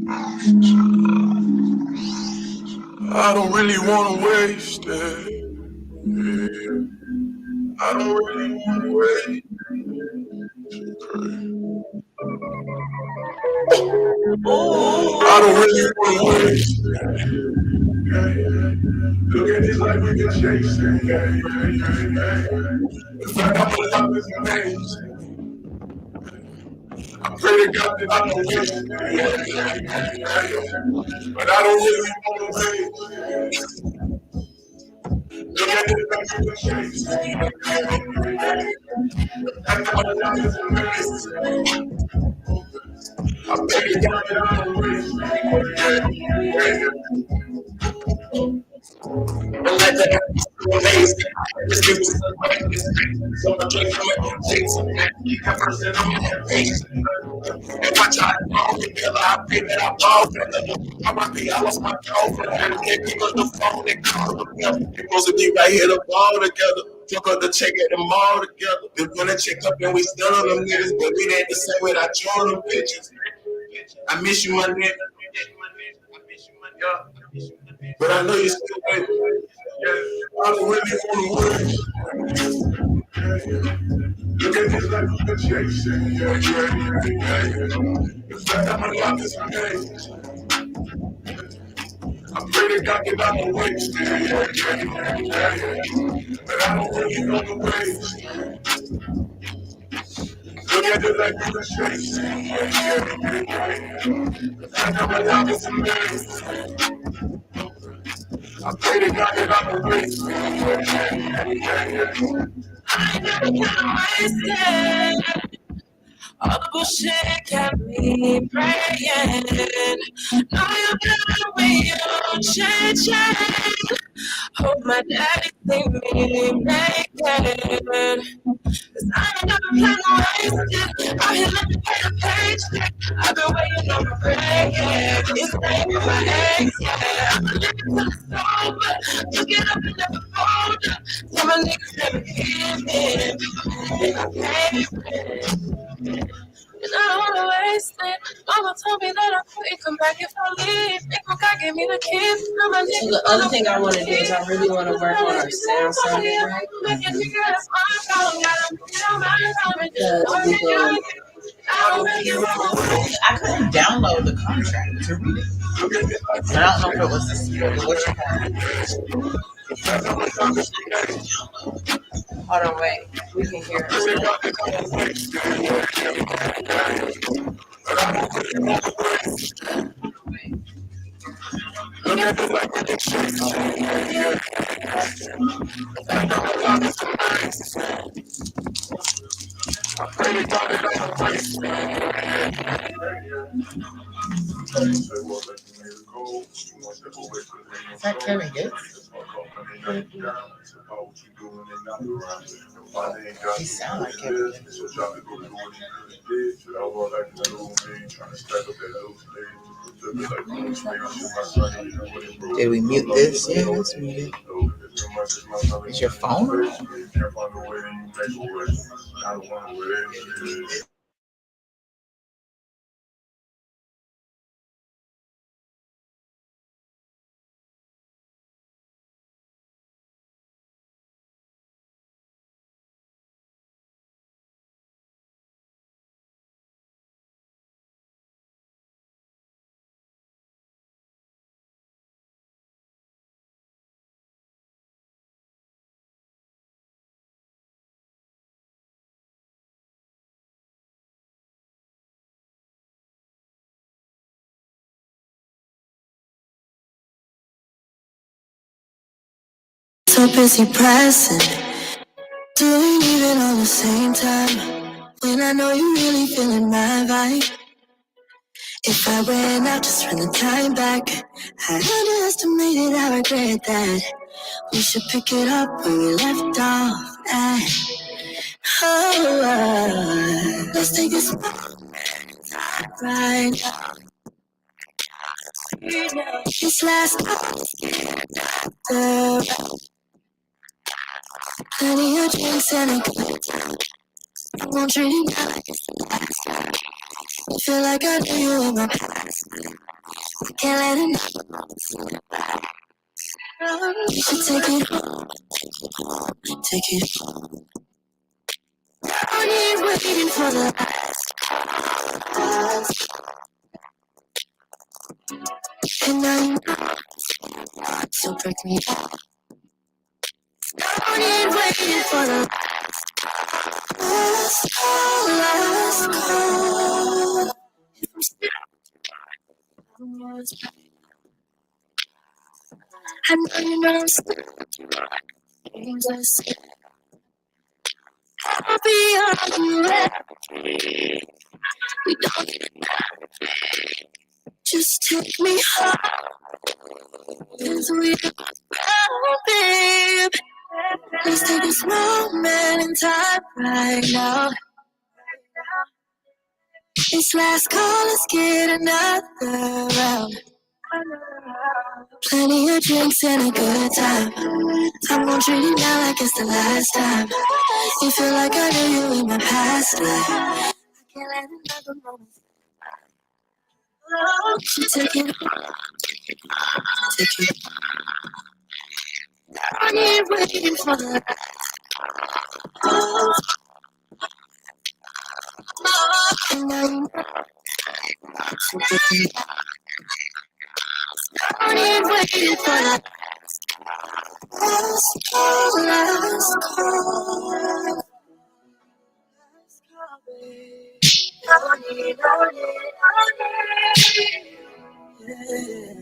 I don't really wanna waste it. Yeah. I don't really wanna waste it. I don't really wanna waste it. Look at this life we can chase it. The fact I'm alive is amazing. I pray to God that I don't waste it. But I don't really wanna waste it. Look at this life we can chase it. The fact I'm alive is amazing. I pray to God that I don't waste it. Let that amazing. This gives us so much if I try to fall together, I pray that I fall together. I might be, I lost my girlfriend. Can't pick up the phone and call them. We're supposed to be right here to ball together. Took up the check at the mall together. They're gonna check up and we still on them niggas, but we ain't the same without drawing them pictures. I miss you, my nigga. But I know you still wait. I don't really wanna wait. Look at this life we've been chasing. The fact I'm alive is amazing. I pray to God that I don't waste it. But I don't really wanna waste it. Look at the life we've been chasing. The fact I'm alive is amazing. I pray to God that I don't waste it. I never wanna waste it. All the bullshit kept me praying. Know you're gonna change. Hope my daddy see me make it. Cause I ain't never plan to waste it. Out here living pay to paycheck. I've been waiting on a break. It's staying with my ex. Yeah, I'm living till it's over. You get up and never fold up. Tell my niggas never give in. And I pay. And I don't wanna waste it. Mama told me that I couldn't come back if I leave. Think God gave me the keys. So the other thing I want to do is I really want to work on our sound sounding right. Because we go, I couldn't download the contract to read it. But I don't know if it was this what you had. Hold on, wait. We can hear it. Is that Kevin Gates? He sounds like Kevin Gates. Did we mute this? Yeah, let's mute it. Is your phone? So busy pressing, doing even on the same time. When I know you really feeling my vibe. If I ran out, just run the time back. I underestimated, I regret that. We should pick it up where we left off at. Let's take this moment right now. This last after plenty of drinks and a good time. I won't treat you now like it's the last time. I feel like I knew you in my past. Can't let another moment slip by. You should take it home. Take it home. I ain't waiting for the last call. And now you know, so break me up. I ain't waiting for the last call, last call. If I'm still on yours, I know you know I'm still things I say. I'll be on you every. We don't need it. Just take me home. 'Cause we don't, babe. Let's take this moment in time right now. This last call, let's get another round. Plenty of drinks and a good time. I'm gonna treat it now like it's the last time. You feel like I knew you in my past life. I can't let another moment. Take it home. Take it home. I ain't waiting for the and now you know. So take me back. I ain't waiting for the last call, last call. I need, yeah.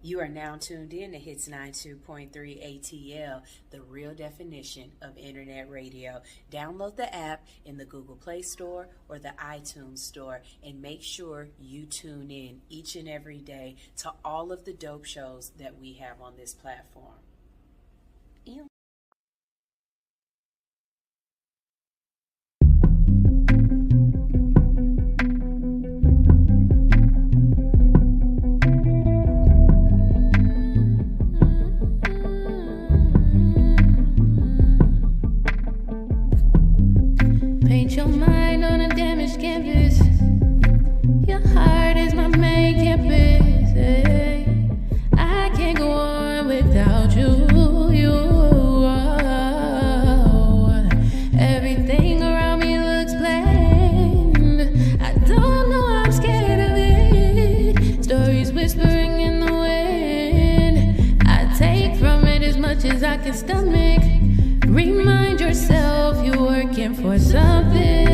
You are now tuned in to Hits 92.3 ATL, the real definition of internet radio. Download the app in the Google Play Store or the iTunes Store and make sure you tune in each and every day to all of the dope shows that we have on this platform. Ew. Paint your mind on a damaged canvas. Your heart is my main campus. Hey. I can't go on without you. Everything around me looks bland. I don't know, I'm scared of it. Stories whispering in the wind. I take from it as much as I can stomach. Remind yourself you're working for something.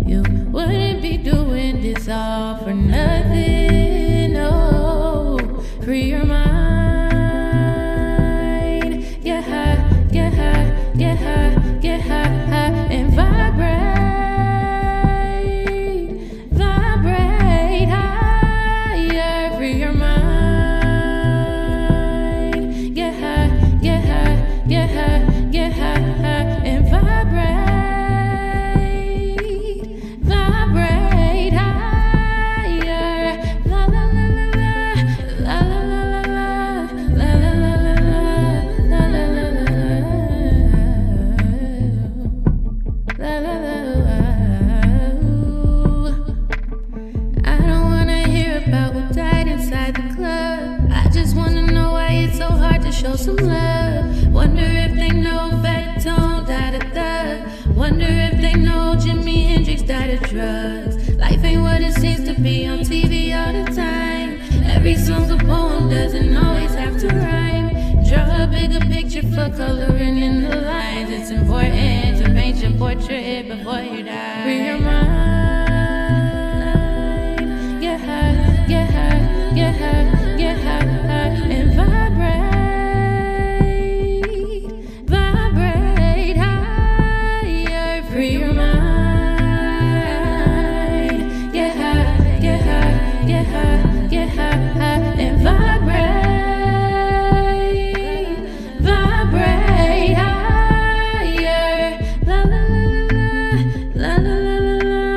You wouldn't be doing this all for nothing. No, free your mind. Get high, get high, get high, get high, high, and vibrate, vibrate higher. Free your mind. Get high, get high, get high, get high, high, and vibrate, vibrate higher. La la la la la, la la la la, la la la la, la la la la, la la la. I don't wanna hear about what died inside the club. I just wanna know why it's so hard to show some love. Wonder if they know Fat Tone died of thug. Wonder if they know Jimi Hendrix died of drugs. Life ain't what it seems to be on TV all the time. Every song's a poem, doesn't always have to rhyme. Draw a bigger picture for coloring in the lines. It's important to paint your portrait before you die. Free your mind. Get high, get high, get high, get high, high, and vibrate, vibrate higher. Free your mind. Get high, get high, get high, get high, high, and vibrate, vibrate higher. La la la la la, la la la la.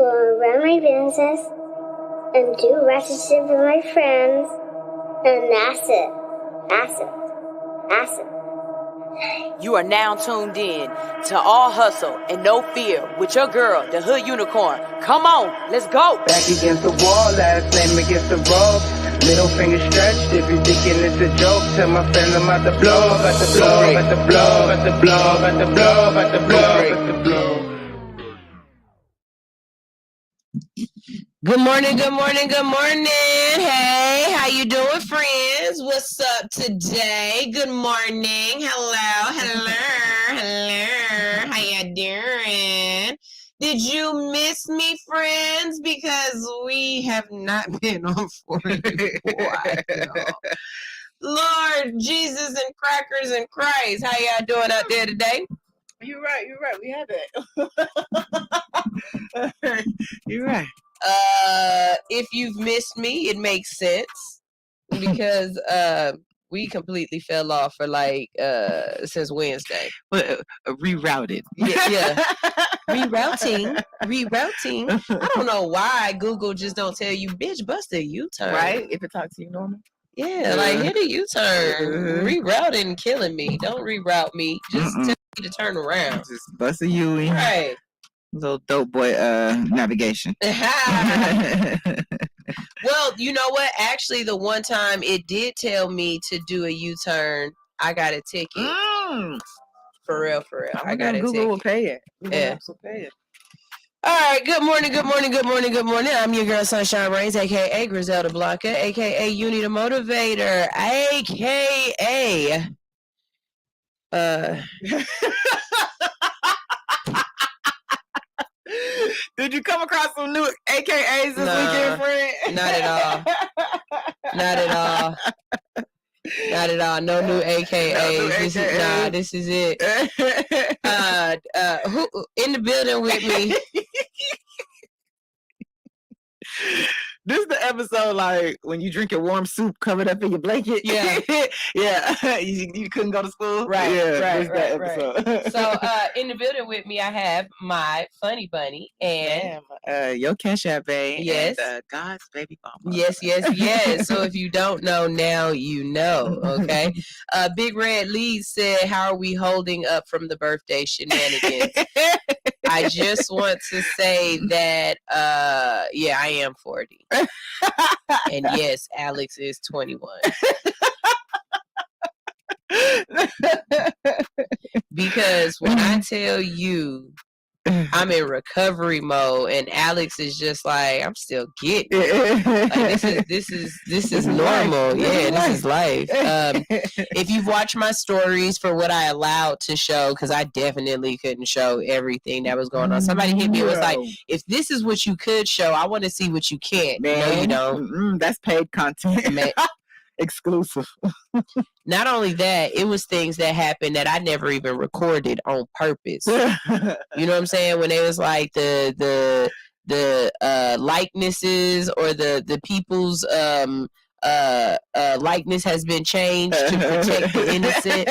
run my business and do ratchet shit with my friends. And that's it. That's it. That's it. You are now tuned in to All Hustle and No Fear with your girl, the Hood Unicorn. Come on, let's go. Back against the wall, last name against the rope. Middle finger stretched, if you thinking it's a joke. Tell my friends I'm about to blow, about to blow, about to blow, about to blow, about to blow, about to blow, about to blow. Good morning, good morning, good morning. Hey, how you doing, friends? What's up today? Good morning. Hello, hello, hello. How ya doing? Did you miss me, friends? Because we have not been on for a while. Lord Jesus and crackers and Christ, how y'all doing out there today? You're right. We haven't. You're right. If you've missed me, it makes sense because we completely fell off for since Wednesday. Rerouted. Yeah. Rerouting. I don't know why Google just don't tell you, bitch, bust a U-turn. Right? If it talks to you normal. Yeah, hit a U-turn. Rerouting killing me. Don't reroute me. Just tell me to turn around. Just bust a U in. Right. Little dope boy navigation. Well, you know what? Actually, the one time it did tell me to do a U-turn, I got a ticket. For real. I got a ticket. Google will pay it. Yeah. All right. Good morning. I'm your girl, Sunshine Reigns, a.k.a. Griselda Blanca, a.k.a. Uni the Motivator, a.k.a. Did you come across some new AKAs this weekend, friend? Not at all. No new AKAs. This is it. Who in the building with me? This is the episode when you drink your warm soup covered up in your blanket. Yeah. Yeah. You couldn't go to school? Right. Episode. So in the building with me, I have my funny bunny and your Cash App babe. Yes. And, God's baby mama. Yes. So if you don't know, now you know, okay? Big Red Lee said, how are we holding up from the birthday shenanigans? I just want to say that, I am 40. And yes, Alex is 21. Because when I tell you I'm in recovery mode and Alex is just I'm still getting it. This is normal. Yeah, this is life. If you've watched my stories for what I allowed to show, because I definitely couldn't show everything that was going on. Somebody hit me and was like, if this is what you could show, I want to see what you can't. Man, no, you don't. That's paid content. Exclusive. Not only that, it was things that happened that I never even recorded on purpose. You know what I'm saying? When it was the likenesses or the people's likeness has been changed to protect the innocent.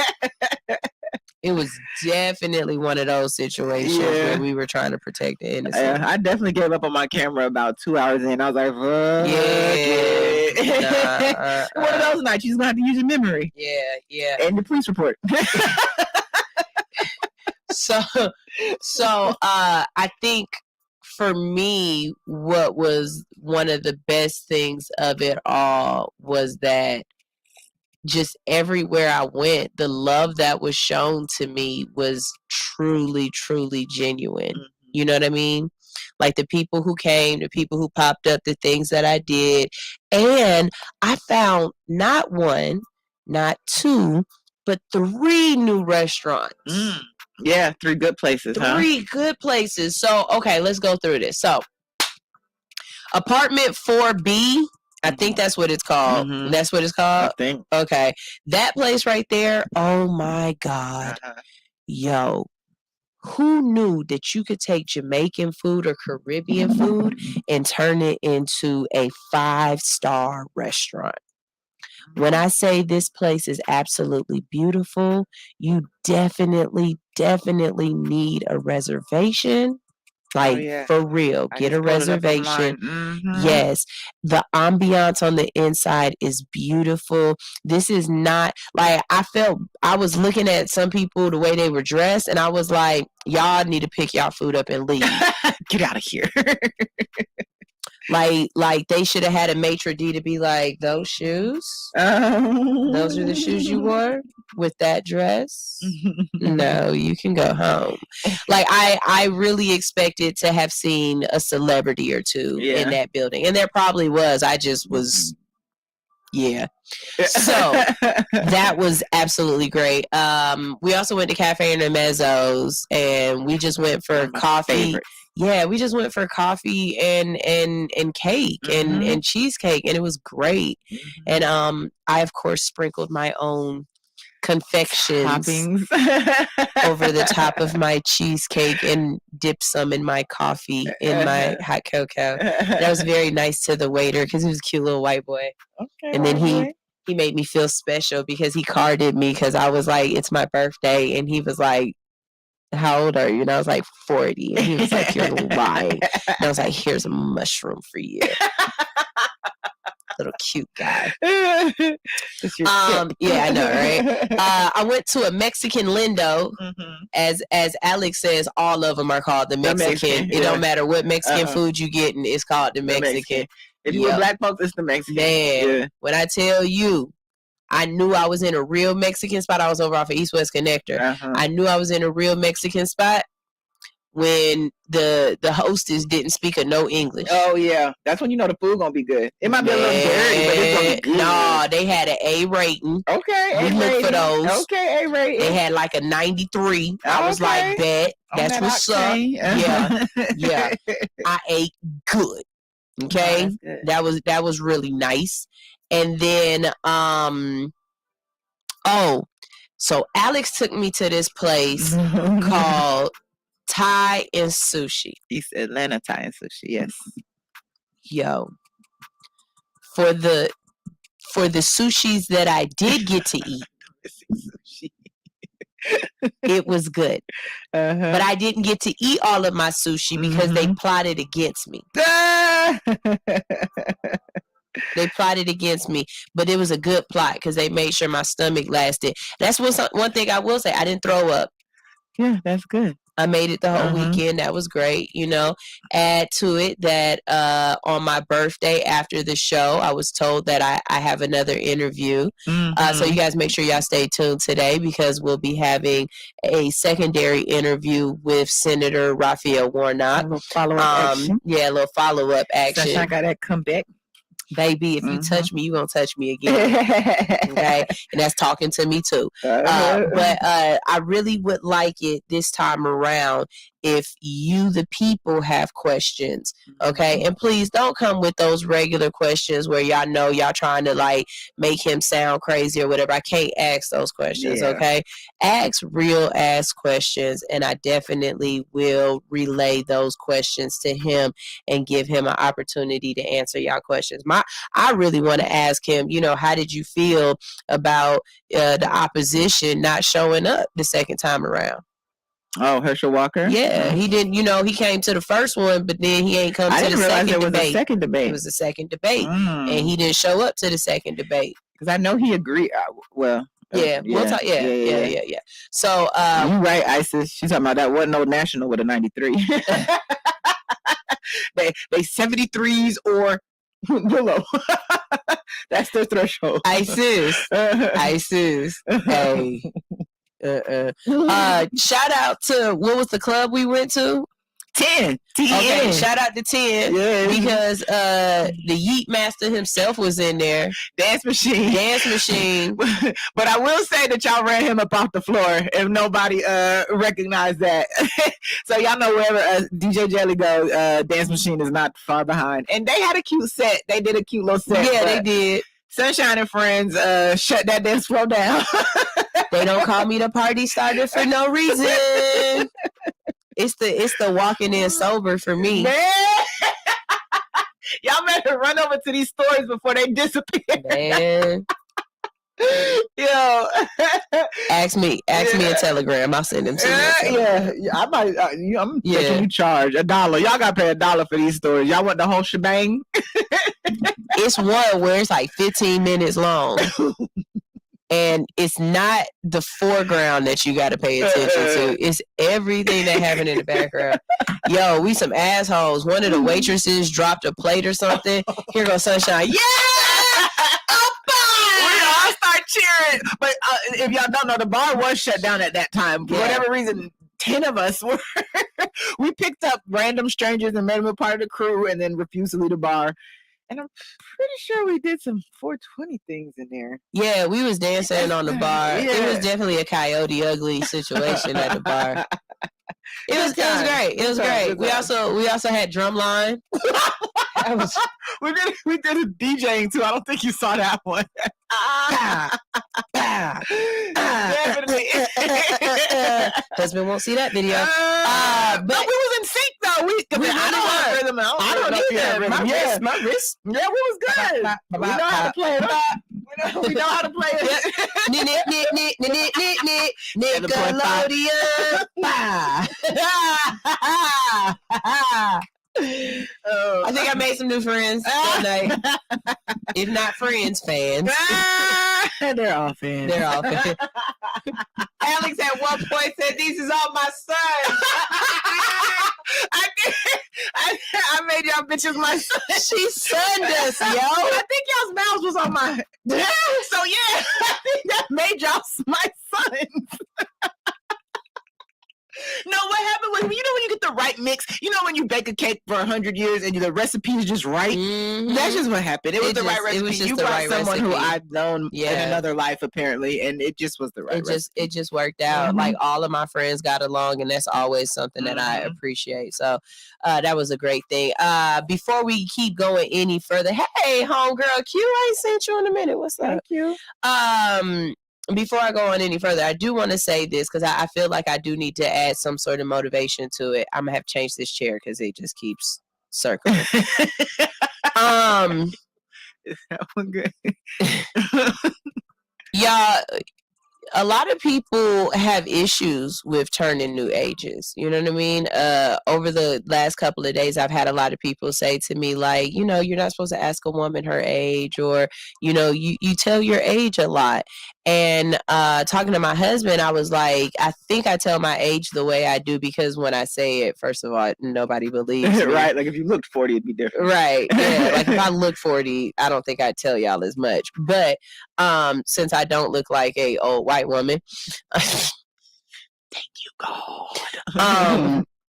It was definitely one of those situations where we were trying to protect the innocent. I definitely gave up on my camera about 2 hours in. I was like, fuck. One of those nights, you're going to have to use your memory. Yeah. And the police report. So I think for me, what was one of the best things of it all was that just everywhere I went, the love that was shown to me was truly, truly genuine. Mm-hmm. You know what I mean? Like the people who came, the people who popped up, the things that I did. And I found not one, not two, but 3 new restaurants. Yeah, 3 good places. 3 good places. So, okay, let's go through this. So, Apartment 4B, I think that's what it's called. Mm-hmm. That's what it's called? I think. Okay. That place right there, oh my God. Yo, who knew that you could take Jamaican food or Caribbean food and turn it into a 5-star restaurant? When I say this place is absolutely beautiful, you definitely need a reservation Like for real, I get a just pulled it up reservation. online. Mhm. Yes, the ambiance on the inside is beautiful. This is not like I was looking at some people the way they were dressed, and I was like, y'all need to pick y'all food up and leave. Get out of here. Like they should have had a maitre d' to be like, those shoes, those are the shoes you wore with that dress. No, you can go home. Like I really expected to have seen a celebrity or two in that building, and there probably was. I just was, yeah. So that was absolutely great. We also went to Cafe Intermezzo's, and we just went for coffee. Favorites. Yeah, we just went for coffee and cake and cheesecake, and it was great. And I of course sprinkled my own confections Toppings over the top of my cheesecake and dipped some in my coffee in my hot cocoa. That was very nice to the waiter because he was a cute little white boy. Okay, And then he made me feel special because he carded me because I was like, it's my birthday, and he was like, how old are you? And I was like, 40. And he was like, you're lying. And I was like, here's a mushroom for you. Little cute guy. It's your tip. Yeah, I know, right? I went to a Mexican Lindo. As Alex says, all of them are called the Mexican. It don't matter what Mexican food you get, and it's called the Mexican. If you're black folks, it's the Mexican. Man, when I tell you, I knew I was in a real Mexican spot. I was over off of East West Connector. I knew I was in a real Mexican spot when the hostess didn't speak no English. Oh yeah, that's when you know the food gonna be good. It might be a little dirty, but it's gonna be good. No, they had an A rating. Okay, we looked for those. Okay, A rating. They had like a 93. I was like, bet. That's what's up. Yeah, yeah. I ate good. Okay, that was really nice. And then so Alex took me to this place called Thai and Sushi. East Atlanta Thai and Sushi, yes. Yo, for the sushis that I did get to eat, it was good. But I didn't get to eat all of my sushi because they plotted against me. They plotted against me, but it was a good plot because they made sure my stomach lasted. That's one thing I will say. I didn't throw up. Yeah, that's good. I made it the whole weekend. That was great. You know, add to it that on my birthday after the show, I was told that I have another interview. So you guys make sure y'all stay tuned today because we'll be having a secondary interview with Senator Raphael Warnock. A little follow-up action. Yeah, a little follow-up action. Sunshine got that comeback. Baby, if you touch me, you're going to touch me again. Okay? And that's talking to me too. But I really would like it this time around if you, the people, have questions. Okay? And please don't come with those regular questions where y'all know y'all trying to like make him sound crazy or whatever. I can't ask those questions. Okay? Ask real ass questions, and I definitely will relay those questions to him and give him an opportunity to answer y'all questions. I really want to ask him, you know, how did you feel about the opposition not showing up the second time around? Oh, Herschel Walker? Yeah, he didn't, you know, he came to the first one, but then he ain't come to the second debate. It was a second debate. It was a second debate, and he didn't show up to the second debate. Because I know he agreed. We'll talk. Yeah. So, you right, Isis. She's talking about that wasn't no national with a 93. they 73s or below. That's their threshold. Isis. Hey. Shout out to what was the club we went to? 10. Okay, shout out to 10 because the Yeet Master himself was in there. Dance machine. But I will say that y'all ran him up off the floor if nobody recognized that. So y'all know wherever DJ Jelly goes, Dance Machine is not far behind. And they had a cute set. They did a cute little set. Yeah, they did. Sunshine and Friends shut that dance floor down. They don't call me the party starter for no reason. It's the walking in sober for me. Man. Y'all better run over to these stores before they disappear. Man. Yo, Ask me a telegram. I'll send them to you. Yeah. I might. I'm taking you charge $1. Y'all gotta pay $1 for these stories. Y'all want the whole shebang? It's one where it's like 15 minutes long. And it's not the foreground that you got to pay attention to. It's everything that happened in the background. Yo, we some assholes. One of the waitresses dropped a plate or something. Here goes Sunshine. Yeah! We all start cheering. But if y'all don't know, the bar was shut down at that time. For whatever reason, 10 of us were. We picked up random strangers and made them a part of the crew and then refused to leave the bar. And I'm pretty sure we did some 420 things in there. Yeah, we was dancing on the bar. Yeah. It was definitely a Coyote Ugly situation at the bar. It was great. It was great. We also had Drumline. We did a DJing too. I don't think you saw that one. Definitely. Husband won't see that video. But we was in sync though. I don't either. My wrist. Yeah, we was good. We know how to play it. We know how to play it. Nickelodeon. I think I made some new friends that night. If not friends, fans. They're all fans. Alex at one point said, "These is all my sons." I made y'all bitches my son. She sunned us, yo. I think y'all's mouths was on my. So yeah, I think that made y'all my sons. No, what happened was, when you get the right mix, when you bake a cake for 100 years and the recipe is just right, that's just what happened. It was the right recipe. You brought someone who I'd known in another life, apparently, and it just was the right recipe. It just worked out. Like, all of my friends got along, and that's always something that I appreciate. So that was a great thing. Before we keep going any further, hey, homegirl Q, I ain't seen you in a minute. What's up? Thank you. Before I go on any further, I do want to say this because I feel like I do need to add some sort of motivation to it. I'm gonna have to change this chair because it just keeps circling. Is that one good? Y'all, a lot of people have issues with turning new ages. You know what I mean? Over the last couple of days, I've had a lot of people say to me, like, you're not supposed to ask a woman her age, or, you tell your age a lot. And talking to my husband, I was like, I think I tell my age the way I do because when I say it, first of all, nobody believes me. Right? Like, if you looked 40, it'd be different. Right. Yeah. Like, if I look 40, I don't think I'd tell y'all as much. But since I don't look like a old white woman, thank you, God.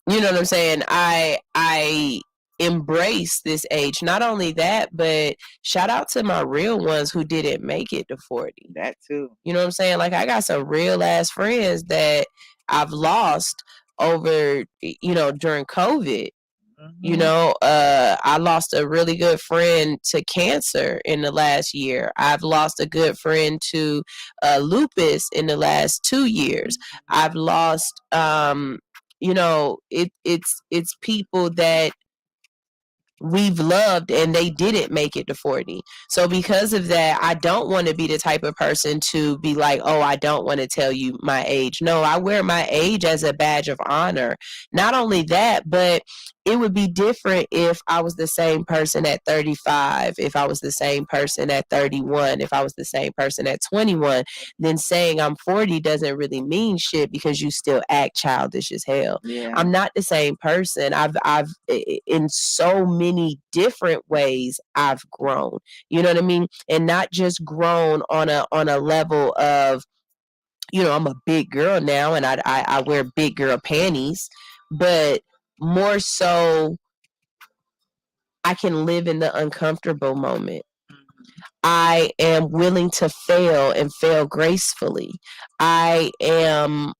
You know what I'm saying? I embrace this age. Not only that, but shout out to my real ones who didn't make it to 40. That too. You know what I'm saying? Like, I got some real ass friends that I've lost over, during COVID. I lost a really good friend to cancer in the last year. I've lost a good friend to lupus in the last 2 years. I've lost, it's people that we've loved and they didn't make it to 40. So because of that, I don't want to be the type of person to be like, oh, I don't want to tell you my age. No, I wear my age as a badge of honor. Not only that, but it would be different if I was the same person at 35, if I was the same person at 31, if I was the same person at 21. Then saying I'm 40 doesn't really mean shit because you still act childish as hell. Yeah. I'm not the same person. I've in so many different ways I've grown. You know what I mean? And not just grown on a level of, I'm a big girl now and I wear big girl panties, but more so I can live in the uncomfortable moment. I am willing to fail and fail gracefully. I am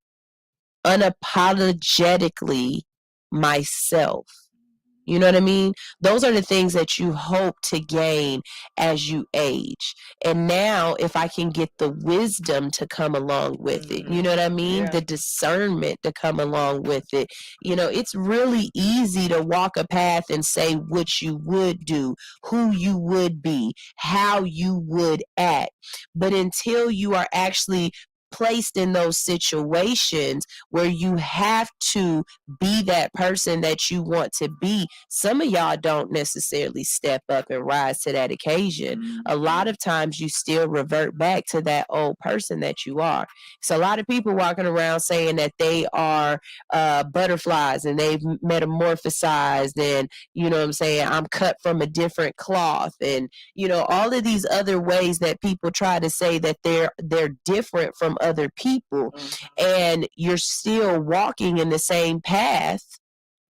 unapologetically myself. You know what I mean? Those are the things that you hope to gain as you age. And now, if I can get the wisdom to come along with it, you know what I mean? Yeah. The discernment to come along with it. You know, it's really easy to walk a path and say what you would do, who you would be, how you would act. But until you are actually placed in those situations where you have to be that person that you want to be, some of y'all don't necessarily step up and rise to that occasion. A lot of times you still revert back to that old person that you are. So a lot of people walking around saying that they are butterflies and they've metamorphosized, and you know what I'm saying, I'm cut from a different cloth, and you know, all of these other ways that people try to say that they're different from other people, and you're still walking in the same path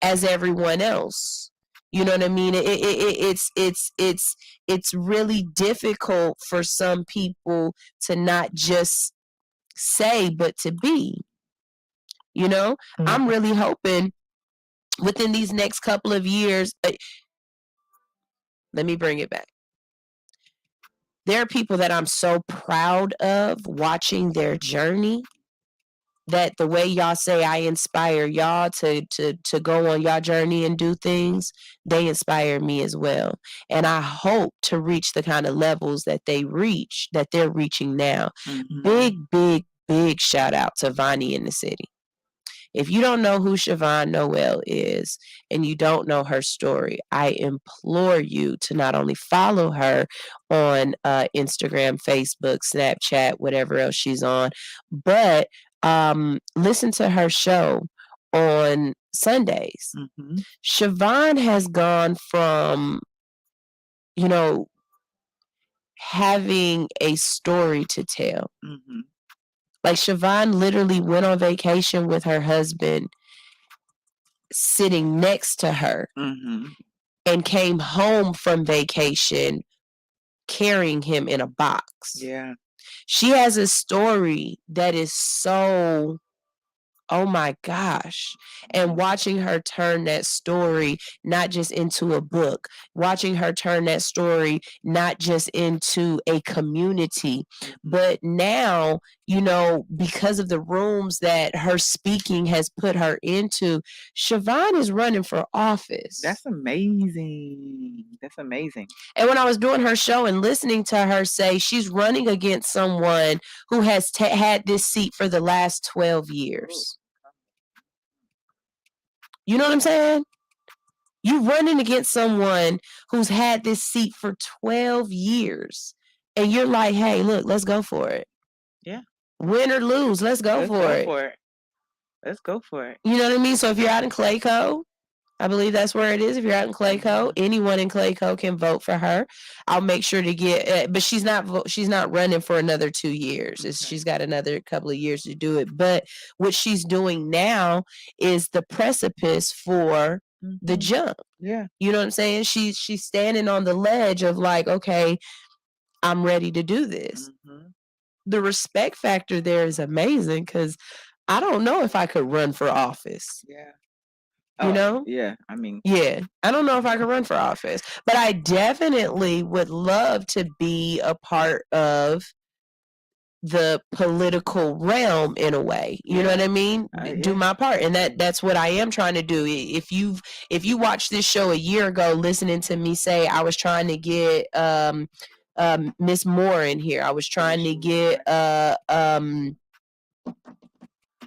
as everyone else. You know what I mean? It's really difficult for some people to not just say, but to be. You know, I'm really hoping within these next couple of years. Let me bring it back. There are people that I'm so proud of watching their journey, that the way y'all say I inspire y'all to go on y'all journey and do things, they inspire me as well. And I hope to reach the kind of levels that they're reaching now. Big shout out to Vonnie in the City. If you don't know who Siobhan Noel is and you don't know her story, I implore you to not only follow her on Instagram, Facebook, Snapchat, whatever else she's on, but listen to her show on Sundays. Siobhan has gone from, you know, having a story to tell. Like Siobhan literally went on vacation with her husband sitting next to her, and came home from vacation carrying him in a box. Yeah. She has a story that is so, oh my gosh. And watching her turn that story not just into a book, watching her turn that story not just into a community, but now, you know, because of the rooms that her speaking has put her into, Siobhan is running for office. That's amazing. That's amazing. And when I was doing her show and listening to her say she's running against someone who has had this seat for the last 12 years. You know what I'm saying? You running against someone who's had this seat for 12 years. And you're like, hey, look, let's go for it. Yeah. Win or lose, let's go for it. Let's go for it. You know what I mean? So if you're out in Clayco, I believe that's where it is. If you're out in Clayco, anyone in Clayco can vote for her. I'll make sure to get, but she's not running for another 2 years. She's got another couple of years to do it. But what she's doing now is the precipice for the jump. Yeah. You know what I'm saying? She's standing on the ledge of like, okay, I'm ready to do this. The respect factor there is amazing, because I don't know if I could run for office. Yeah. You know? Yeah. I mean, yeah, I don't know if I could run for office, but I definitely would love to be a part of the political realm in a way. You know what I mean? Do my part. And that's what I am trying to do. If you watched this show a year ago, listening to me say I was trying to get Miss Moore in here. I was trying to get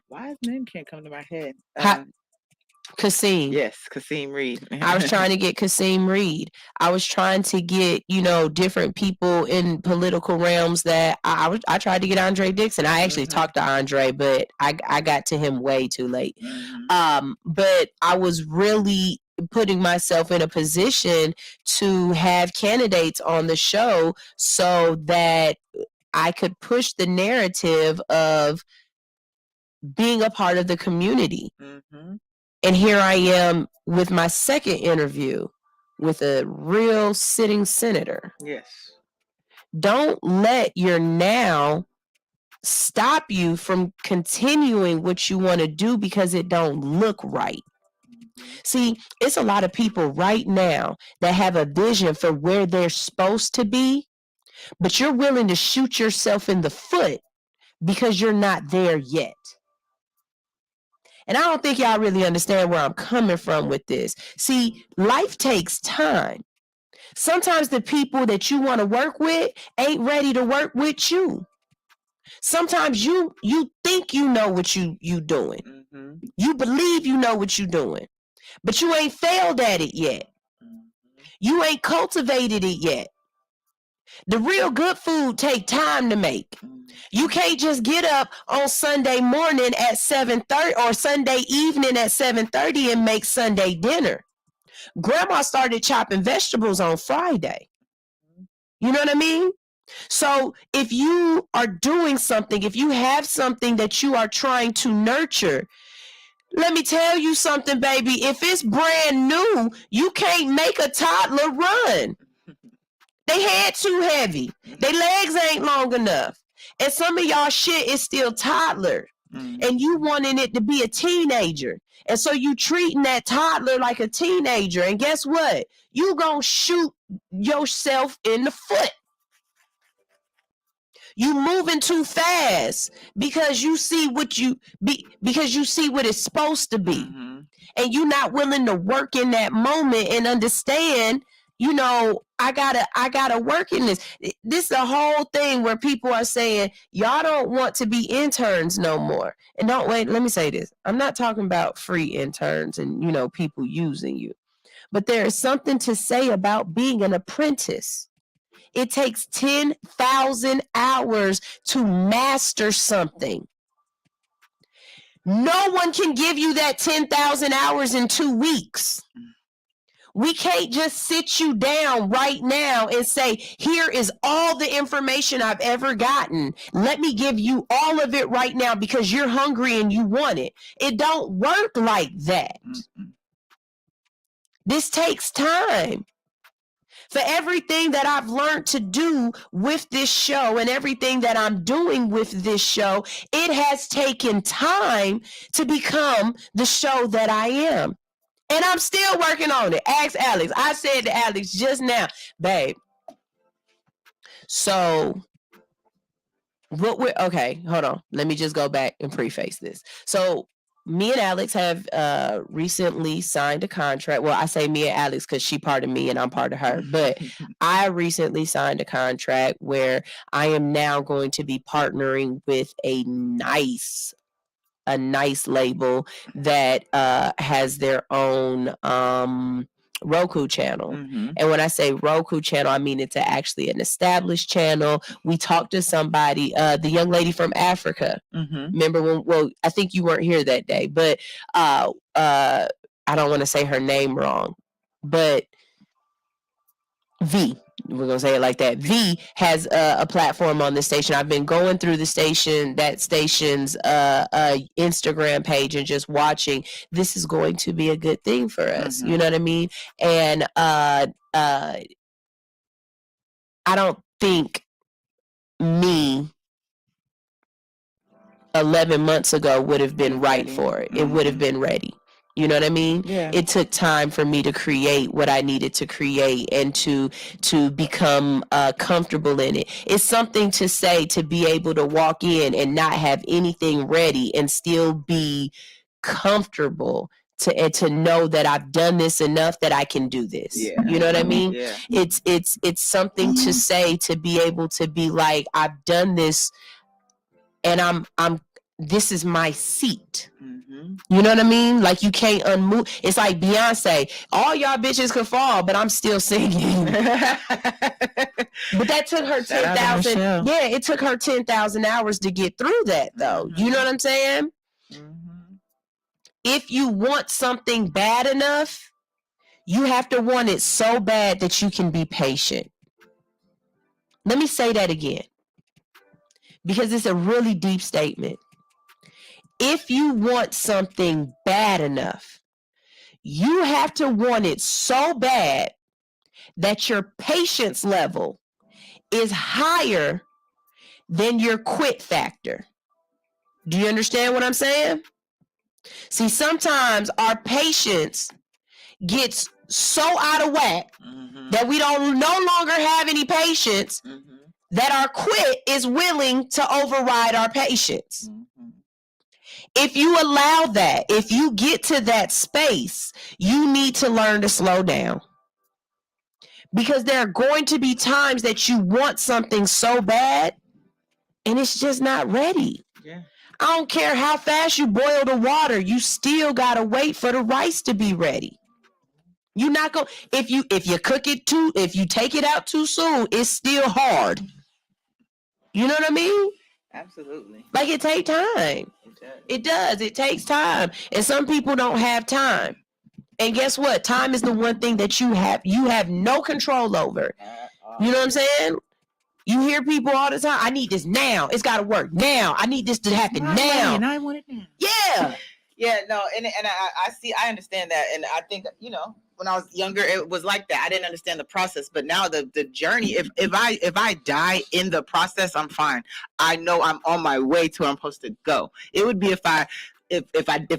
why his name can't come to my head? Kasim. Yes, Kasim Reed. I was trying to get Kasim Reed. I was trying to get, you know, different people in political realms that I tried to get Andre Dixon. I actually talked to Andre, but I got to him way too late. But I was really putting myself in a position to have candidates on the show so that I could push the narrative of being a part of the community. And here I am with my second interview with a real sitting senator. Yes. Don't let your now stop you from continuing what you want to do because it don't look right. See, it's a lot of people right now that have a vision for where they're supposed to be, but you're willing to shoot yourself in the foot because you're not there yet. And I don't think y'all really understand where I'm coming from with this. See, life takes time. Sometimes the people that you want to work with ain't ready to work with you. Sometimes you think you know what you doing. Mm-hmm. You believe you know what you doing, but you ain't failed at it yet. You ain't cultivated it yet. The real good food take time to make. You can't just get up on Sunday morning at 7:30 or Sunday evening at 7:30 and make Sunday dinner. Grandma started chopping vegetables on Friday. You know what I mean? So if you are doing something, if you have something that you are trying to nurture, let me tell you something, baby. If it's brand new, you can't make a toddler run. They head too heavy. Their legs ain't long enough. And some of y'all shit is still toddler. And you wanting it to be a teenager. And so you treating that toddler like a teenager. And guess what? You gonna shoot yourself in the foot. You moving too fast because you see what it's supposed to be. And you not willing to work in that moment and understand, you know, I gotta work in this. This is a whole thing where people are saying, y'all don't want to be interns no more. And let me say this. I'm not talking about free interns and, you know, people using you. But there is something to say about being an apprentice. It takes 10,000 hours to master something. No one can give you that 10,000 hours in 2 weeks. We can't just sit you down right now and say, here is all the information I've ever gotten. Let me give you all of it right now because you're hungry and you want it. It don't work like that. This takes time. For everything that I've learned to do with this show and everything that I'm doing with this show, it has taken time to become the show that I am. And I'm still working on it. Ask Alex. I said to Alex just now, babe, so okay, hold on. Let me just go back and preface this. So me and Alex have recently signed a contract. Well, I say me and Alex because she part of me and I'm part of her. But I recently signed a contract where I am now going to be partnering with a nice label that has their own Roku channel. And when I say Roku channel, I mean it's actually an established channel. We talked to somebody, the young lady from Africa. Remember when, I think you weren't here that day, but I don't want to say her name wrong, but V. We're going to say it like that. V has a platform on the station. I've been going through that station's Instagram page and just watching. This is going to be a good thing for us. You know what I mean? And I don't think me 11 months ago would have been right for it. It would have been ready. You know what I mean? Yeah. It took time for me to create what I needed to create and to become comfortable in it. It's something to say to be able to walk in and not have anything ready and still be comfortable to know that I've done this enough that I can do this. Yeah. You know what I mean? Yeah. It's something to say, to be able to be like, I've done this and I'm this is my seat. You know what I mean? Like you can't unmove. It's like Beyonce. All y'all bitches could fall, but I'm still singing. But that took her 10,000. Yeah, it took her 10,000 hours to get through that, though. You know what I'm saying? If you want something bad enough, you have to want it so bad that you can be patient. Let me say that again, because it's a really deep statement. If you want something bad enough, you have to want it so bad that your patience level is higher than your quit factor. Do you understand what I'm saying? See, sometimes our patience gets so out of whack that we don't no longer have any patience, that our quit is willing to override our patience. If you allow that, if you get to that space, you need to learn to slow down. Because there are going to be times that you want something so bad and it's just not ready. Yeah. I don't care how fast you boil the water, you still gotta wait for the rice to be ready. You're not going if you cook it if you take it out too soon, it's still hard. You know what I mean? Absolutely. Like it takes time. It does. It takes time. And some people don't have time. And guess what? Time is the one thing that you have no control over. You know what I'm saying? You hear people all the time, I need this now. It's got to work now. I need this to happen now. And I want it now. Yeah. Yeah, no, and I understand that. And I think, you know, when I was younger, it was like that. I didn't understand the process, but now the journey, if I die in the process, I'm fine. I know I'm on my way to where I'm supposed to go. It would be if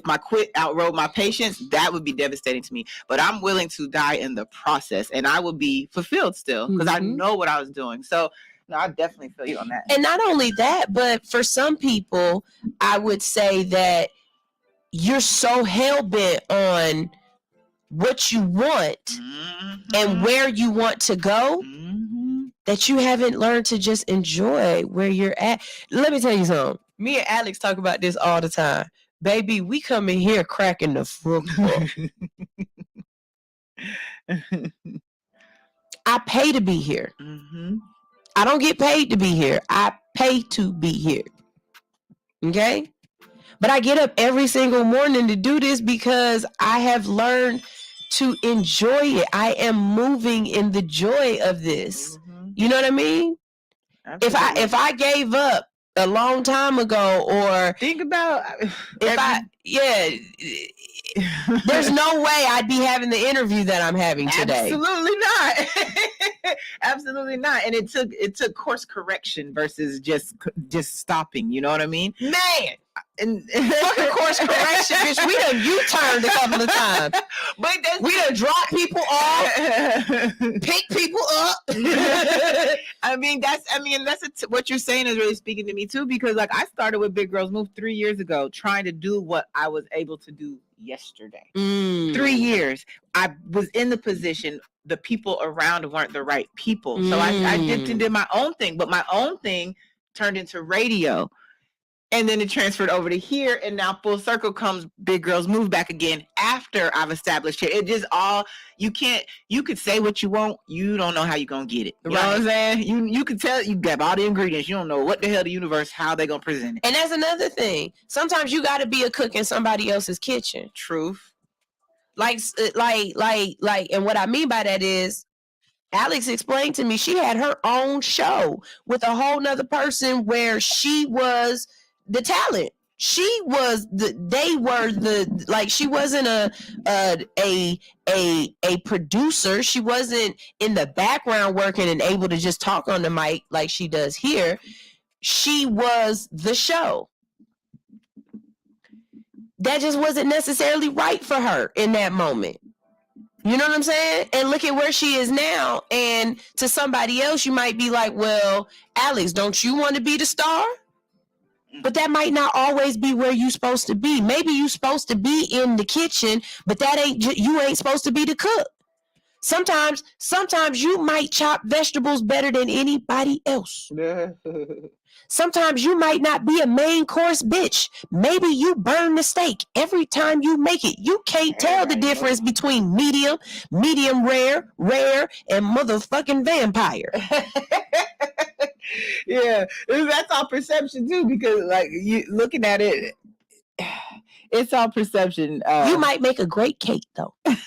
my quit outrode my patience, that would be devastating to me. But I'm willing to die in the process, and I will be fulfilled still because I know what I was doing. So no, I definitely feel you on that. And not only that, but for some people, I would say that you're so hell-bent on what you want and where you want to go that you haven't learned to just enjoy where you're at. Let me tell you something. Me and Alex talk about this all the time. Baby, we come in here cracking the football. I pay to be here. I don't get paid to be here. I pay to be here. Okay? But I get up every single morning to do this because I have learned to enjoy it. I am moving in the joy of this. You know what I mean? Absolutely. If I gave up a long time ago, or think about there's no way I'd be having the interview that I'm having today. Absolutely not. Absolutely not. And it took course correction versus just stopping. You know what I mean? Man. And fucking course correction, bitch. We done U-turned a couple of times. But we done dropped people off, pick people up. What you're saying is really speaking to me too, because like I started with Big Girls Move 3 years ago, trying to do what I was able to do yesterday. 3 years. I was in the position. The people around weren't the right people. So I did my own thing, but my own thing turned into radio. And then it transferred over to here, and now full circle comes Big Girls Move back again after I've established it. It just you could say what you want, you don't know how you're gonna get it. You know what I'm saying? You can tell, you got all the ingredients, you don't know what the hell the universe, how they gonna present it. And that's another thing. Sometimes you gotta be a cook in somebody else's kitchen. Truth. Like, and what I mean by that is, Alex explained to me she had her own show with a whole nother person where she was the talent. She was she wasn't a producer. She wasn't in the background working and able to just talk on the mic like she does here. She was the show. That just wasn't necessarily right for her in that moment. You know what I'm saying? And look at where she is now. And to somebody else, you might be like, well, Alex, don't you want to be the star? But that might not always be where you're supposed to be. Maybe you're supposed to be in the kitchen, but you ain't supposed to be the cook. Sometimes you might chop vegetables better than anybody else. Sometimes you might not be a main course bitch. Maybe you burn the steak every time you make it. You can't tell the difference between medium rare, and motherfucking vampire. Yeah, that's all perception too, because like you looking at it, it's all perception. You might make a great cake though. I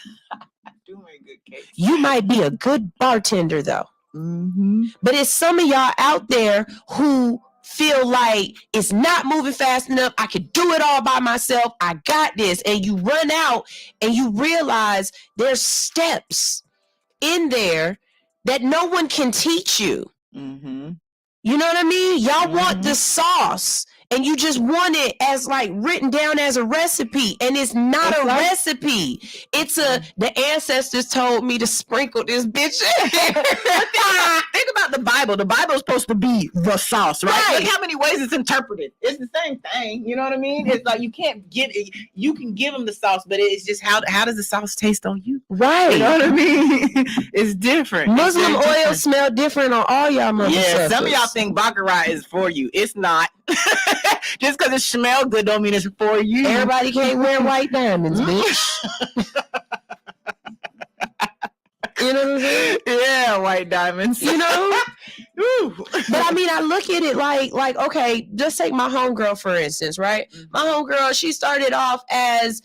do make good cakes. You might be a good bartender though. But it's some of y'all out there who feel like it's not moving fast enough. I could do it all by myself. I got this. And you run out and you realize there's steps in there that no one can teach you. You know what I mean? Y'all want the sauce and you just want it as like written down as a recipe, and it's not a recipe. It's the ancestors told me to sprinkle this bitch in. Think about the Bible. The Bible is supposed to be the sauce, right? Look Right. how many ways it's interpreted. It's the same thing. You know what I mean? It's like you can't give it. You can give them the sauce, but it's just how does the sauce taste on you? Right. You know what I mean? It's different. Muslim It's very oil different. smell different on all y'all motherfuckers. Yeah, some of y'all think Baccarat is for you. It's not. Just because it smells good don't mean it's for you. Everybody can't wear white diamonds, bitch. You know what I'm saying? Yeah, white diamonds. You know? Ooh. But I mean, I look at it like, okay, just take my homegirl, for instance, right? My homegirl, she started off as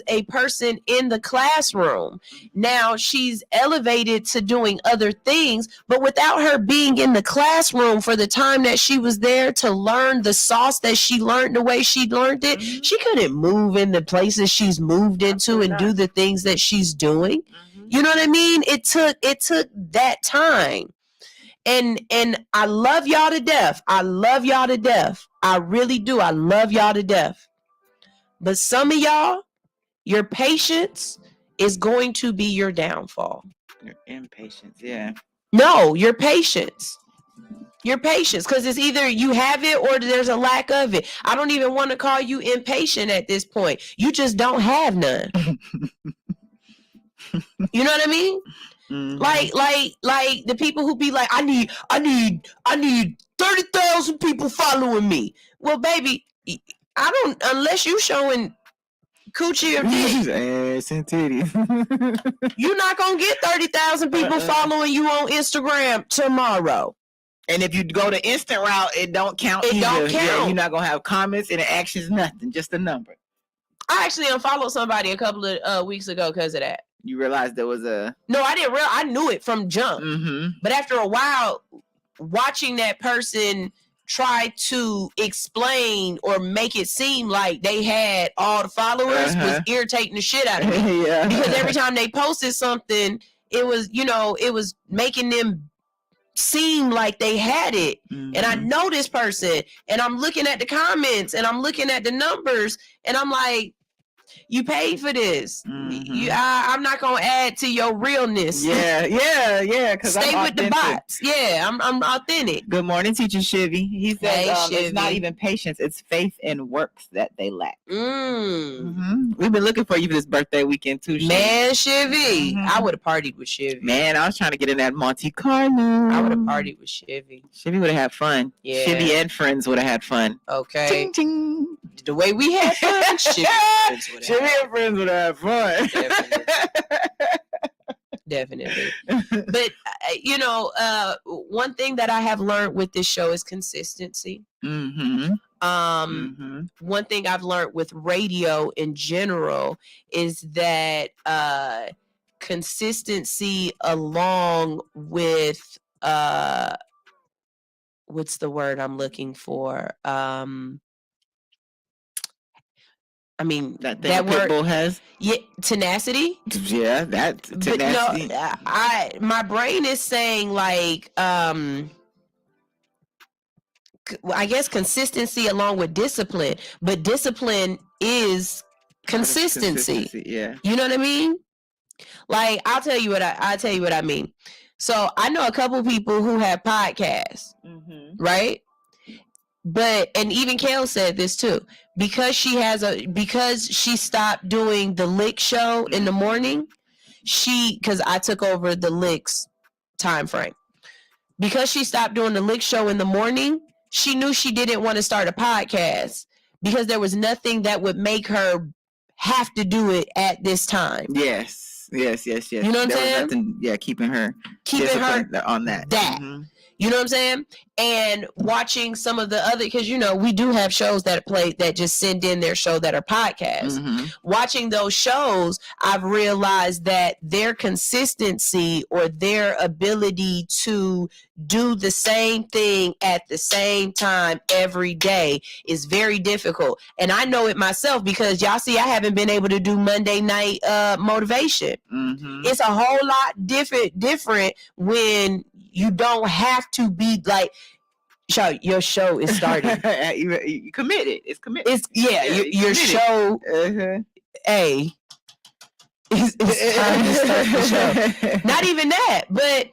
a person in the classroom. Now she's elevated to doing other things, but without her being in the classroom for the time that she was there to learn the sauce that she learned the way she learned it, she couldn't move in the places she's moved into and do the things that she's doing. You know what I mean? It took that time. And I love y'all to death. I love y'all to death. I really do. I love y'all to death. But some of y'all, your patience is going to be your downfall. Your impatience, yeah. No, your patience. Your patience, because it's either you have it or there's a lack of it. I don't even want to call you impatient at this point. You just don't have none. You know what I mean? Mhm. Like the people who be like, I need 30,000 people following me. Well, baby, I don't, unless you showing coochie or dick, Ass and titties. you're not gonna get 30,000 people following you on Instagram tomorrow. And if you go the instant route, it don't count. It either. don't Yeah, count. you're not gonna have comments, interactions, nothing. Just a number. I actually unfollowed somebody a couple of weeks ago because of that. You realize there was a. No, I knew it from jump. Mm-hmm. But after a while, watching that person try to explain or make it seem like they had all the followers was irritating the shit out of me. Yeah. Because every time they posted something, it was making them seem like they had it. Mm-hmm. And I know this person, and I'm looking at the comments, and I'm looking at the numbers, and I'm like, you paid for this. Mhm. I'm not gonna add to your realness. Yeah. Because Stay with the bots. Yeah, I'm authentic. Good morning, teacher Shivy. He said Hey, it's not Shivy. even patience; it's faith and works that they lack. Mm. We've been looking for you for this birthday weekend too, Shivy. Man, Chevy. Mhm. I would have partied with Chevy. Man, I was trying to get in that Monte Carlo. I would have partied with Chevy. Shivy would have had fun. Yeah. Shivy and friends would have had fun. Okay. Ting, ting. The way we had fun, Chevy and friends would have Shivy and friends would have fun. Definitely. But one thing that I have learned with this show is consistency. Mm-hmm. One thing I've learned with radio in general is that consistency along with what's the word I'm looking for? I mean That thing that word, Pitbull has. yeah, tenacity. Yeah, that But tenacity. no, my brain is saying like I guess consistency along with discipline, but discipline is consistency. Yeah. You know what I mean? Like I'll tell you what I mean. So I know a couple people who have podcasts, right? But and even Kale said this too, because she stopped doing the Lick show in the morning. Because I took over the Licks time frame. Because she stopped doing the Lick show in the morning, she knew she didn't want to start a podcast because there was nothing that would make her have to do it at this time. Yes. You know what I'm saying? Nothing, keeping her on that. That. You know what I'm saying? And watching some of the other, because we do have shows that just send in their show that are podcasts. Watching those shows, I've realized that their consistency or their ability to do the same thing at the same time every day is very difficult. And I know it myself because y'all see, I haven't been able to do Monday night motivation. It's a whole lot different when you don't have to be like, Your show is starting. You committed. It's committed. It's your show. It's time to start the show. Not even that, but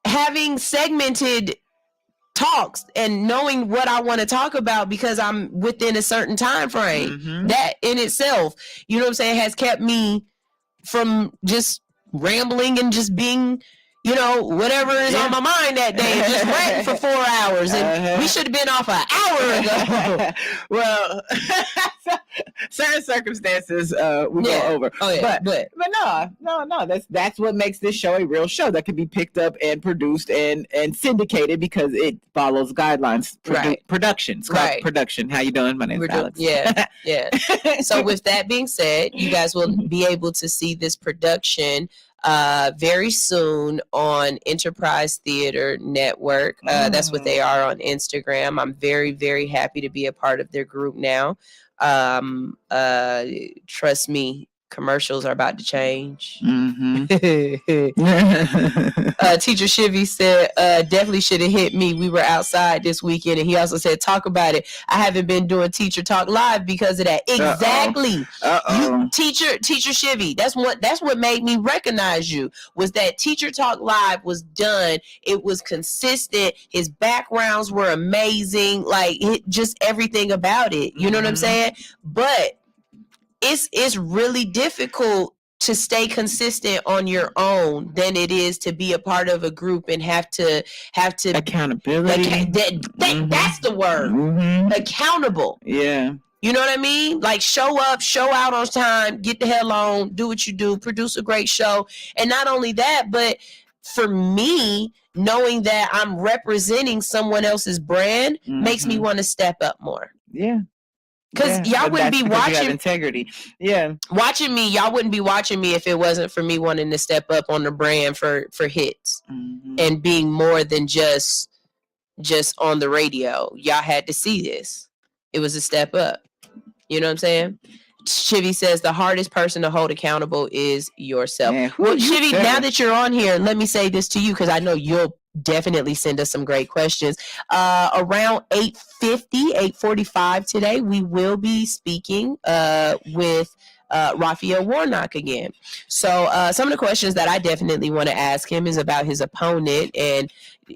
having segmented talks and knowing what I want to talk about because I'm within a certain time frame. That in itself, you know what I'm saying, has kept me from just rambling and just being, you know, whatever is on my mind that day, just ranting for 4 hours, and we should have been off an hour ago. Well, certain circumstances we go over. But no, that's what makes this show a real show that can be picked up and produced and syndicated because it follows guidelines. Production. It's called production. How you doing? My name's Alex. Yeah. So with that being said, you guys will be able to see this production very soon on Enterprise Theater Network. That's what they are on Instagram. I'm very, very happy to be a part of their group now. Trust me, commercials are about to change. Teacher Shivy said, definitely should have hit me. We were outside this weekend, and he also said, talk about it. I haven't been doing Teacher Talk Live because of that. Exactly. You, Teacher Shivy, that's what made me recognize you, was that Teacher Talk Live was done. It was consistent. His backgrounds were amazing. Like, just everything about it. You know what I'm saying? But it's really difficult to stay consistent on your own than it is to be a part of a group and have to accountability. That's the word. Accountable. Yeah. You know what I mean? Like, show up, show out on time, get the hell on, do what you do, produce a great show. And not only that, but for me, knowing that I'm representing someone else's brand makes me want to step up more. Yeah. Because y'all wouldn't be watching integrity. Yeah. Watching me, y'all wouldn't be watching me if it wasn't for me wanting to step up on the brand for hits and being more than just on the radio. Y'all had to see this. It was a step up. You know what I'm saying? Chivy says the hardest person to hold accountable is yourself. Man, well, Chivy, now that you're on here, let me say this to you because I know you'll definitely send us some great questions. Around 8:45 today, we will be speaking with Raphael Warnock again. So some of the questions that I definitely want to ask him is about his opponent. And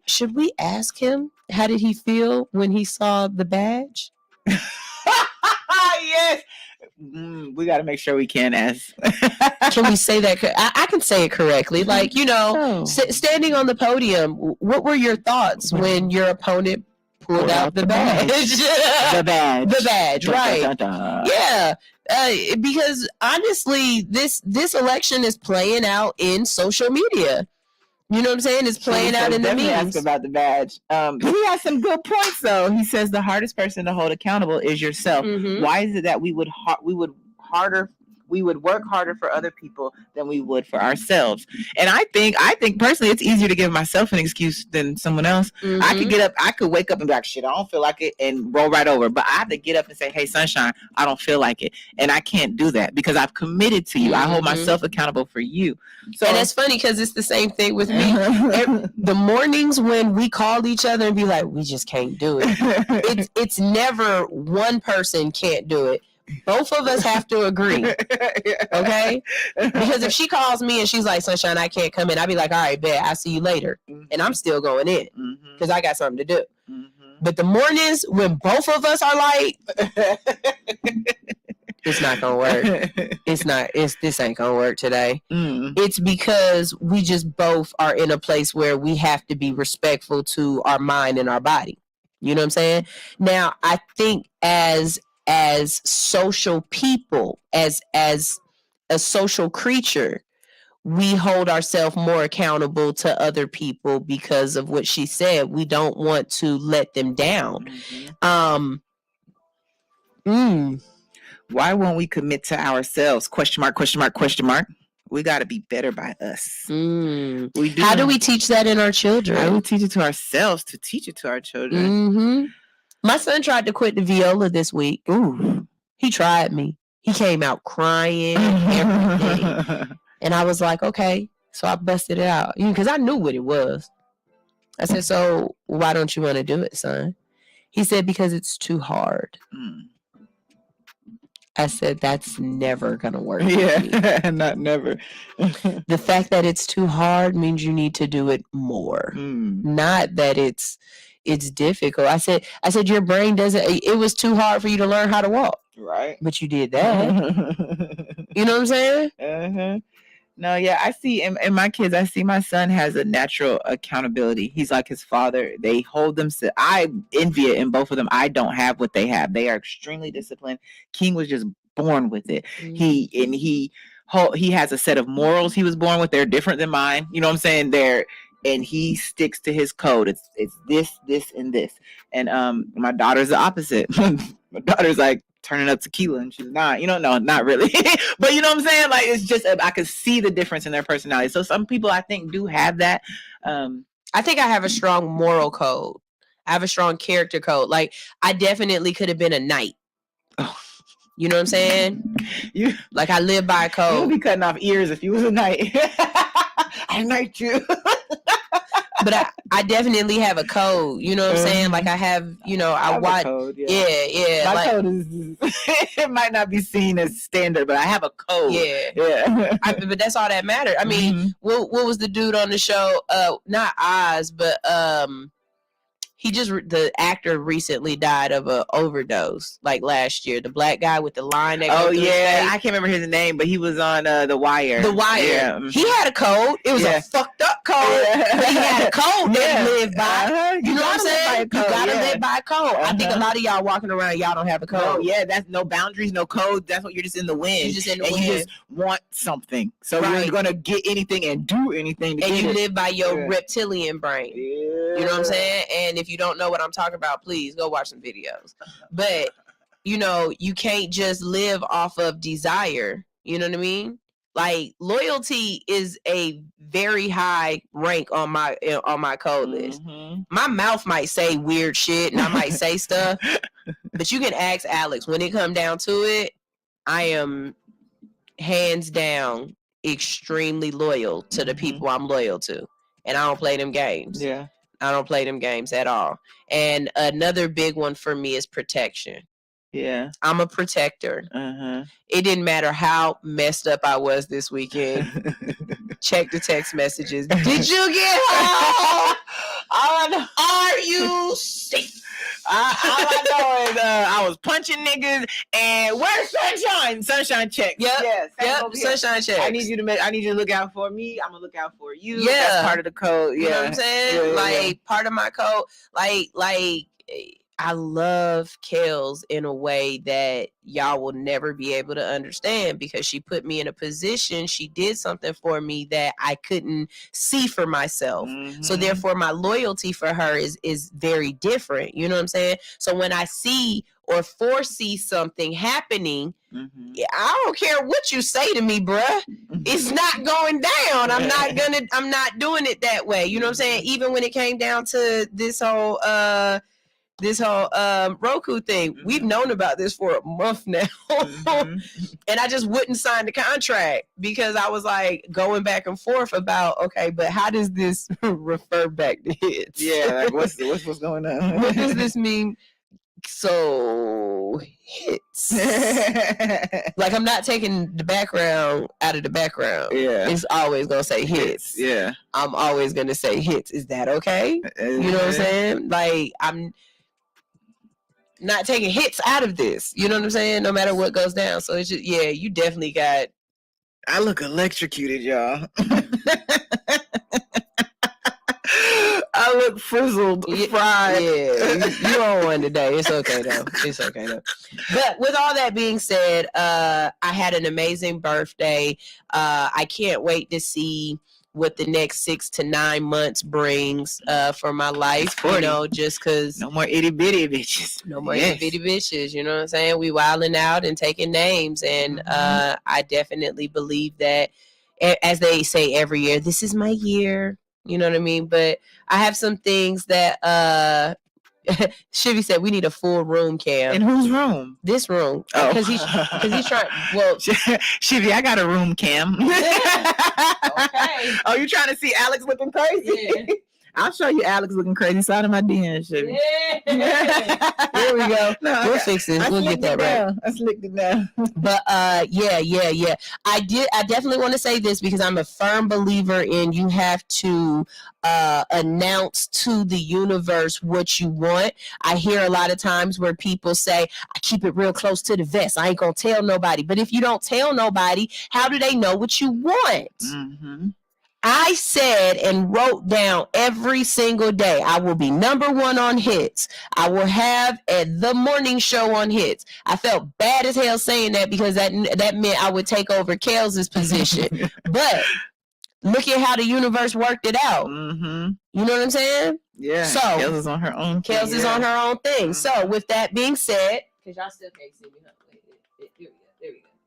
should we ask him, how did he feel when he saw the badge? Yes. We got to make sure we can ask. Can we say that? I can say it correctly. Like, you know, standing on the podium, what were your thoughts when your opponent pulled out the badge? The badge, right. Yeah. Because honestly, this election is playing out in social media. You know what I'm saying? It's playing out in the memes. Ask about the badge. He has some good points, though. He says the hardest person to hold accountable is yourself. Why is it that we would work harder for other people than we would for ourselves? And I think personally, it's easier to give myself an excuse than someone else. I could wake up and be like, shit, I don't feel like it, and roll right over. But I have to get up and say, hey, sunshine, I don't feel like it. And I can't do that because I've committed to you. I hold myself accountable for you. So, and it's funny because it's the same thing with me. The mornings when we call each other and be like, we just can't do it. It's never one person can't do it. Both of us have to agree. Okay? Because if she calls me and she's like, sunshine, I can't come in, I'll be like, all right, bet, I'll see you later. And I'm still going in because I got something to do. But the mornings when both of us are like, it's not gonna work. This ain't gonna work today. It's because we just both are in a place where we have to be respectful to our mind and our body. You know what I'm saying? Now, I think as social people, as a social creature, we hold ourselves more accountable to other people because of what she said. We don't want to let them down. Why won't we commit to ourselves? Question mark, question mark, question mark. We got to be better by us. We do. How do we teach that in our children? How do we teach it to ourselves to teach it to our children? My son tried to quit the viola this week. Ooh, he tried me. He came out crying and everything. And I was like, okay. So I busted it out because I knew what it was. I said, so why don't you want to do it, son? He said, because it's too hard. I said, that's never going to work. Yeah, not never. The fact that it's too hard means you need to do it more. Not that it's difficult. I said, your brain doesn't, it was too hard for you to learn how to walk. Right. But you did that. You know what I'm saying? No, yeah, I see in my kids, I see my son has a natural accountability. He's like his father. They hold them. I envy it in both of them. I don't have what they have. They are extremely disciplined. King was just born with it. He has a set of morals he was born with. They're different than mine. You know what I'm saying? And he sticks to his code. It's this, and this. And my daughter's the opposite. My daughter's like turning up tequila and she's not, no, not really. But you know what I'm saying? Like, it's just, I could see the difference in their personality. So some people I think do have that. I think I have a strong moral code. I have a strong character code. Like, I definitely could have been a knight. Oh. You know what I'm saying? Like, I live by a code. You would be cutting off ears if you was a knight. I knight you. But I definitely have a code. You know what I'm saying? Like, I have, I watch. Code, yeah. My code is, it might not be seen as standard, but I have a code. Yeah. But that's all that mattered. I mean, what was the dude on the show? Not Oz, but the actor recently died of an overdose, like last year. The black guy with the line that oh yeah, I can't remember his name, but he was on The Wire. The Wire. Yeah. He had a code. It was a fucked up code. But he had a code that he lived by. You know what I'm saying? You gotta live by a code. I think a lot of y'all walking around, y'all don't have a code. No, yeah, that's no boundaries, no code. That's what you're just in the wind. You're just in the wind. You just want something, so you're gonna get anything and do anything. And you live by your reptilian brain. Yeah. You know what I'm saying? And if you don't know what I'm talking about, please go watch some videos. But, you can't just live off of desire. You know what I mean? Like, loyalty is a very high rank on my code list. My mouth might say weird shit and I might say stuff, but you can ask Alex. When it come down to it, I am hands down extremely loyal to the people I'm loyal to. And I don't play them games. Yeah. I don't play them games at all. And another big one for me is protection. Yeah. I'm a protector. It didn't matter how messed up I was this weekend. Check the text messages. Did you get home? Are you safe? All I know is I was punching niggas and where's Sunshine? Sunshine check. Yep. Sunshine check. I need you to look out for me. I'm gonna look out for you. Yeah. That's part of the code. Yeah. You know what I'm saying? Part of my code. Like I love Kels in a way that y'all will never be able to understand, because she put me in a position. She did something for me that I couldn't see for myself. So therefore my loyalty for her is very different. You know what I'm saying? So when I see or foresee something happening, I don't care what you say to me, bruh. It's not going down. I'm not doing it that way. You know what I'm saying? Even when it came down to this whole Roku thing, we've known about this for a month now. And I just wouldn't sign the contract because I was like going back and forth about, okay, but how does this refer back to hits? Yeah, like what's going on? What does this mean? So hits. Like, I'm not taking the background out of the background. Yeah. It's always gonna say hits. Yeah. I'm always gonna say hits. Is that okay? You know what I'm saying? Like, I'm not taking hits out of this. You know what I'm saying? No matter what goes down. So it's just, yeah, you definitely got. I look electrocuted, y'all. I look frizzled, fried. Yeah, you on one today. It's okay though. But with all that being said, I had an amazing birthday. I can't wait to see what the next 6 to 9 months brings for my life. You know, just because no more itty bitty bitches. No more itty bitty bitches. You know what I'm saying? We wilding out and taking names, and I definitely believe that, as they say every year, this is my year. You know what I mean? But I have some things that Shivy said we need a full room cam. In whose room? This room. Because he's trying. Well, Shivy, I got a room cam. Okay. Oh, you trying to see Alex looking crazy? Yeah. I'll show you Alex looking crazy side of my DN shit. Yeah. There we go. No, We'll fix this. We'll get that right. I slicked it down. But yeah. I definitely want to say this because I'm a firm believer in you have to announce to the universe what you want. I hear a lot of times where people say, I keep it real close to the vest. I ain't gonna tell nobody. But if you don't tell nobody, how do they know what you want? Mm-hmm. I said and wrote down every single day, I will be number one on hits. I will have the morning show on hits. I felt bad as hell saying that because that meant I would take over Kels's position. But look at how the universe worked it out. Mm-hmm. You know what I'm saying? Yeah. So Kels is on her own. Kels is on her own thing. So with that being said, because y'all still can't see me.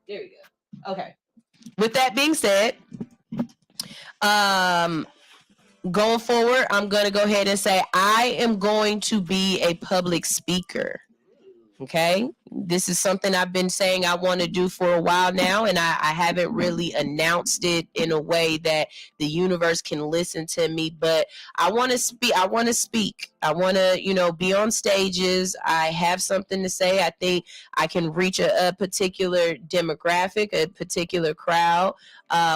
There we go. Okay. With that being said, going forward, I'm going to go ahead and say I am going to be a public speaker. Okay. This is something I've been saying I want to do for a while now, and I haven't really announced it in a way that the universe can listen to me, but I want to speak. I want to, be on stages. I have something to say. I think I can reach a particular demographic, a particular crowd.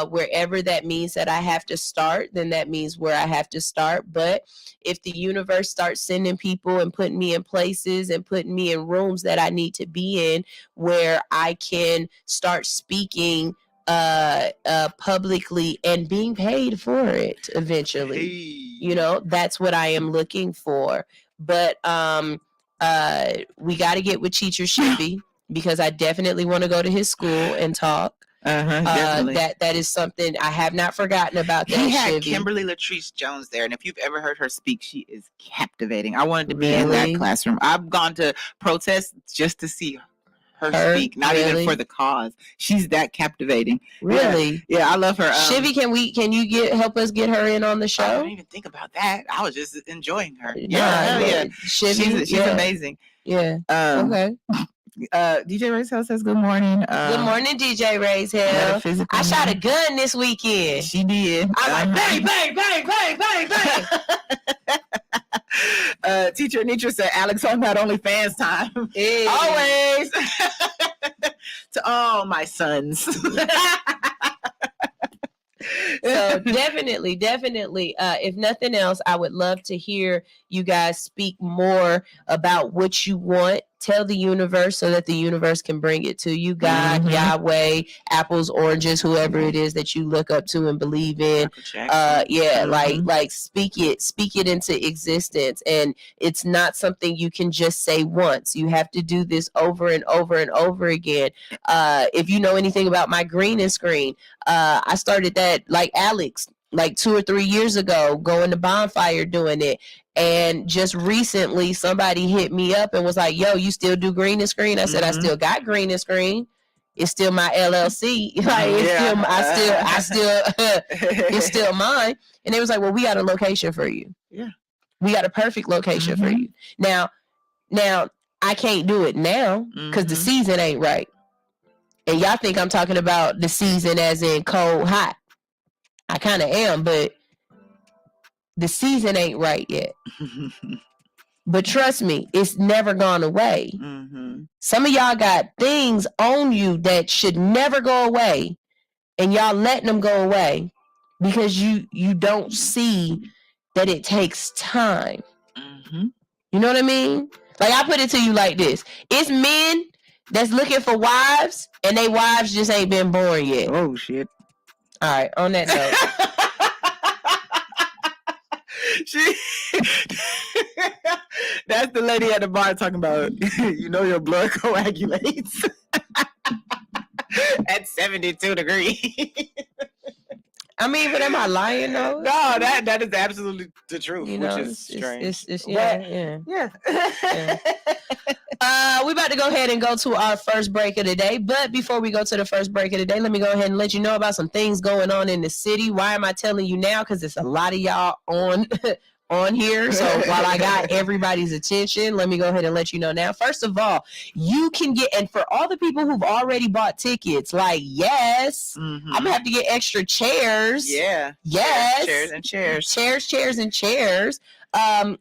Wherever that means that I have to start, then that means where I have to start. But if the universe starts sending people and putting me in places and putting me in rooms that I need to be in where I can start speaking publicly and being paid for it eventually, that's what I am looking for. But we got to get with Teacher Chevy because I definitely want to go to his school and talk. That is something I have not forgotten about. That he had Chevy. Kimberly Latrice Jones there, and if you've ever heard her speak, she is captivating. I wanted to be in that classroom. I've gone to protests just to see her speak, not even for the cause. She's that captivating. Really? Yeah, I love her. Chevy, can you help us get her in on the show? I didn't even think about that. I was just enjoying her. Yeah. Chevy, she's amazing. Yeah. Okay. DJ Ray's Hill says good morning. Good morning, DJ Ray's Hill. I shot a gun this weekend. She did. I'm like, bang, bang, bang, bang, bang, bang. Teacher Nitra said, Alex on that OnlyFans time. Hey. Always. To all my sons. So definitely, if nothing else, I would love to hear you guys speak more about what you want. Tell the universe so that the universe can bring it to you. God, Yahweh, apples, oranges, whoever it is that you look up to and believe in. Like speak it into existence. And it's not something you can just say once. You have to do this over and over and over again. If you know anything about my green and screen, I started that like Alex, like 2 or 3 years ago, going to Bonfire doing it. And just recently somebody hit me up and was like, yo, you still do green and screen? I said, I still got green and screen. It's still my LLC. Like it's still mine. And they was like, well, we got a location for you. Yeah. We got a perfect location for you. Now I can't do it now because the season ain't right. And y'all think I'm talking about the season as in cold, hot. I kind of am, but the season ain't right yet. But trust me, it's never gone away. Some of y'all got things on you that should never go away, and y'all letting them go away because you don't see that it takes time. You know what I mean? Like, I put it to you like this. It's men that's looking for wives, and they wives just ain't been born yet. Oh, shit. All right, on that note. That's the lady at the bar talking about, your blood coagulates at 72 degrees. I mean, but am I lying though? No, that is absolutely the truth, which is strange. Yeah. We about to go ahead and go to our first break of the day. But before we go to the first break of the day, let me go ahead and let you know about some things going on in the city. Why am I telling you now? Because there's a lot of y'all on on here. So while I got everybody's attention, let me go ahead and let you know now. First of all, you can get, and for all the people who've already bought tickets, like, yes, I'm gonna have to get extra chairs. Yeah. Yes. Chairs and chairs. Chairs and chairs.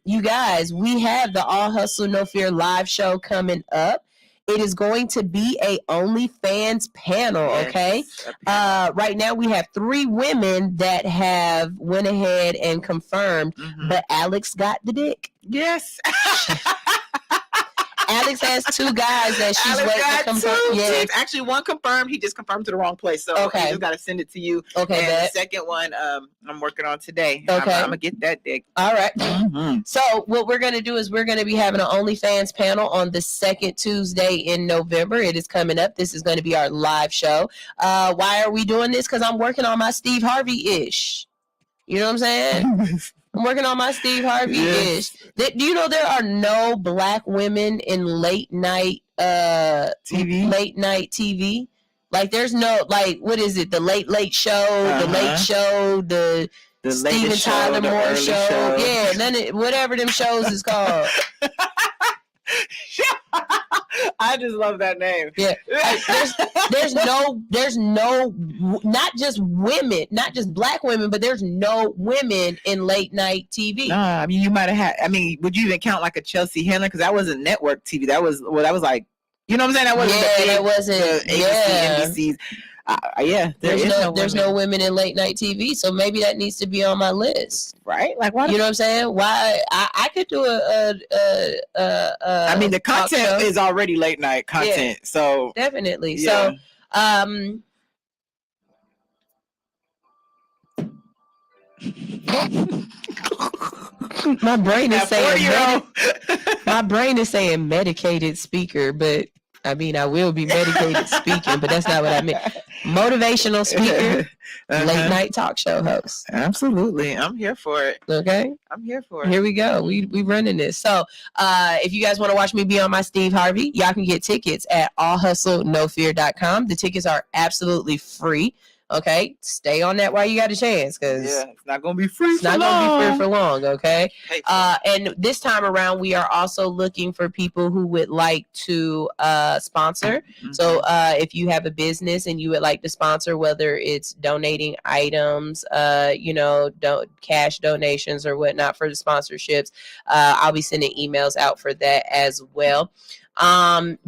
You guys, we have the All Hustle No Fear live show coming up. It is going to be a OnlyFans panel, okay? Right now we have 3 women that have went ahead and confirmed, but Alex got the dick. Yes. Alex has 2 guys that she's Alex waiting to confirm. Yes. Actually, one confirmed. He just confirmed to the wrong place. So Okay. I just got to send it to you. Okay, And bet. the second one, I'm working on today. Okay. I'm going to get that dick. All right. So what we're going to do is we're going to be having an OnlyFans panel on the second Tuesday in November. It is coming up. This is going to be our live show. Why are we doing this? Because I'm working on my Steve Harvey-ish. You know what I'm saying? I'm working on my Steve Harvey-ish. Do you know there are no black women in late night TV? Like there's no, like, what is it? The Late Late Show, the Late Show, the Steven Latest Tyler show, the Moore early show. Yeah, whatever them shows is called. I just love that name. Yeah, there's no, not just women, not just black women, but there's no women in late night TV. Nah, I mean, you might have had. I mean, would you even count like a Chelsea Handler? Because that wasn't network TV. That was like, you know what I'm saying? That wasn't. That wasn't. The ABC, NBC's. Yeah, there's no women in late night TV, so maybe that needs to be on my list, right? Like, why? You know what I'm saying? Why I could do a I mean, the content is already late night content, so definitely. Yeah. So, my brain is saying my brain is saying medicated speaker, but I mean, I will be medicated speaking, but that's not what I meant. Motivational speaker, late night talk show host. Absolutely. I'm here for it. Okay. I'm here for it. Here we go. We running this. So if you guys want to watch me be on my Steve Harvey, y'all can get tickets at allhustlenofear.com. The tickets are absolutely free. Okay, stay on that while you got a chance, because it's not gonna be free. It's not gonna be free for long. Okay, and this time around, we are also looking for people who would like to sponsor. So if you have a business and you would like to sponsor, whether it's donating items, cash donations or whatnot for the sponsorships, I'll be sending emails out for that as well.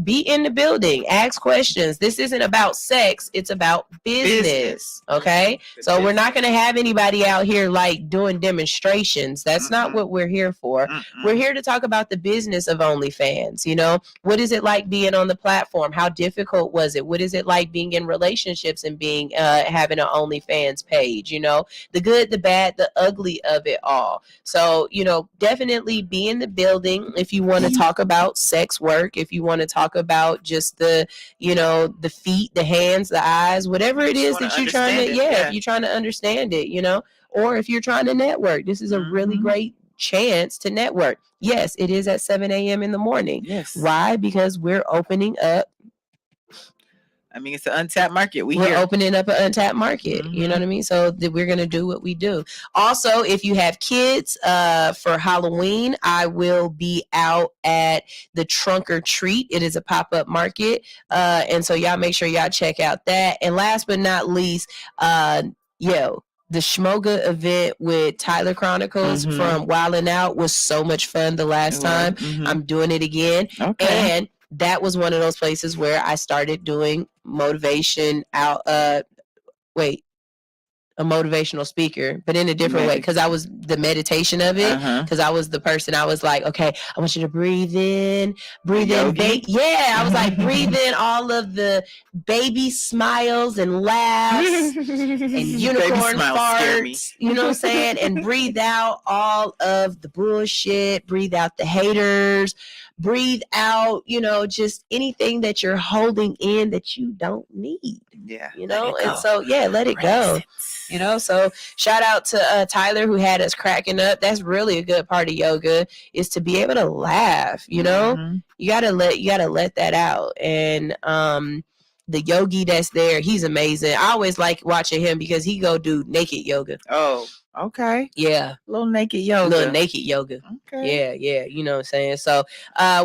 Be in the building, ask questions. This isn't about sex, it's about business. Okay, so we're not going to have anybody out here like doing demonstrations. That's not what we're here for. We're here to talk about the business of OnlyFans. You know, what is it like being on the platform? How difficult was it? What is it like being in relationships and being having an OnlyFans page? You know, the good, the bad, the ugly of it all. So, you know, definitely be in the building if you want to talk about sex work. If you want to talk about just the, you know, the feet, the hands, the eyes, whatever it is that you're trying to, if you're trying to understand it, you know, or if you're trying to network, this is a really great chance to network. Yes, it is at 7 a.m. in the morning. Yes. Why? Because we're opening up. I mean, it's an untapped market. We're opening up an untapped market. You know what I mean? So we're going to do what we do. Also, if you have kids for Halloween, I will be out at the Trunk or Treat. It is a pop-up market. And so y'all make sure y'all check out that. And last but not least, the Schmoga event with Tyler Chronicles from Wildin' Out was so much fun the last time. I'm doing it again. Okay. And that was one of those places where I started doing motivation a motivational speaker, but in a different way, because I was the meditation of it, because I was the person. I was like, okay, I want you to breathe in, I was like, breathe in all of the baby smiles and laughs and unicorn farts, you know what I'm saying? And breathe out all of the bullshit, breathe out the haters, breathe out, you know, just anything that you're holding in that you don't need. Yeah. You know, and so, let it go. You know, so shout out to Tyler, who had us cracking up. That's really a good part of yoga, is to be able to laugh. You know, you gotta let that out. And the yogi that's there, he's amazing. I always like watching him because he go do naked yoga. Oh, Okay. Yeah. Little naked yoga. Okay. Yeah. You know what I'm saying? So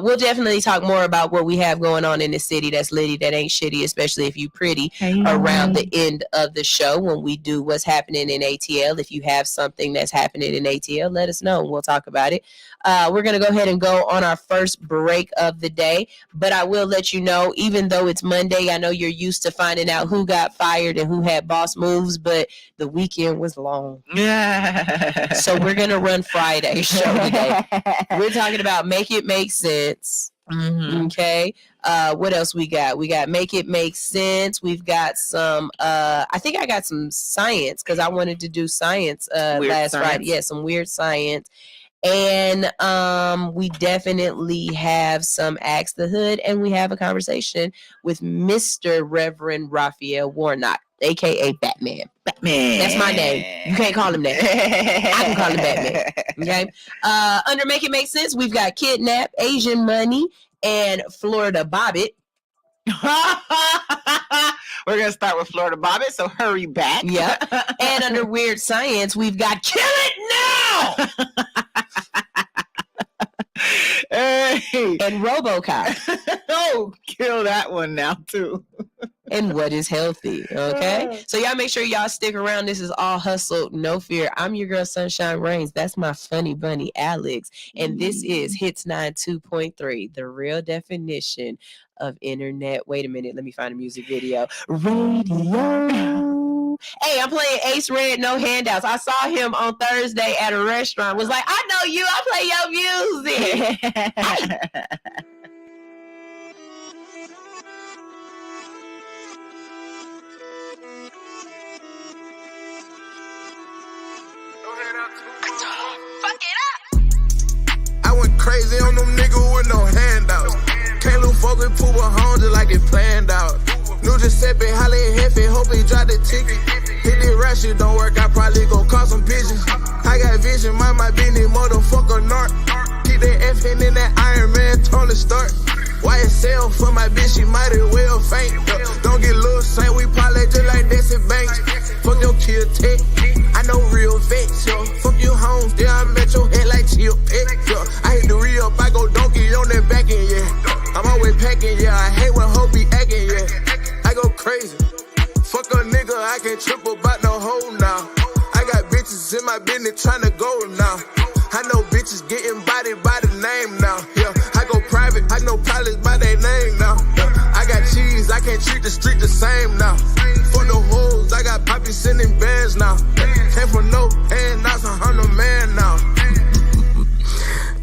we'll definitely talk more about what we have going on in the city that's litty, that ain't shitty, especially if you pretty, around the end of the show when we do what's happening in ATL. If you have something that's happening in ATL, let us know and we'll talk about it. We're going to go ahead and go on our first break of the day, but I will let you know, even though it's Monday, I know you're used to finding out who got fired and who had boss moves, but the weekend was long. Yeah. So we're going to run Friday's show today. We're talking about Make It Make Sense. Mm-hmm. Okay. What else we got? We got Make It Make Sense. We've got some, I think I got some science because I wanted to do science last Friday. Yeah, some weird science. And we definitely have some Ask the Hood, and we have a conversation with Mr. Reverend Raphael Warnock, aka Batman. That's my name. You can't call him that. I can call him Batman. Okay. Under Make It Make Sense, we've got Kidnap, Asian Money, and Florida Bobbit. We're gonna start with Florida Bobbit, so hurry back. Yeah. And under Weird Science, we've got Kill It Now. Hey. And RoboCop. Oh, kill that one now too. And what is healthy? Okay, so y'all make sure y'all stick around. This is All Hustle, No Fear. I'm your girl Sunshine Reigns. That's my funny bunny Alex, and this is Hits 92.3, the real definition of internet. Wait a minute, let me find a music video. Radio. Hey, I'm playing Ace Red, No Handouts. I saw him on Thursday at a restaurant. Was like, I know you. I play your music. I went crazy on them niggas with no handouts. Can't lose focus, poop a home just like it planned out. New Giuseppe, Holly Hefe, hope he drop the ticket. Hit the rap shit don't work, I probably gon' call some pigeons. I got vision, mind my business, motherfucker narc. Keep that F in that Iron Man, Tony Stark. YSL for my bitch, she might as well faint. Don't get Lil Saint, we parlay just like Desi Banks. Fuck your kill tech, I know real vets, yo. Fuck you homes, there I met your head like Chill Pet, yo. I hit the re-up, I go donkey on that back end, yeah. I'm always packing, yeah. I hate when hoes be acting, yeah. I go crazy. Fuck a nigga, I can't trip about no hoe now. I got bitches in my business tryna go now. I know bitches getting bodied by the name now, yeah. I go private, I know pilots by their name now, yeah. I got cheese, I can't treat the street the same now. For the hoes, I got Poppy sending bands now. Came from no hand, now I'm a man now.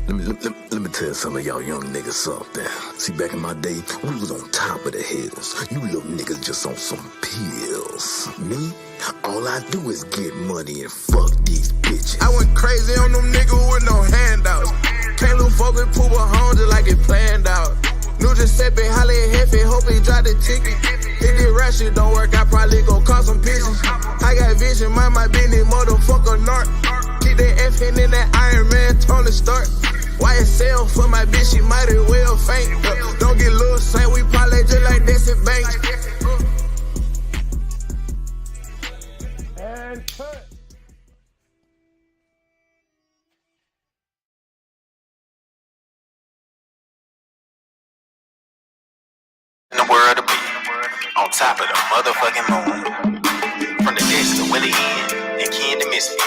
Let me tell some of y'all young niggas something. See, back in my day, we was on top of the hills. You little niggas just on some pills. Me, all I do is get money and fuck these bitches. I went crazy on them niggas with no handouts. Can't lose focus, poop a home just like it planned out. New Giuseppe, Holly Hefe, hope he drop the ticket. Hit the rap shit don't work, I probably gon' call some pigeons. I got vision, mind my business, motherfucker narc. Keep that F in that Iron Man, Tony Stark. YSL for my bitch, she might as well faint. Don't get Lil Saint, we parlay just like Desi Banks. And cut. In the world to be on top of the motherfucking moon. From the Dexter to Willie Ian and Ken the Misfit,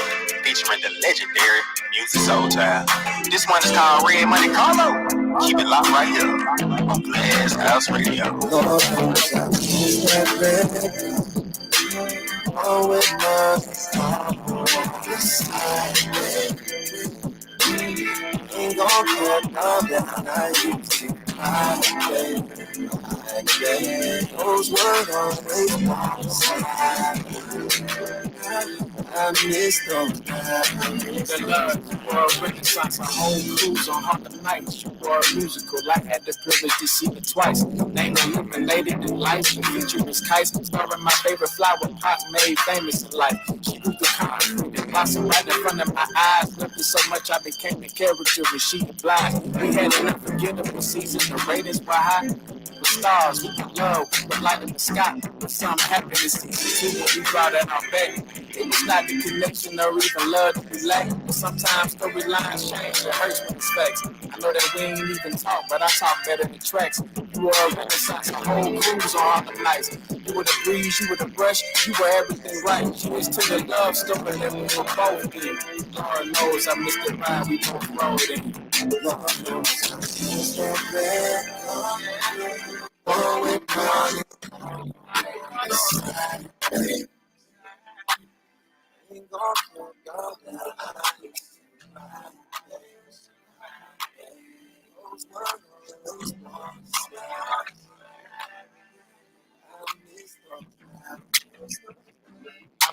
featuring the legendary Music Soul Child. This one is called Red Money Carlo. Keep it locked right here on Glass House Radio. Ain't gon' care now that I used to cry, baby. Those words always on the side. I miss those times. The love, world renaissance, a whole cruise on Harlem Nights. You were musical, I had the privilege to see it twice. Name illuminated in life, the feature is Kites. Starring my favorite flower pot made famous in life. She grew the concrete and blossomed right in front of my eyes. Loved her so much I became a character when she obliged. We had an unforgettable season, the ratings were high. With stars, we could love, with light in the sky. But something happened in season 2 when we brought out our baby. It was not the connection or even love that we lacked. But sometimes storylines change. It hurts when it's facts. I know that we ain't even talk, but I talk better than tracks. You were a renaissance, a whole cruise on all the nights. You were the breeze, you were the brush, you were everything right. Cheers to the love story that we were both in. Lord knows I missed the ride we both rode in. Lord knows I missed that red. Oh, we're calling. I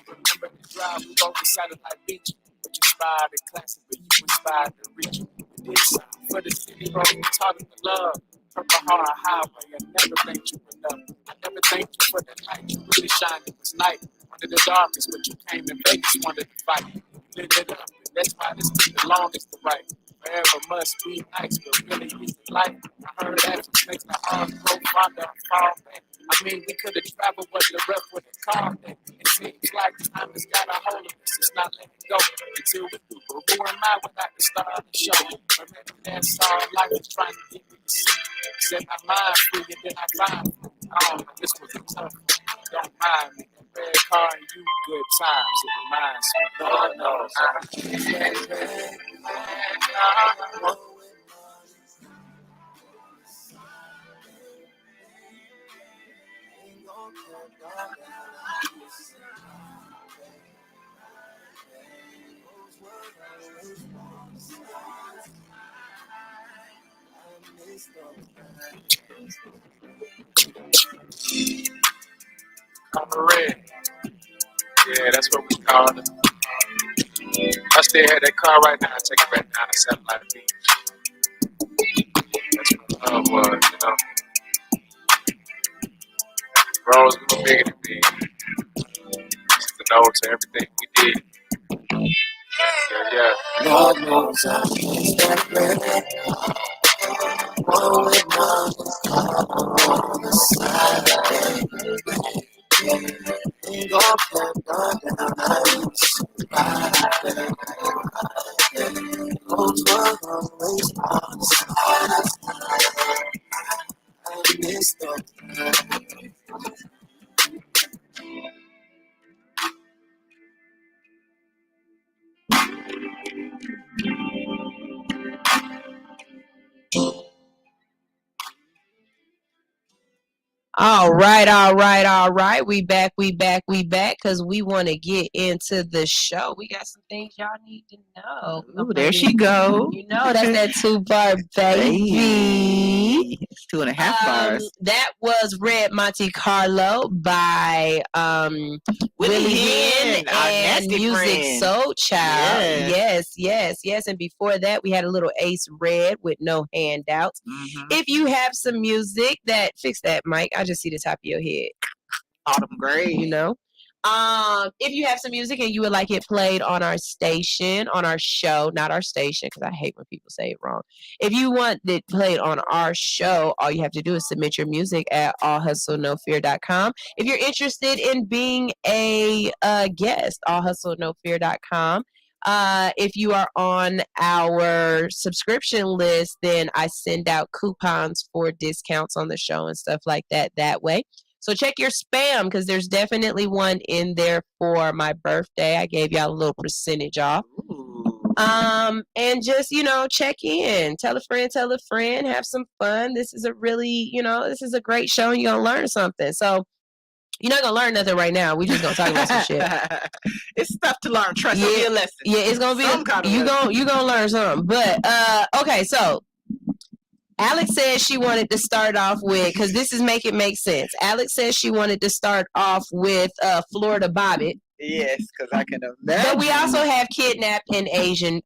remember the drive, we both decided like beach. But you inspired and classic, but you inspired to reach. We did something for the city, bro. We taught it to love. Purple Heart Highway, I never thanked you enough. I never thanked you for the light. You really shined. It was night under the darkness, but you came in Vegas, wanted to fight. You lit it up, and that's why this took the longest to write. Forever must be nice, but really is the life. I heard that from snakes like heart broke, fonder, and fall back. I mean, we could have traveled, but the rep would have called that. It seems like time has got a hold of us. It's not letting go until we do. But who am I without the star of the show? Remember that song, life was trying to get me to see. Set my mind free and then I find it. Oh, this was a tough one. Don't mind me. Red car and you, good times. It reminds me. Lord knows Red. Yeah, that's what we called it. I still have that car right now. I take it back down to Satellite Beach. That's what love was, you know. Roads a little bigger than me. Just the note to everything we did. Yeah. Lord knows I need that red. Oh, it knows on the side. Ain't gonna put down. Those were always on the side. I miss them. All right. We back, because we want to get into the show. We got some things y'all need to know. Ooh, there she go. You know, that's that 2-bar baby. It's 2.5 bars. That was Red Monte Carlo by Willie Hen and Music friend. Soul Child. Yeah. Yes. And before that, we had a little Ace Red with No Handouts. Mm-hmm. If you have some music that, fix that, Mike. I just see the top of your head. Autumn Gray. You know. If you have some music and you would like it played on our station, on our show, not our station, because I hate when people say it wrong. If you want it played on our show, all you have to do is submit your music at allhustlenofear.com. If you're interested in being a guest, allhustlenofear.com. If you are on our subscription list, then I send out coupons for discounts on the show and stuff like that way. So check your spam, because there's definitely one in there for my birthday. I gave y'all a little percentage off. And just, check in. Tell a friend, have some fun. This is a really, this is a great show and you're going to learn something. So you're not going to learn nothing right now. We just going to talk about some shit. It's stuff to learn. Trust me, a lesson. Yeah, it's going to be, you're going to learn something. But, okay, so Alex says she wanted to start off with, because this is Make It Make Sense. Alex says she wanted to start off with Florida Bobbit. Yes, because I can imagine. But we also have Kidnapped and Asian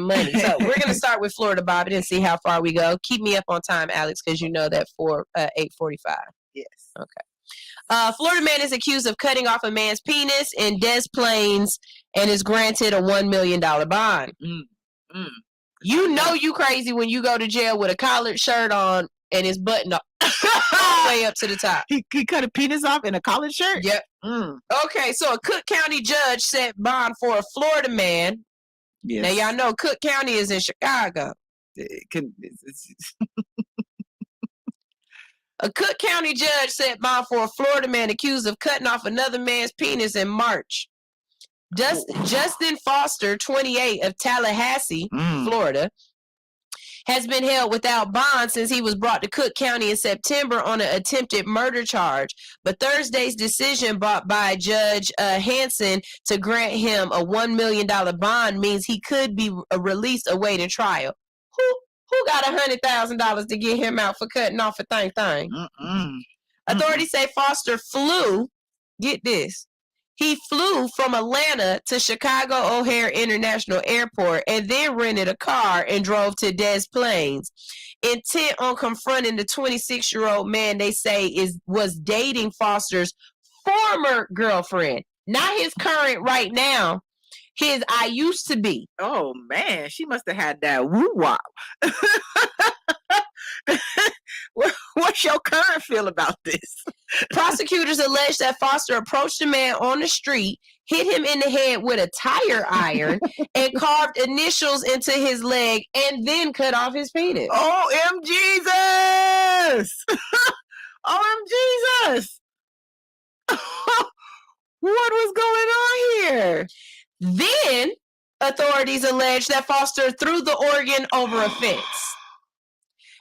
Money. So we're going to start with Florida Bobbit and see how far we go. Keep me up on time, Alex, because you know that for 8:45. Yes. Okay. Florida man is accused of cutting off a man's penis in Des Plaines and is granted a $1 million bond. You know you crazy when you go to jail with a collared shirt on and it's buttoned up. all the way up to the top. He cut a penis off in a collared shirt? Yep. Okay, so a Cook County judge set bond for a Florida man. Yes. Now, y'all know Cook County is in Chicago. A Cook County judge set bond for a Florida man accused of cutting off another man's penis in March. Justin Foster, 28, of Tallahassee, Florida, has been held without bond since he was brought to Cook County in September on an attempted murder charge. But Thursday's decision brought by Judge Hanson to grant him a $1 million bond means he could be released awaiting trial. Who got $100,000 to get him out for cutting off a thing? Authorities say Foster flew, get this, he flew from Atlanta to Chicago O'Hare International Airport and then rented a car and drove to Des Plaines. Intent on confronting the 26-year-old man they say was dating Foster's former girlfriend, not his current right now. His I used to be. Oh, man. She must have had that woo-wop. What's your current feel about this? Prosecutors allege that Foster approached a man on the street, hit him in the head with a tire iron, and carved initials into his leg, and then cut off his penis. Oh, Jesus! Oh, Jesus! What was going on here? Then, authorities allege that Foster threw the organ over a fence,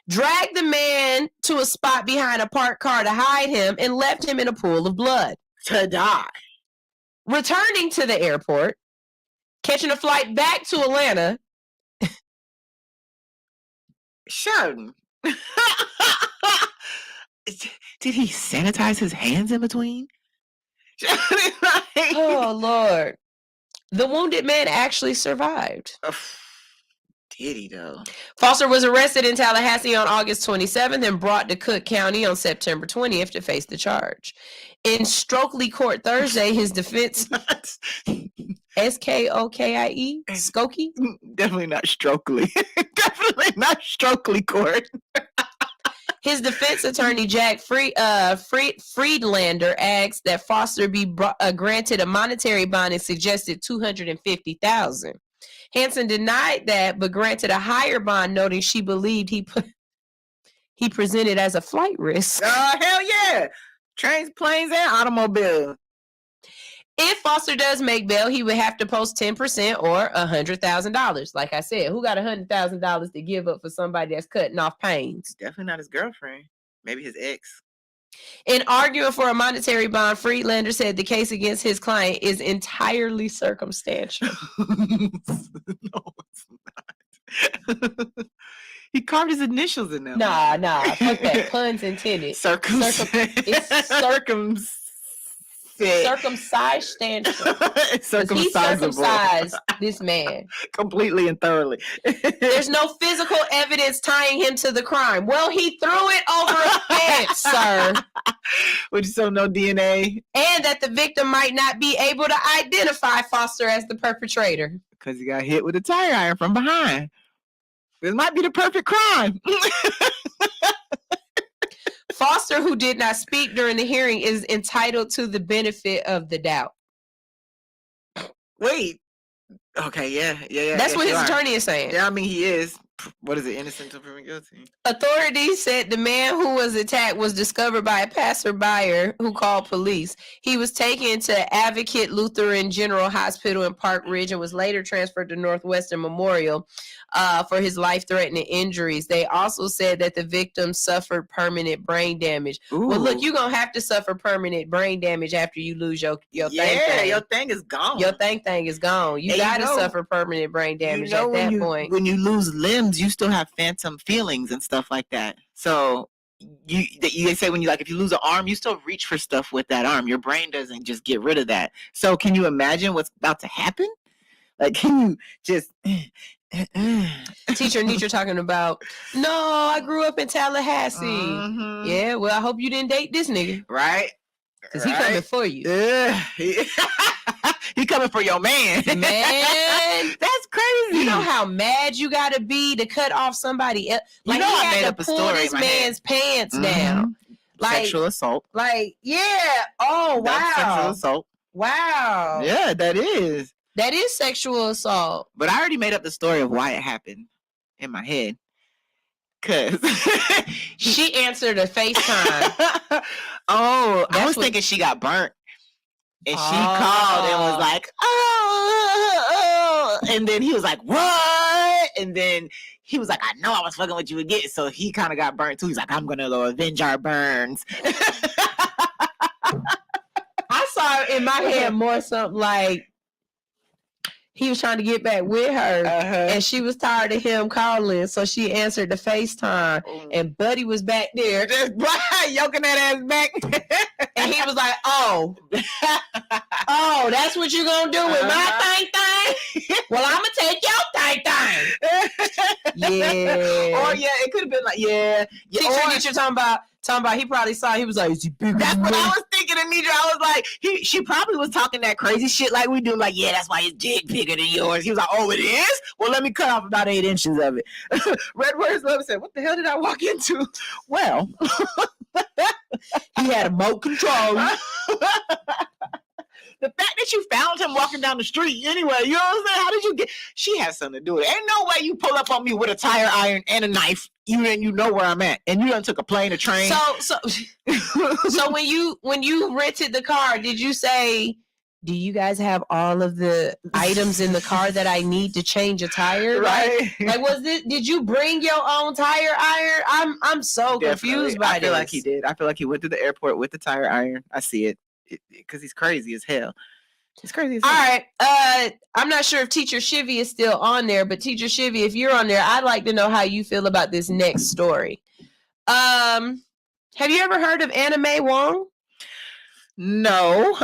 dragged the man to a spot behind a parked car to hide him, and left him in a pool of blood. To die. Returning to the airport, catching a flight back to Atlanta. Sheldon. Did he sanitize his hands in between? Oh, Lord. The wounded man actually survived. Did he, though? Foster was arrested in Tallahassee on August 27th and brought to Cook County on September 20th to face the charge. In Stokely Court Thursday, his defense... S-K-O-K-I-E? Skokie? Definitely not Stokely. Definitely not Stokely Court. His defense attorney, Jack Friedlander, asked that Foster be granted a monetary bond and suggested $250,000. Hanson denied that, but granted a higher bond, noting she believed he presented as a flight risk. Hell yeah! Trains, planes, and automobiles. If Foster does make bail, he would have to post 10% or $100,000. Like I said, who got $100,000 to give up for somebody that's cutting off pains? Definitely not his girlfriend. Maybe his ex. In arguing for a monetary bond, Friedlander said the case against his client is entirely circumstantial. No, it's not. He carved his initials in them. Nah. Fuck that. Puns intended. Circumcised. He circumcised this man completely and thoroughly. There's no physical evidence tying him to the crime. Well, he threw it over a fence, sir. Which so no DNA. And that the victim might not be able to identify Foster as the perpetrator. Because he got hit with a tire iron from behind. This might be the perfect crime. Foster, who did not speak during the hearing, is entitled to the benefit of the doubt. Wait. Okay, yeah. That's what his attorney is saying. Yeah, I mean, he is. What is it? Innocent until proven guilty. Authorities said the man who was attacked was discovered by a passerby who called police. He was taken to Advocate Lutheran General Hospital in Park Ridge and was later transferred to Northwestern Memorial for his life-threatening injuries. They also said that the victim suffered permanent brain damage. Ooh. Well, look, you're going to have to suffer permanent brain damage after you lose your thing. Yeah, your thing is gone. Your thing is gone. You got to suffer permanent brain damage at that point. When you lose limbs, you still have phantom feelings and stuff like that. So you say when you if you lose an arm, you still reach for stuff with that arm. Your brain doesn't just get rid of that. So can you imagine what's about to happen? Like, can you just Teacher Nietzsche talking about, no, I grew up in Tallahassee. Mm-hmm. Yeah, well, I hope you didn't date this nigga. Right. Because he coming for you. Yeah. He coming for your man. Man. That's crazy. You know how mad you got to be to cut off somebody else? Like, know, he I had made to up a pull story this in my head. man's pants down. Like, sexual assault. Like, yeah. Oh, That's sexual wow. assault. Wow. Yeah, that is. That is sexual assault. But I already made up the story of why it happened in my head. Cause she answered a FaceTime. I was thinking she got burnt. And she called and was like, oh. And then he was like, what? And then he was like, I know I was fucking with you again. So he kind of got burnt too. He's like, I'm going to go avenge our burns. I saw in my head more something like he was trying to get back with her and she was tired of him calling. So she answered the FaceTime and Buddy was back there just yoking that ass back. And he was like, oh, that's what you gonna do with my thing? Well, I'm gonna take your thing. Yeah. Or yeah, it could have been like, yeah. Teacher, what you're talking about, he probably saw, he was like, is he big? That's what I was thinking, Anitra. I was like, she probably was talking that crazy shit like we do. Like, yeah, that's why his dick bigger than yours. He was like, oh, it is? Well, let me cut off about 8 inches of it. Red Words Love said, what the hell did I walk into? Well, he had remote control. The fact that you found him walking down the street anyway, you know what I'm saying? How did you get? She has something to do with it. Ain't no way you pull up on me with a tire iron and a knife. You know where I'm at, and you done took a plane, a train. So when you rented the car, did you say, do you guys have all of the items in the car that I need to change a tire? Right. Like did you bring your own tire iron? I'm so confused by this. I feel like he did. I feel like he went to the airport with the tire iron. I see it. Because he's crazy as hell. He's crazy as hell. All right. I'm not sure if Teacher Shivy is still on there, but Teacher Shivy, if you're on there, I'd like to know how you feel about this next story. Have you ever heard of Anna Mae Wong? No.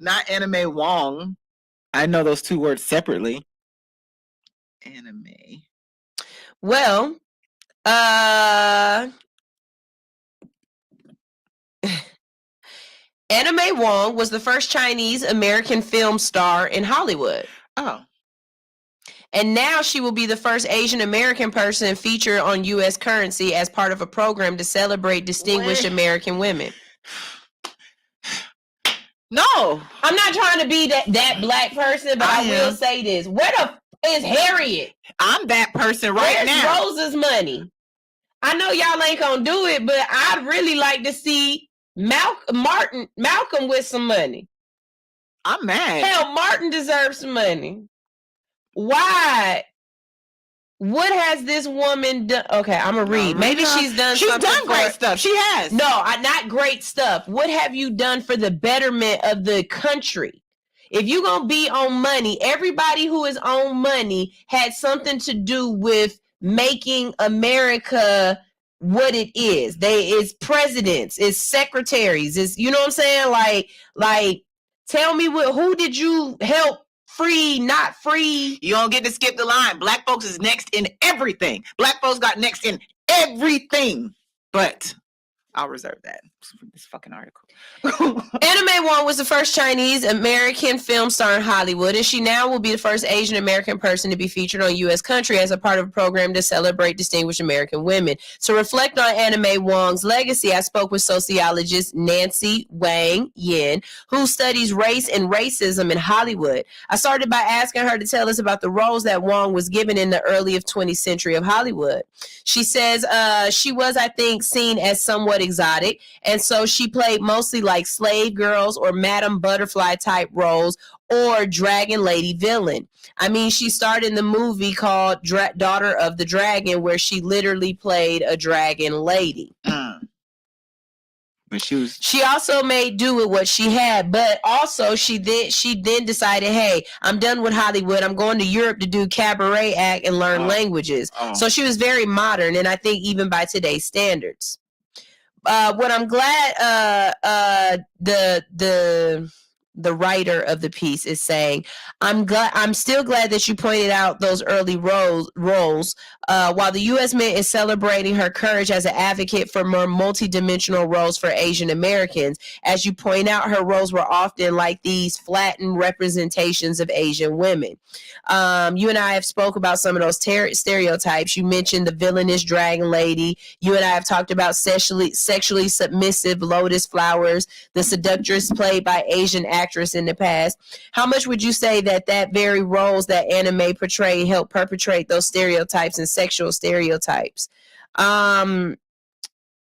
Not Anna Mae Wong. I know those two words separately. Anna Mae. Well, Anna Mae Wong was the first Chinese American film star in Hollywood. Oh. And now she will be the first Asian American person featured on U.S. currency as part of a program to celebrate distinguished American women. No. I'm not trying to be that black person, but I will say this. Where the is Harriet? I'm that person right now. Where's Rosa's money? I know y'all ain't gonna do it, but I'd really like to see Malcolm with some money. I'm mad. Hell, Martin deserves some money. Why? What has this woman done? Okay, I'm gonna read. Maybe she's done. She's done great stuff. She has. No, not great stuff. What have you done for the betterment of the country? If you're gonna be on money, everybody who is on money had something to do with making America what it is. It's presidents, it's secretaries, it's, you know what I'm saying? Like tell me who did you help free, not free? You don't get to skip the line. Black folks is next in everything. Black folks got next in everything. But I'll reserve that for this fucking article. Anna Mae Wong was the first Chinese American film star in Hollywood, and she now will be the first Asian American person to be featured on U.S. country as a part of a program to celebrate distinguished American women. To reflect on Anna Mae Wong's legacy, I spoke with sociologist Nancy Wang Yin, who studies race and racism in Hollywood. I started by asking her to tell us about the roles that Wong was given in the early 20th century of Hollywood. She says she was, I think, seen as somewhat exotic, and so she played mostly like slave girls or Madame Butterfly type roles or dragon lady villain. I mean, she starred in the movie called Daughter of the Dragon, where she literally played a dragon lady. But she also made do with what she had, but also she then decided, hey, I'm done with Hollywood. I'm going to Europe to do cabaret act and learn languages. So she was very modern, and I think even by today's standards. What I'm glad the the writer of the piece, is saying, I'm still glad that you pointed out those early roles. While the U.S. Mint is celebrating her courage as an advocate for more multidimensional roles for Asian Americans, as you point out, her roles were often like these flattened representations of Asian women. You and I have spoke about some of those stereotypes. You mentioned the villainous dragon lady. You and I have talked about sexually submissive Lotus Flowers, the seductress played by Asian actress in the past. How much would you say that very roles that anime portray help perpetrate those stereotypes and sexual stereotypes?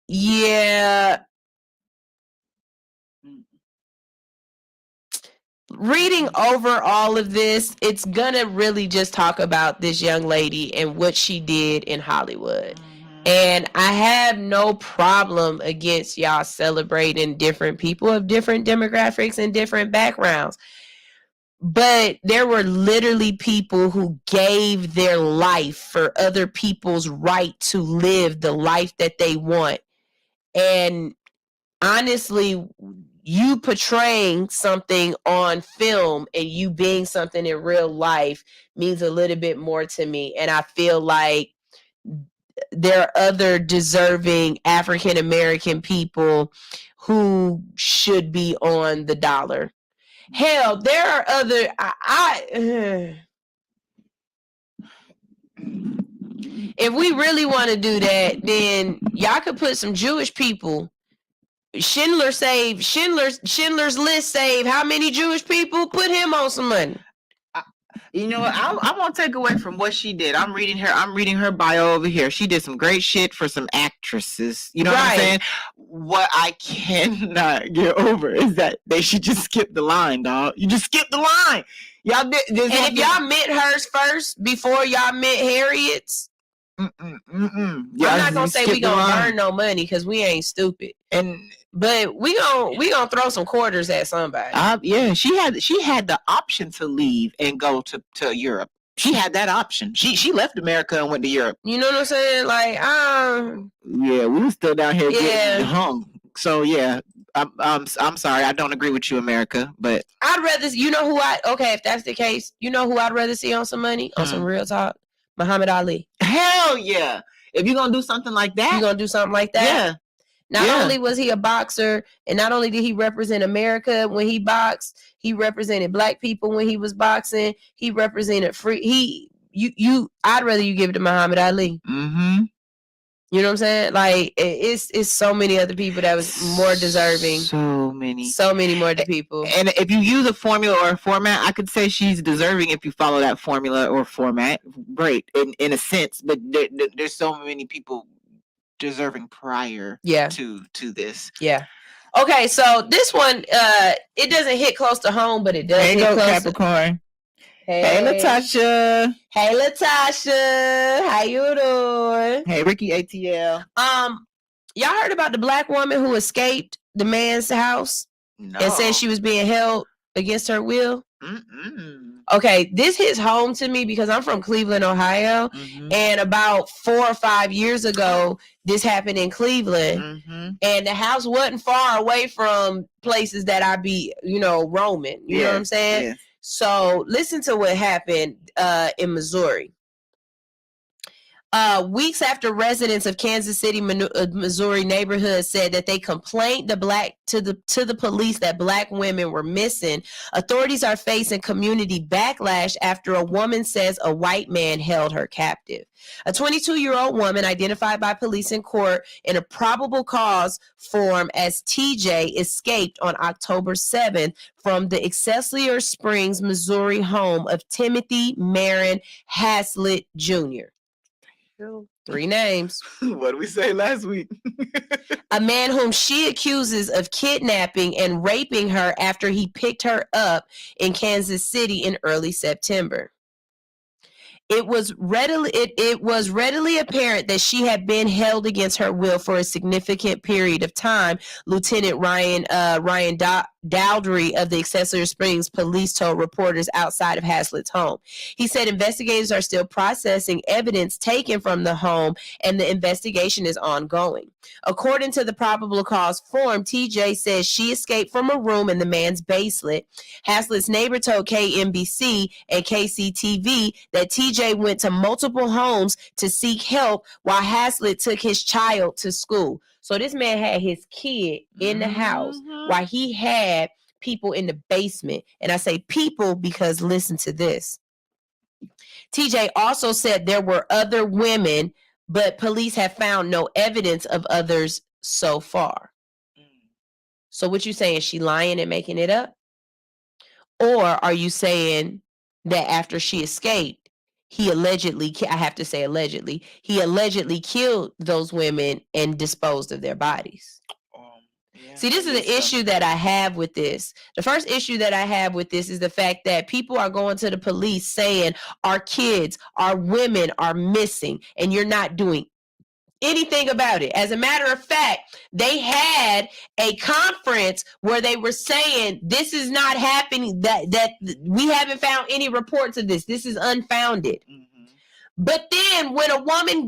Yeah. Reading over all of this, it's gonna really just talk about this young lady and what she did in Hollywood. And I have no problem against y'all celebrating different people of different demographics and different backgrounds. But there were literally people who gave their life for other people's right to live the life that they want. And honestly, you portraying something on film and you being something in real life means a little bit more to me. And I feel like there are other deserving African American people who should be on the dollar. Hell, there are other if we really want to do that, then y'all could put some Jewish people. Schindler's List saved how many Jewish people? Put him on some money. You know what? I won't take away from what she did. I'm reading her bio over here. She did some great shit for some actresses. You know what I'm saying? What I cannot get over is that they should just skip the line, dog. You just skip the line. Y'all did. And if y'all met hers first before y'all met Harriet's, I'm not gonna say we gonna burn no money because we ain't stupid. But we gonna throw some quarters at somebody. Yeah, she had the option to leave and go to Europe. She had that option. She left America and went to Europe. You know what I'm saying? Like, yeah, we were still down here getting hung. So yeah, I'm sorry, I don't agree with you, America. But I'd rather, if that's the case, you know who I'd rather see on some money, on some real talk? Muhammad Ali. Hell yeah! If you're gonna do something like that, Yeah. Not only was he a boxer, and not only did he represent America when he boxed, he represented black people when he was boxing. He represented free. I'd rather you give it to Muhammad Ali. Mm-hmm. You know what I'm saying? Like it's so many other people that was more deserving. So many more people. And if you use a formula or a format, I could say she's deserving if you follow that formula or format. Great, in a sense, but there's so many people deserving prior to this. Yeah. Okay, so this one, it doesn't hit close to home, but it does hit close Capricorn. Hey, Latasha. Hey, Latasha. How you doing? Hey, Ricky ATL. Y'all heard about the black woman who escaped the man's house and said she was being held against her will? Okay, this hits home to me because I'm from Cleveland, Ohio, and about 4 or 5 years ago, this happened in Cleveland, and the house wasn't far away from places that I be, roaming. You know what I'm saying? Yeah. So listen to what happened in Missouri. Weeks after residents of Kansas City, Missouri neighborhood said that they complained to the police that black women were missing, authorities are facing community backlash after a woman says a white man held her captive. A 22-year-old woman identified by police in court in a probable cause form as TJ escaped on October 7th from the Excelsior Springs, Missouri home of Timothy Marin Haslett Jr. 3 names. What did we say last week? A man whom she accuses of kidnapping and raping her after he picked her up in Kansas City in early September. It was readily apparent that she had been held against her will for a significant period of time, Lieutenant Ryan Dowdry of the Excelsior Springs police told reporters outside of Hazlitt's home. He said investigators are still processing evidence taken from the home and the investigation is ongoing. According to the probable cause form, TJ says she escaped from a room in the man's basement. Hazlitt's neighbor told KMBC and KCTV that TJ went to multiple homes to seek help while Hazlitt took his child to school. So this man had his kid in the house while he had people in the basement. And I say people because listen to this. TJ also said there were other women, but police have found no evidence of others so far. So what you saying? Is she lying and making it up? Or are you saying that after she escaped, he allegedly, I have to say allegedly, he allegedly killed those women and disposed of their bodies? See, this is the issue that I have with this. The first issue that I have with this is the fact that people are going to the police saying our kids, our women are missing, and you're not doing anything about it. As a matter of fact, they had a conference where they were saying this is not happening, that we haven't found any reports of this. This is unfounded. But then when a woman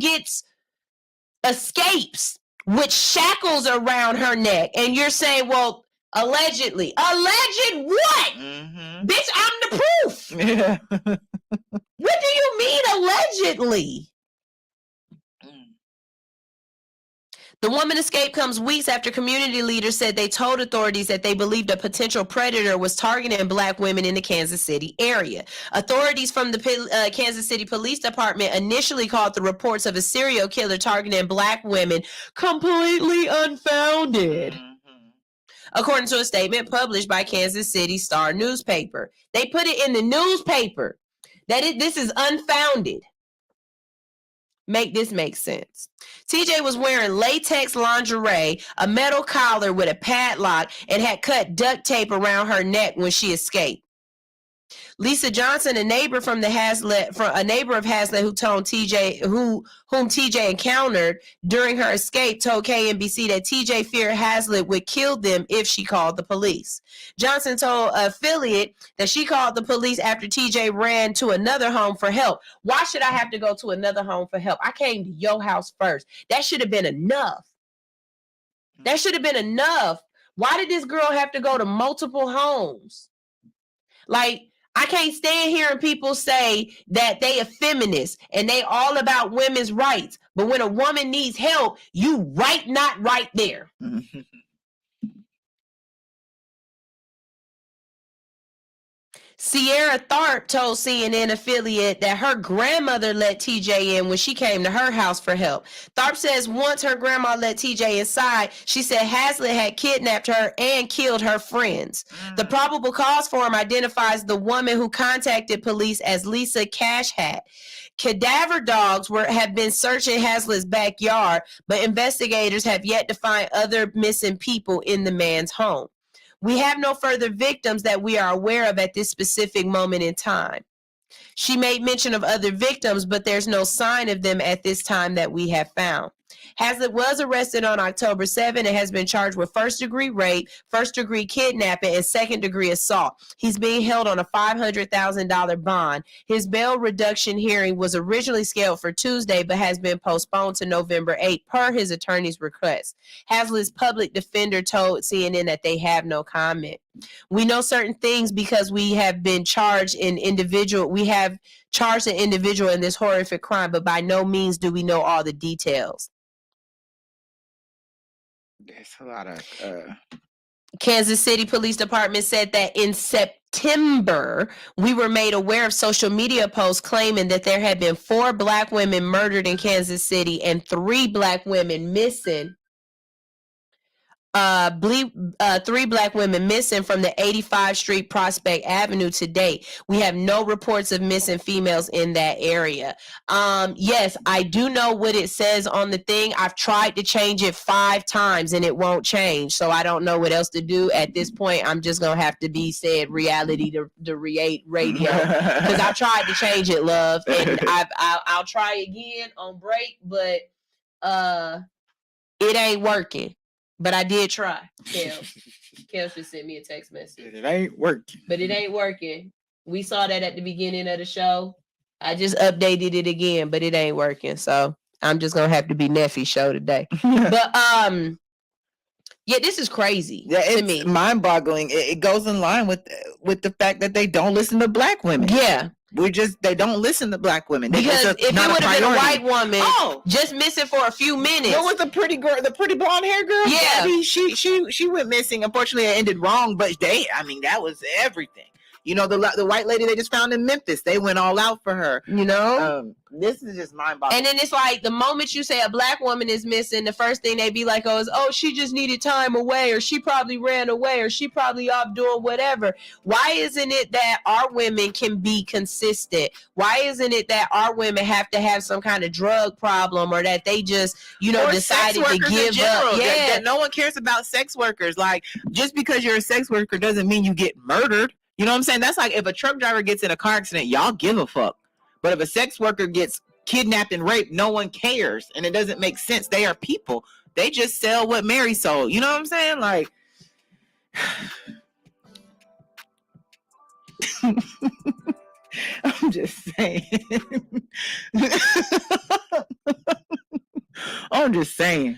escapes with shackles around her neck and you're saying, well, allegedly. Alleged what? Bitch, I'm the proof. Yeah. What do you mean allegedly? The woman escape comes weeks after community leaders said they told authorities that they believed a potential predator was targeting Black women in the Kansas City area. Authorities from the Kansas City Police Department initially called the reports of a serial killer targeting Black women completely unfounded. According to a statement published by Kansas City Star newspaper. They put it in the newspaper that this is unfounded. Make this make sense. TJ was wearing latex lingerie, a metal collar with a padlock, and had cut duct tape around her neck when she escaped. Lisa Johnson, a neighbor of Hazlitt, who told TJ, whom TJ encountered during her escape, told KMBC that TJ feared Hazlitt would kill them if she called the police. Johnson told affiliate that she called the police after TJ ran to another home for help. Why should I have to go to another home for help? I came to your house first. That should have been enough. That should have been enough. Why did this girl have to go to multiple homes? Like, I can't stand hearing people say that they are feminists and they all about women's rights. But when a woman needs help, you not right there. Sierra Tharp told CNN affiliate that her grandmother let TJ in when she came to her house for help. Tharp says once her grandma let TJ inside, she said Hazlitt had kidnapped her and killed her friends. The probable cause form identifies the woman who contacted police as Lisa Cash Hat. Cadaver dogs have been searching Hazlitt's backyard, but investigators have yet to find other missing people in the man's home. We have no further victims that we are aware of at this specific moment in time. She made mention of other victims, but there's no sign of them at this time that we have found. Hazlitt was arrested on October 7 and has been charged with first-degree rape, first-degree kidnapping, and second-degree assault. He's being held on a $500,000 bond. His bail reduction hearing was originally scheduled for Tuesday, but has been postponed to November 8 per his attorney's request. Hazlitt's public defender told CNN that they have no comment. We know certain things because we have been charged an individual. We have charged an individual in this horrific crime, but by no means do we know all the details. There's a lot of Kansas City Police Department said that in September, we were made aware of social media posts claiming that there had been 4 Black women murdered in Kansas City and 3 Black women missing. 3 Black women missing from the 85th Street Prospect Avenue to date. We have no reports of missing females in that area. Yes, I do know what it says on the thing. I've tried to change it 5 times and it won't change. So I don't know what else to do at this point. I'm just gonna have to be said reality to radio because I tried to change it, love, and I'll try again on break, but it ain't working. But I did try. Kel just sent me a text message. It ain't working. But it ain't working. We saw that at the beginning of the show. I just updated it again, but it ain't working. So I'm just gonna have to be Neffy's show today. But yeah, this is crazy. Yeah, to it's me. mind-boggling. It goes in line with the fact that they don't listen to black women. Yeah. They don't listen to black women. Because if it would have been a white woman, just missing for a few minutes. What was the pretty girl, the pretty blonde hair girl? Yeah. Gabby, she went missing. Unfortunately, it ended wrong, but that was everything. You know, the white lady they just found in Memphis, they went all out for her. You know? This is just mind-boggling. And then it's like the moment you say a black woman is missing, the first thing they be like, she just needed time away, or she probably ran away, or she probably off doing whatever. Why isn't it that our women can be consistent? Why isn't it that our women have to have some kind of drug problem, or that they just, or decided to give up? Yeah. That no one cares about sex workers. Like, just because you're a sex worker doesn't mean you get murdered. You know what I'm saying? That's like if a truck driver gets in a car accident, y'all give a fuck. But if a sex worker gets kidnapped and raped, no one cares. And it doesn't make sense. They are people. They just sell what Mary sold. You know what I'm saying? Like, I'm just saying. I'm just saying.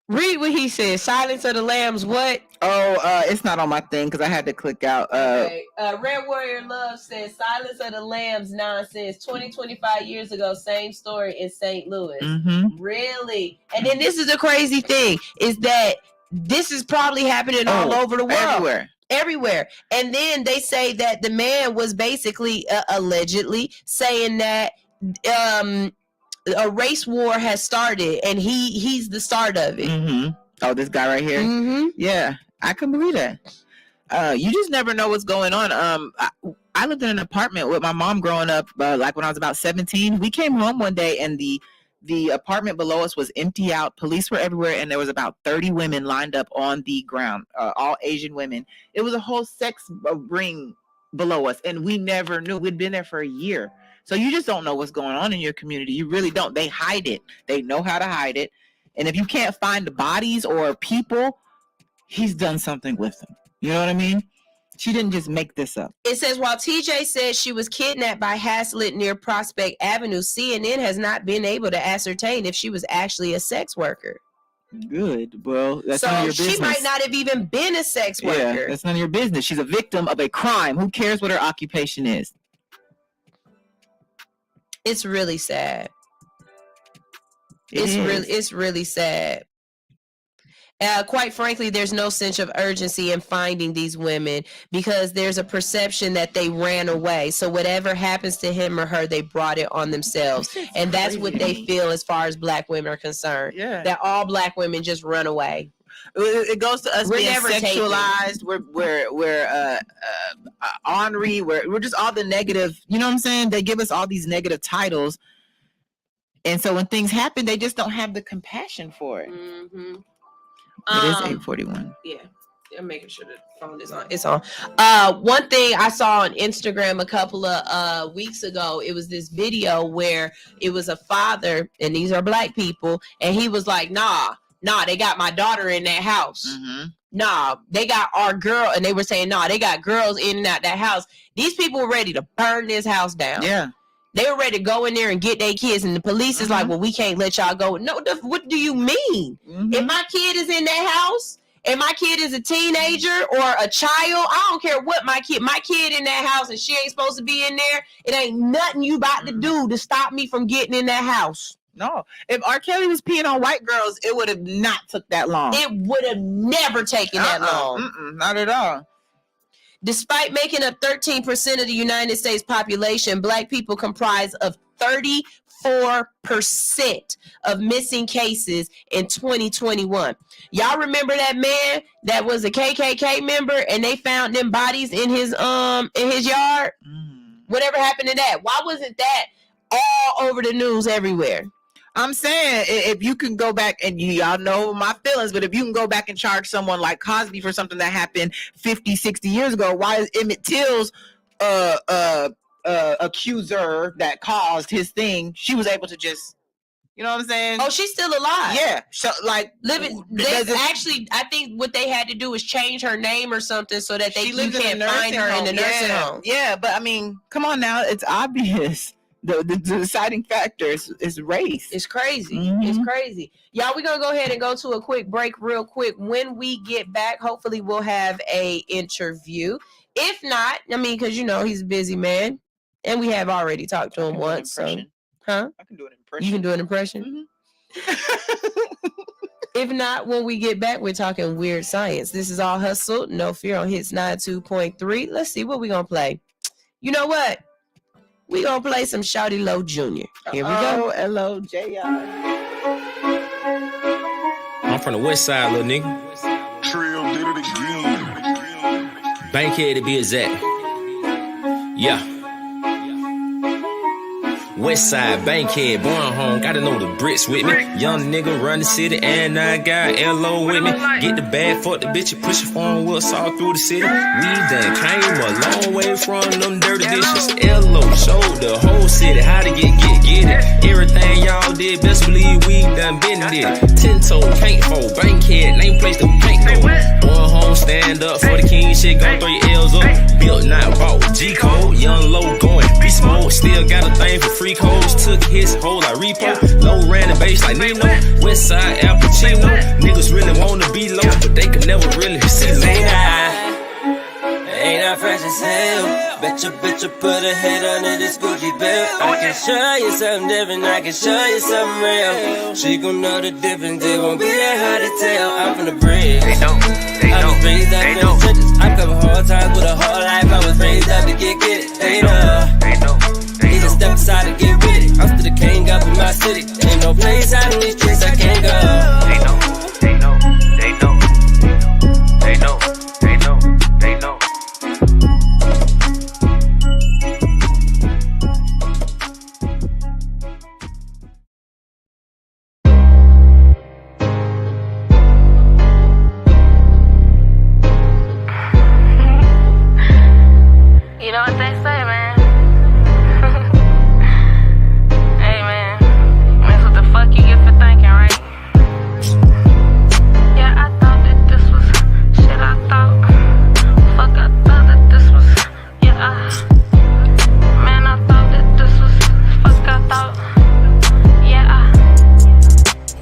Read what he said. Silence of the Lambs. What? It's not on my thing because I had to click out. Okay. Red Warrior Love says Silence of the Lambs nonsense. 25 years ago, same story in St. Louis. Mm-hmm. Really? And then this is the crazy thing is that this is probably happening all over the world. Everywhere. And then they say that the man was basically allegedly saying that a race war has started, and he's the start of it. Mm-hmm. Oh, this guy right here. Mm-hmm. Yeah, I can believe that. You just never know what's going on. I lived in an apartment with my mom growing up, like when I was about 17. We came home one day, and the apartment below us was empty out. Police were everywhere, and there was about 30 women lined up on the ground, all Asian women. It was a whole sex ring below us, and we never knew. We'd been there for a year. So you just don't know what's going on in your community. You really don't. They hide it. They know how to hide it. And if you can't find the bodies or people, he's done something with them. You know what I mean? She didn't just make this up. It says, while TJ says she was kidnapped by Haslett near Prospect Avenue, CNN has not been able to ascertain if she was actually a sex worker. Good. Well, that's none of your business. She might not have even been a sex worker. Yeah, that's none of your business. She's a victim of a crime. Who cares what her occupation is? It's really sad. It's really sad. Quite frankly, there's no sense of urgency in finding these women because there's a perception that they ran away. So whatever happens to him or her, they brought it on themselves. And that's what they feel as far as black women are concerned. Yeah. That all black women just run away. It goes to us being sexualized. We're ornery. We're just all the negative. You know what I'm saying? They give us all these negative titles, and so when things happen, they just don't have the compassion for it. Mm-hmm. It is 8:41. Yeah, I'm making sure the phone is on. It's on. One thing I saw on Instagram a couple of weeks ago, it was this video where it was a father, and these are black people, and he was like, Nah, they got my daughter in that house. Mm-hmm. Nah, they got our girl, and they were saying, nah, they got girls in and out that house. These people were ready to burn this house down. Yeah. They were ready to go in there and get their kids, and the police is like, well, we can't let y'all go. No, what do you mean? Mm-hmm. If my kid is in that house, and my kid is a teenager or a child, I don't care what my kid in that house, and she ain't supposed to be in there, it ain't nothing you about to do to stop me from getting in that house. No, if R. Kelly was peeing on white girls, it would have not took that long. It would have never taken that long. Not at all. Despite making up 13% of the United States population, black people comprise of 34% of missing cases in 2021. Y'all remember that man that was a KKK member and they found them bodies in his yard? Whatever happened to that? Why wasn't that all over the news everywhere? I'm saying if you can go back, and y'all know my feelings, but if you can go back and charge someone like Cosby for something that happened 50, 60 years ago, why is Emmett Till's accuser that caused his thing, she was able to just You know what I'm saying? Oh, she's still alive. Yeah. So, like, living. They actually, I think what they had to do was change her name or something so that you can't find her in the nursing home. Yeah, but I mean, come on now, it's obvious. The deciding factor is race. It's crazy. It's crazy. Y'all, we're gonna go ahead and go to a quick break real quick. When we get back, hopefully we'll have a interview. If not, I mean, because he's a busy man, and we have already talked to him once. So, huh? I can do an impression. You can do an impression? If not, when we get back, we're talking weird science. This is All Hustle, No Fear on Hits 92.3. Let's see what we're going to play. You know what? We're going to play some Shawty Lo Jr. Here we go. L-O-J-I. I'm from the west side, little nigga. Trill did it again. Bankhead to be exact. Yeah. West side, Bankhead, born home, gotta know the bricks with me. Young nigga run the city, and I got L.O. with me. Get the bag, fuck the bitch, and push your phone wheels all through the city. We done came a long way from them dirty dishes. L.O. showed the whole city how to get it. Everything y'all did, best believe we done been did. 10-toe, can't hold, Bankhead, name place that we can't go. Born home, stand up for the king, shit, gon' throw your L's up. Built, not bought, G-Code, young low going, beast mode, still got a thing for free codes, took his whole like repo. Low ran the base like Nino. West side Al Pacino. Niggas really wanna be low, but they could never really see low. Ain't I fresh as hell? Betcha put a head under this Gucci belt. I can show you something different, I can show you something real. She gon' know the difference, it won't be that hard to tell. I'm from the bridge. I was raised up in the trenches. I cover hard times with a hard life. I was raised up to get it. They know. Need to step aside and get with it. I'm still the king up in my city. Ain't no place out in these streets I can't go. They know. You know what they say, man. Hey, man. That's what the fuck you get for thinking, right? Yeah, I thought that this was shit. I thought. Fuck, I thought that this was. Yeah, man, I thought that this was. Fuck, I thought.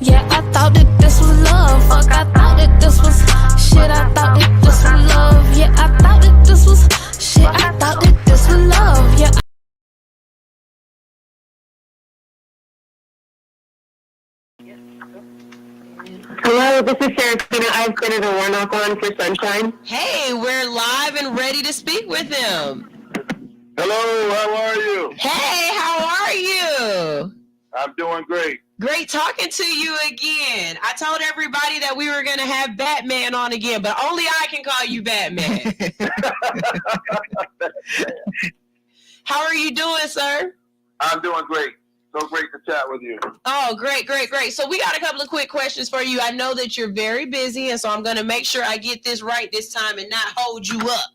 Yeah, I thought that this was love. Fuck, I thought that this was shit. I thought that this was love. Yeah, I thought that this was shit. I thought that this was love. Yeah. Hello, this is Sarah. I've created a one-off one for Sunshine. Hey, we're live and ready to speak with him. Hello, how are you? Hey, how are you? I'm doing great. Great talking to you again. I told everybody that we were going to have Batman on again, but only I can call you Batman. How are you doing, sir? I'm doing great. So great to chat with you. Oh, great. So we got a couple of quick questions for you. I know that you're very busy, and so I'm going to make sure I get this right this time and not hold you up.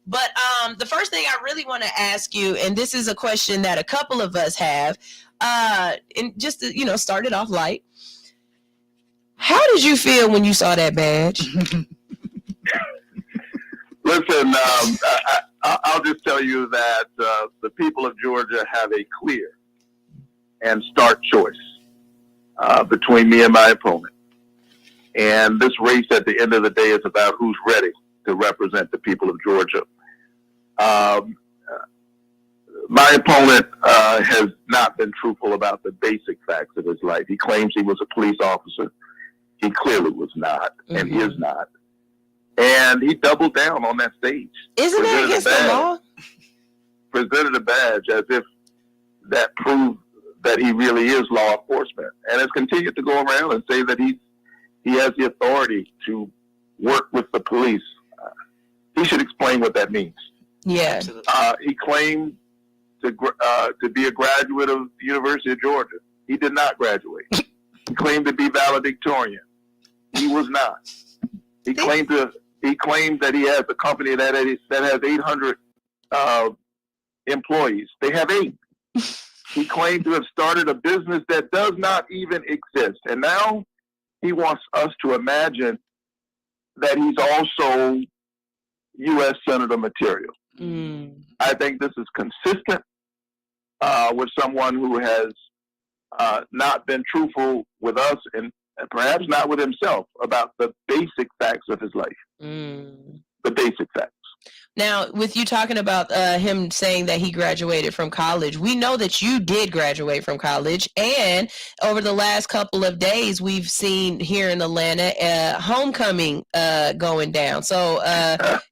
But the first thing I really want to ask you, and this is a question that a couple of us have, and just to, start it off light. How did you feel when you saw that badge? Listen, I'll just tell you that the people of Georgia have a clear and stark choice between me and my opponent. And this race at the end of the day is about who's ready to represent the people of Georgia. My opponent has not been truthful about the basic facts of his life. He claims he was a police officer. He clearly was not, and is not. And he doubled down on that stage. Isn't that against the law? Presented a badge as if that proved that he really is law enforcement, and has continued to go around and say that he has the authority to work with the police. He should explain what that means. Yeah. He claimed to be a graduate of the University of Georgia. He did not graduate. He claimed to be valedictorian. He was not. He claimed that he has a company that has 800 employees. They have 8. He claimed to have started a business that does not even exist. And now he wants us to imagine that he's also U.S. Senator material. I think this is consistent with someone who has not been truthful with us and perhaps not with himself about the basic facts of his life. The basic facts. Now, with you talking about him saying that he graduated from college, we know that you did graduate from college, and over the last couple of days, we've seen here in Atlanta homecoming going down. So,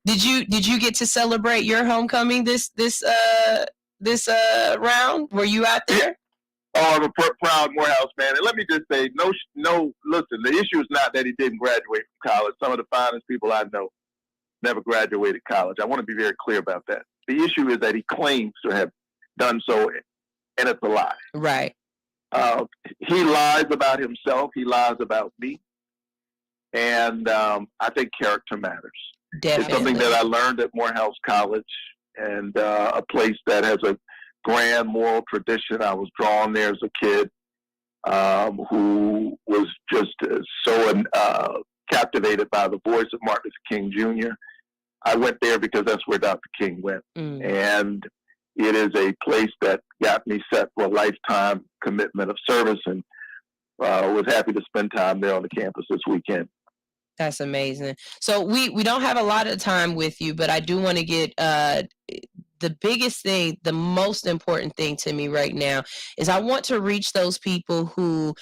did you get to celebrate your homecoming this round? Were you out there? Oh, I'm a proud Morehouse man. And let me just say, listen, the issue is not that he didn't graduate from college. Some of the finest people I know never graduated college. I want to be very clear about that. The issue is that he claims to have done so, and it's a lie. Right. He lies about himself. He lies about me. And I think character matters. Definitely. It's something that I learned at Morehouse College, and a place that has a grand moral tradition. I was drawn there as a kid who was just so captivated by the voice of Martin Luther King Jr. I went there because that's where Dr. King went. And it is a place that got me set for a lifetime commitment of service, and was happy to spend time there on the campus this weekend. That's amazing. So we don't have a lot of time with you, but I do want to get the biggest thing, the most important thing to me right now is I want to reach those people who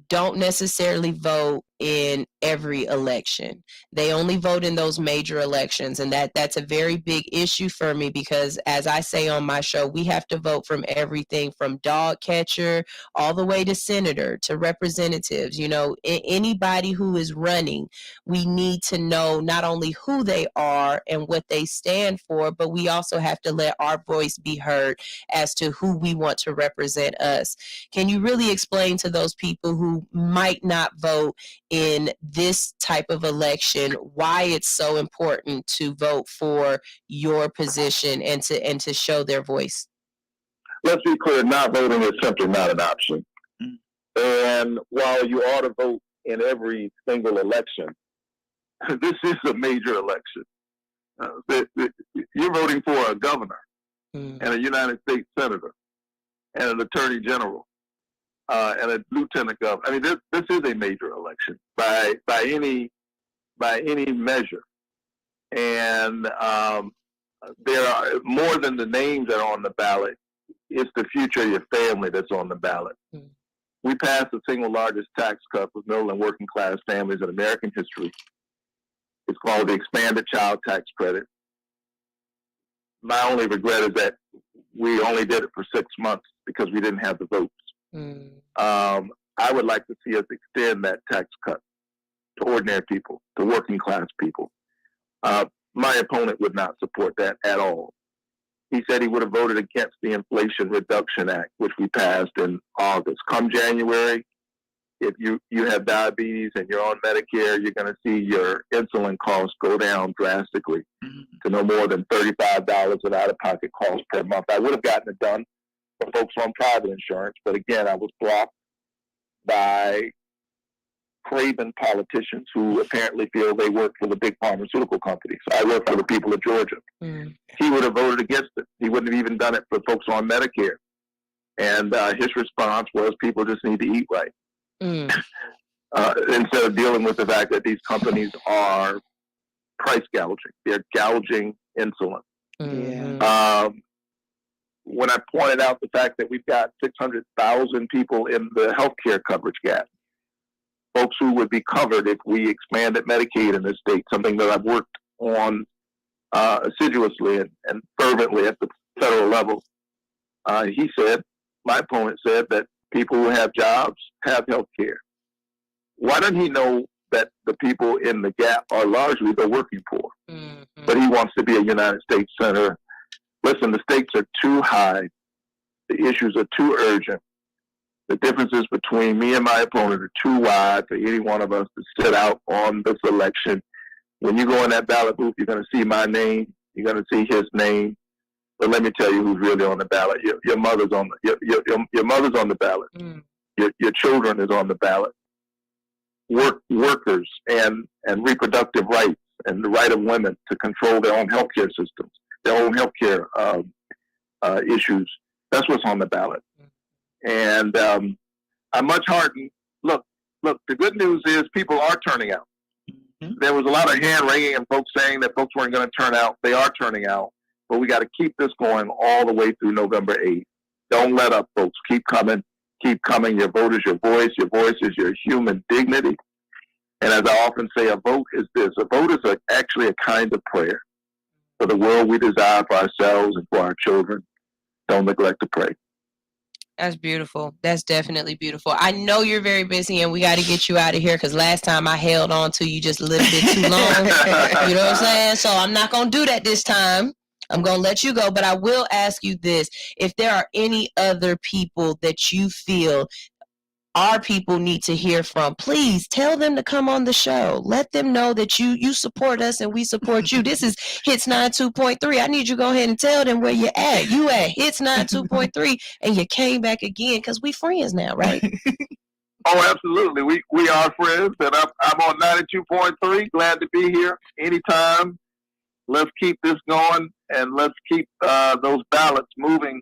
don't necessarily vote in every election. They only vote in those major elections, and that's a very big issue for me because, as I say on my show, we have to vote from everything from dog catcher all the way to senator to representatives. You know, anybody who is running, we need to know not only who they are and what they stand for, but we also have to let our voice be heard as to who we want to represent us. Can you really explain to those people who might not vote in this type of election why it's so important to vote for your position and to show their voice? Let's be clear, not voting is simply not an option. And while you ought to vote in every single election, this is a major election. You're voting for a governor and a United States senator and an attorney general and a lieutenant governor. I mean, this is a major election by any measure, and there are more than the names that are on the ballot. It's the future of your family that's on the ballot. We passed the single largest tax cut for middle and working class families in American history. It's called the Expanded Child Tax Credit. My only regret is that we only did it for 6 months because we didn't have the votes. I would like to see us extend that tax cut to ordinary people, to working class people. My opponent would not support that at all. He said he would have voted against the Inflation Reduction Act, which we passed in August. Come January, if you have diabetes and you're on Medicare, you're going to see your insulin costs go down drastically to no more than $35 of out-of-pocket costs per month. I would have gotten it done for folks on private insurance, but again, I was blocked by craven politicians who apparently feel they work for the big pharmaceutical companies. I work for the people of Georgia. He would have voted against it. He wouldn't have even done it for folks on Medicare. And his response was, people just need to eat right. Instead of dealing with the fact that these companies are price gouging. They're gouging insulin. When I pointed out the fact that we've got 600,000 people in the healthcare coverage gap, folks who would be covered if we expanded Medicaid in this state, something that I've worked on assiduously and fervently at the federal level. He said, my opponent said, that people who have jobs have health care. Why doesn't he know that the people in the gap are largely the working poor? But he wants to be a United States senator. Listen, the stakes are too high. The issues are too urgent. The differences between me and my opponent are too wide for any one of us to sit out on this election. When you go in that ballot booth, you're going to see my name. You're going to see his name. But let me tell you who's really on the ballot. Your mother's on your mother's on the ballot. Your children is on the ballot. Workers and reproductive rights and the right of women to control their own healthcare systems, their own healthcare issues. That's what's on the ballot. And I'm much heartened. Look. The good news is people are turning out. There was a lot of hand wringing and folks saying that folks weren't going to turn out. They are turning out, but we got to keep this going all the way through November 8th. Don't let up, folks. Keep coming. Keep coming. Your vote is your voice. Your voice is your human dignity. And as I often say, a vote is this. A vote is actually a kind of prayer for the world we desire for ourselves and for our children. Don't neglect to pray. That's beautiful. That's definitely beautiful. I know you're very busy and we got to get you out of here because last time I held on to you just a little bit too long. You know what I'm saying? So I'm not going to do that this time. I'm going to let you go, but I will ask you this. If there are any other people that you feel our people need to hear from, please tell them to come on the show. Let them know that you support us and we support you. This is Hits 92.3. I need you to go ahead and tell them where you're at. You at Hits 92.3 and you came back again because we friends now, right? Oh, absolutely. We are friends, and I'm on 92.3. Glad to be here anytime. Let's keep this going, and let's keep those ballots moving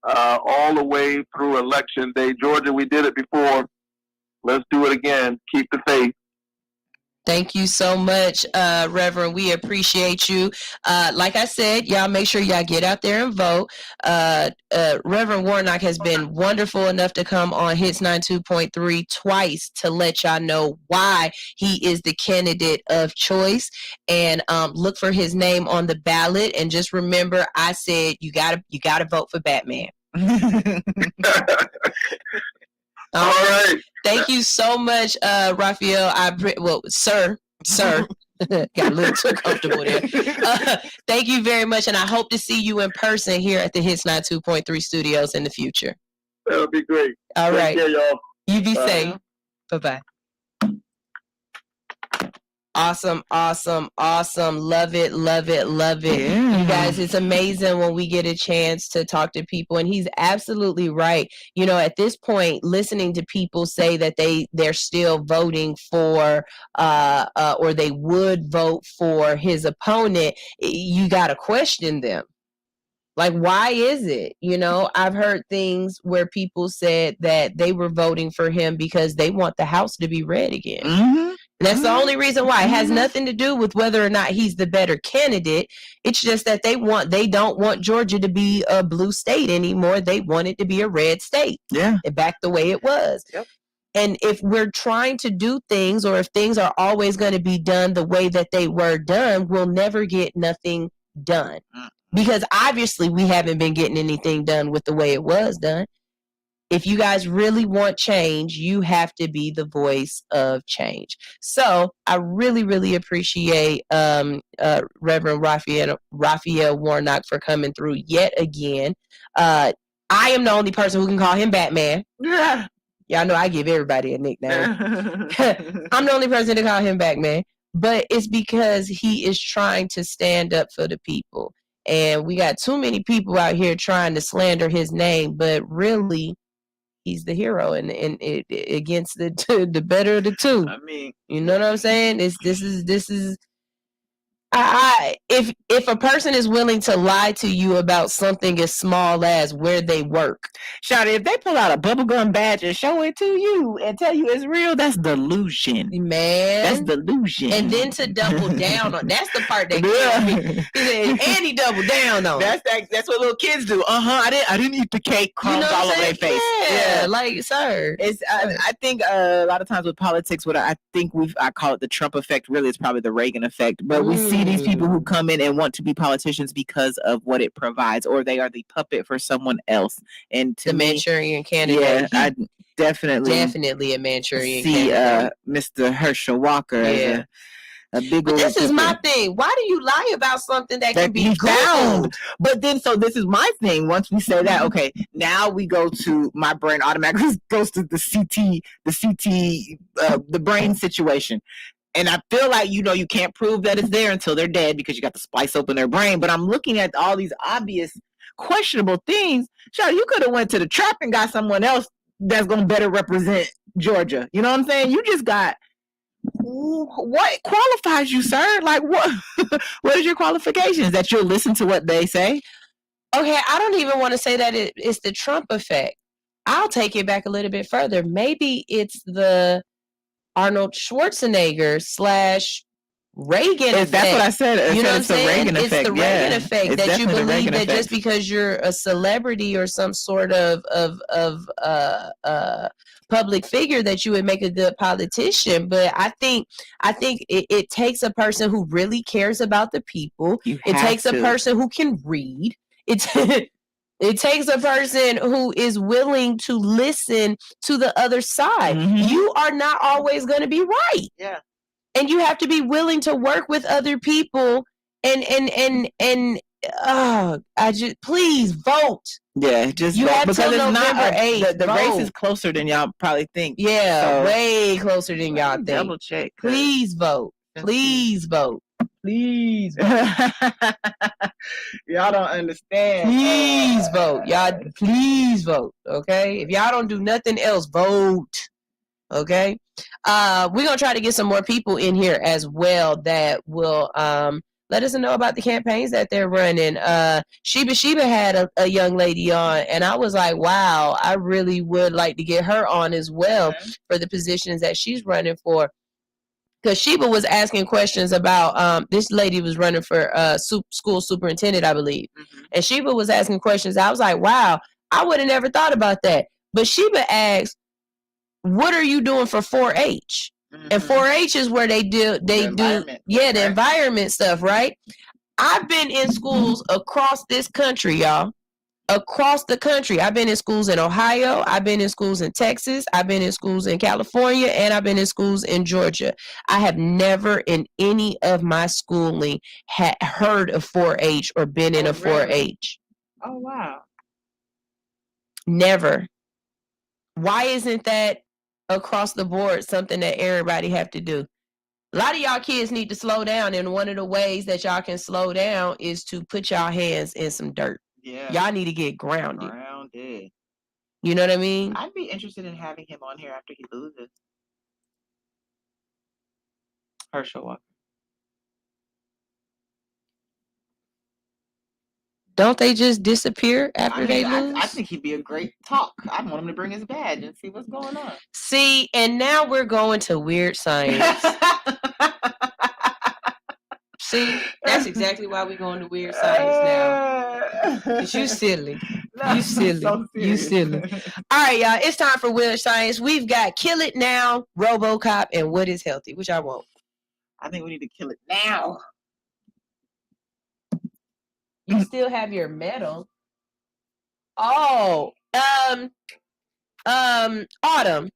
all the way through Election Day. Georgia, we did it before. Let's do it again. Keep the faith. Thank you so much, Reverend. We appreciate you. Like I said, y'all make sure y'all get out there and vote. Reverend Warnock has been wonderful enough to come on Hits 92.3 twice to let y'all know why he is the candidate of choice. And look for his name on the ballot. And just remember, I said you gotta vote for Batman. All right. Thank you so much, Raphael. Sir. Got a little too comfortable there. Thank you very much, and I hope to see you in person here at the Hits 92.3 studios in the future. That'll be great. All right. Take care, y'all. You be safe. Bye-bye. Awesome. Love it. Yeah. You guys, it's amazing when we get a chance to talk to people, and he's absolutely right. You know, at this point, listening to people say that they're still voting for or they would vote for his opponent, you got to question them. Like, why is it? You know, I've heard things where people said that they were voting for him because they want the house to be red again. Mm-hmm. And that's the only reason why. It has nothing to do with whether or not he's the better candidate. It's just that they don't want Georgia to be a blue state anymore. They want it to be a red state. Yeah. Back the way it was. Yep. And if we're trying to do things, or if things are always going to be done the way that they were done, we'll never get nothing done. Because obviously we haven't been getting anything done with the way it was done. If you guys really want change, you have to be the voice of change. So I really, really appreciate Reverend Raphael Warnock for coming through yet again. I am the only person who can call him Batman. Yeah. Y'all know I give everybody a nickname. I'm the only person to call him Batman. But it's because he is trying to stand up for the people. And we got too many people out here trying to slander his name, but really, he's the hero, and against the better of the two. I mean, you know what I'm saying? This is. If a person is willing to lie to you about something as small as where they work, Shawty, if they pull out a bubblegum badge and show it to you and tell you it's real, that's delusion. Man. That's delusion. And then to double down on, that's the part that kills me. And he doubled down on. That's what little kids do. I didn't eat the cake, crumbs all over their face. Yeah, like, sir. It's I think a lot of times with politics, what I call it the Trump effect. Really, it's probably the Reagan effect. But we see these people who come in and want to be politicians because of what it provides, or they are the puppet for someone else. And to the me, Manchurian Candidate. Yeah, I definitely a Manchurian see Candidate. Mr. Herschel Walker as a big. But this is my thing. Why do you lie about something that can be found? But then, so this is my thing. Once we say that, okay, now we go to my brain automatically goes to the brain situation. And I feel like, you can't prove that it's there until they're dead because you got to splice open their brain. But I'm looking at all these obvious questionable things, sure, you could have went to the trap and got someone else that's going to better represent Georgia. You know what I'm saying? You just got, what qualifies you, sir? Like, what is your qualifications? That you'll listen to what they say? Okay, I don't even want to say that it's the Trump effect. I'll take it back a little bit further. Maybe it's the Arnold Schwarzenegger / Reagan effect. That's what I said. You know what I'm it's the saying? Reagan It's effect. the Reagan effect It's that you definitely the believe Reagan that effect. just because you're a celebrity or some sort of public figure that you would make a good politician. But I think it takes a person who really cares about the people. It takes a person who can read. It takes a person who is willing to listen to the other side. Mm-hmm. You are not always going to be right. Yeah. And you have to be willing to work with other people and I just please vote. Yeah, just you vote, have because till it's November not 8th. the race is closer than y'all probably think. Yeah, So, way closer than y'all think. double check. Please vote. Please vote. Please vote. Y'all don't understand. Please vote. Y'all please vote. Okay? If y'all don't do nothing else, vote. Okay? We're gonna try to get some more people in here as well that will let us know about the campaigns that they're running. Sheba had a young lady on, and I was like, wow, I really would like to get her on as well for the positions that she's running for. Because Sheba was asking questions about this lady was running for school superintendent, I believe. Mm-hmm. And Sheba was asking questions. I was like, wow, I would have never thought about that. But Sheba asked, what are you doing for 4-H? Mm-hmm. And 4-H is where they do the environment stuff, right? I've been in schools across this country, y'all. Across the country. I've been in schools in Ohio. I've been in schools in Texas. I've been in schools in California. And I've been in schools in Georgia. I have never in any of my schooling heard of 4-H or been in a 4-H. Oh, wow. Never. Why isn't that across the board something that everybody have to do? A lot of y'all kids need to slow down. And one of the ways that y'all can slow down is to put y'all hands in some dirt. Yeah. Y'all need to get grounded. You know what I mean? I'd be interested in having him on here after he loses. Herschel Walker. Don't they just disappear after they lose? I think he'd be a great talk. I want him to bring his badge and see what's going on. See, and now we're going to weird science. See, that's exactly why we're going to weird science now. Because you silly. You silly. You silly. All right, y'all. It's time for weird science. We've got Kill It Now, RoboCop, and What is Healthy? Which I want. I think we need to kill it now. You still have your medal. Oh, Autumn.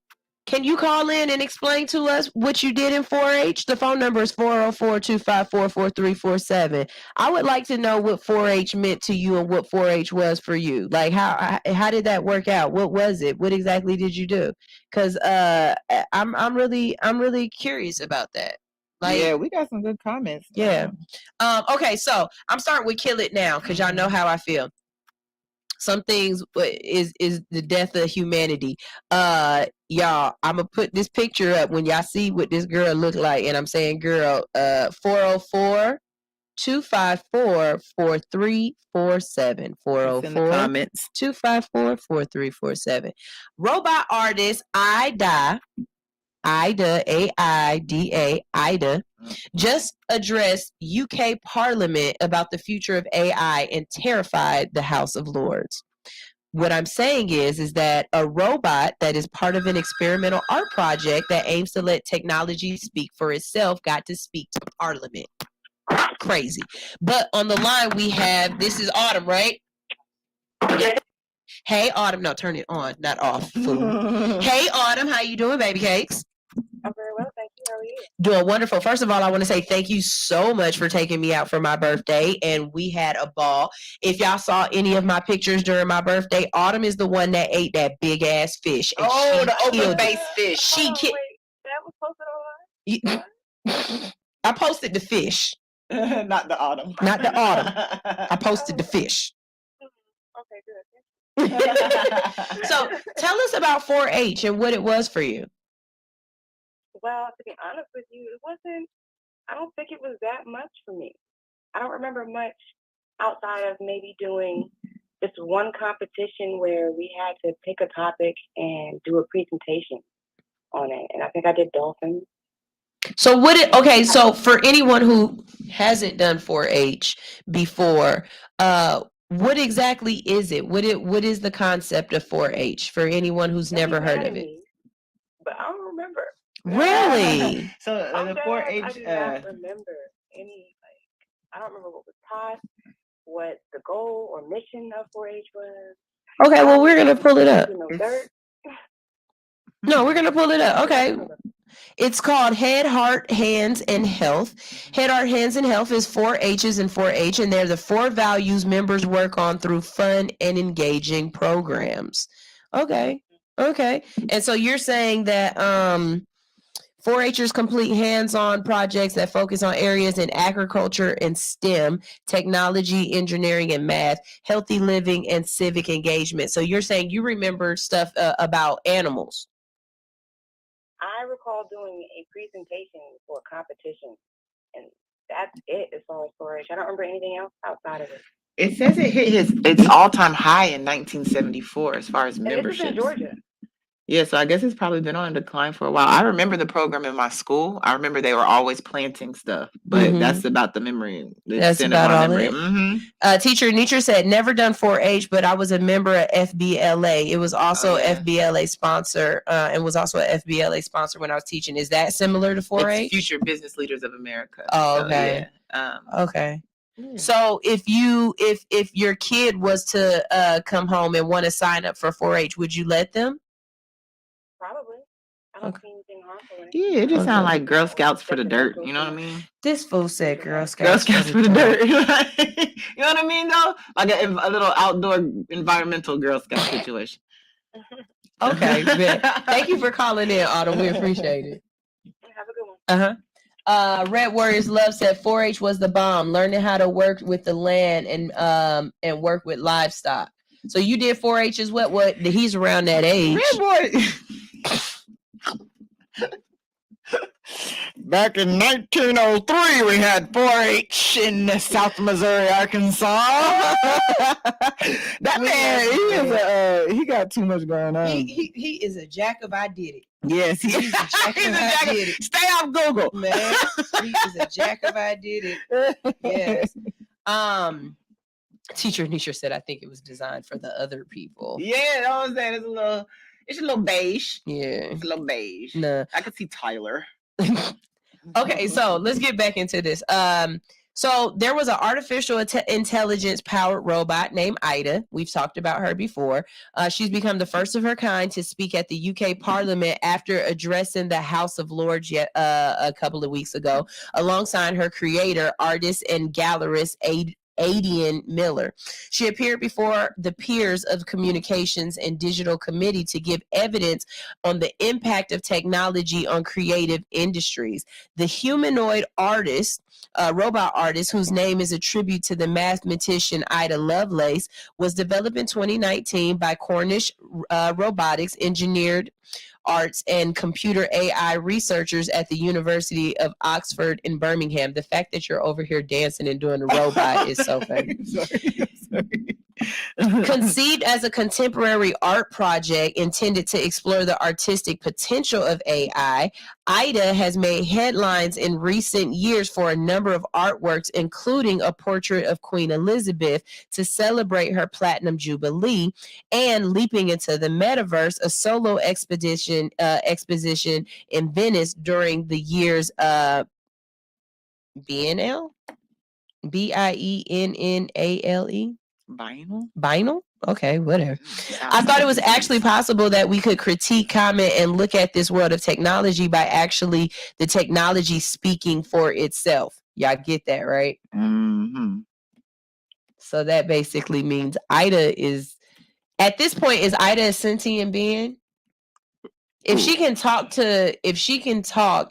Can you call in and explain to us what you did in 4-H? The phone number is 404-254-4347. I would like to know what 4-H meant to you and what 4-H was for you. Like, how did that work out? What was it? What exactly did you do? Because I'm really curious about that. Like, yeah, we got some good comments. Yeah. Okay, so I'm starting with Kill It Now because y'all know how I feel. Some things is the death of humanity. Y'all, I'm gonna put this picture up when y'all see what this girl look like, and I'm saying girl, 404-254-4347. 404-254-4347. Robot artist Ida, AIDA, Ida, just addressed UK Parliament about the future of AI and terrified the House of Lords. What I'm saying is that a robot that is part of an experimental art project that aims to let technology speak for itself got to speak to Parliament. Crazy. But on the line we have, this is Autumn, right? Hey, Autumn. No, turn it on, not off. Fool. Hey, Autumn. How you doing, baby cakes? I'm very well, thank you. How are you? Doing wonderful. First of all, I want to say thank you so much for taking me out for my birthday, and we had a ball. If y'all saw any of my pictures during my birthday, Autumn is the one that ate that big ass fish. And the open face fish. She Wait, that was posted online? I posted the fish. Not the Autumn. Not the Autumn. I posted the fish. pay good attention. So tell us about 4-H and what it was for you. Well, to be honest with you, it wasn't. I don't think it was that much for me. I don't remember much outside of maybe doing this one competition where we had to pick a topic and do a presentation on it, and I think I did dolphins. So so for anyone who hasn't done 4-H before, what exactly is it? What is the concept of 4-H for anyone who's never heard of it? But I don't remember. Really? So the 4-H. I do not remember any. I don't remember what was taught, what the goal or mission of 4-H was. Okay, well we're gonna pull it up. Dirt. No, we're gonna pull it up. Okay. It's called Head, Heart, Hands, and Health. Head, Heart, Hands, and Health is 4-H's and 4-H, and they're the 4 values members work on through fun and engaging programs. Okay. And so you're saying that 4-Hers complete hands-on projects that focus on areas in agriculture and STEM, technology, engineering, and math, healthy living, and civic engagement. So you're saying you remember stuff about animals. I recall doing a presentation for a competition, and that's it as far as 4-H. I don't remember anything else outside of it. It says it hit its all-time high in 1974 as far as membership. This is in Georgia. Yeah, so I guess it's probably been on decline for a while. I remember the program in my school. I remember they were always planting stuff, but that's about the memory. That's about all it. Teacher Nietzsche said, never done 4-H, but I was a member of FBLA. It was also FBLA sponsor and was also an FBLA sponsor when I was teaching. Is that similar to 4-H? It's Future Business Leaders of America. Oh, okay. Okay. So if your kid was to come home and want to sign up for 4-H, would you let them? Probably. I don't see anything harmful in it. Yeah, it just sounds like Girl Scouts for the dirt. You know what I mean? This fool said Girl Scouts. Girl Scouts for the dirt. You know what I mean, though? Like a little outdoor environmental Girl Scout situation. Okay, thank you for calling in, Autumn. We appreciate it. Have a good one. Red Warriors Love said 4-H was the bomb. Learning how to work with the land and work with livestock. So you did 4-H as what? He's around that age. Red Boy. Back in 1903, we had 4-H in South Missouri, Arkansas. That man, he got too much going on. He is a jack of I did it. Yes, he's a jack of I did it. Stay off Google, man. He is a jack of I did it. Yes. Teacher Nisha said, I think it was designed for the other people. Yeah, that was that. It's a little beige. Yeah. It's a little beige. No. I could see Tyler. Okay, so let's get back into this. So there was an artificial intelligence powered robot named Ida. We've talked about her before. She's become the first of her kind to speak at the UK Parliament after addressing the House of Lords a couple of weeks ago, alongside her creator, artist, and gallerist Aidan Miller. She appeared before the Peers of Communications and Digital Committee to give evidence on the impact of technology on creative industries. The humanoid artist, robot artist, whose name is a tribute to the mathematician Ida Lovelace, was developed in 2019 by Cornish robotics, engineered arts, and computer AI researchers at the University of Oxford in Birmingham. The fact that you're over here dancing and doing the robot is so funny. Sorry. Conceived as a contemporary art project intended to explore the artistic potential of AI, Ida has made headlines in recent years for a number of artworks, including a portrait of Queen Elizabeth to celebrate her Platinum Jubilee, and leaping into the metaverse, a solo exposition in Venice during the year's Biennale? Biennale? Vinyl? Okay, whatever. I thought it was actually possible that we could critique, comment, and look at this world of technology by actually the technology speaking for itself. Y'all get that, right? Mm-hmm. So that basically means Ida is, at this point, is Ida a sentient being? If she can talk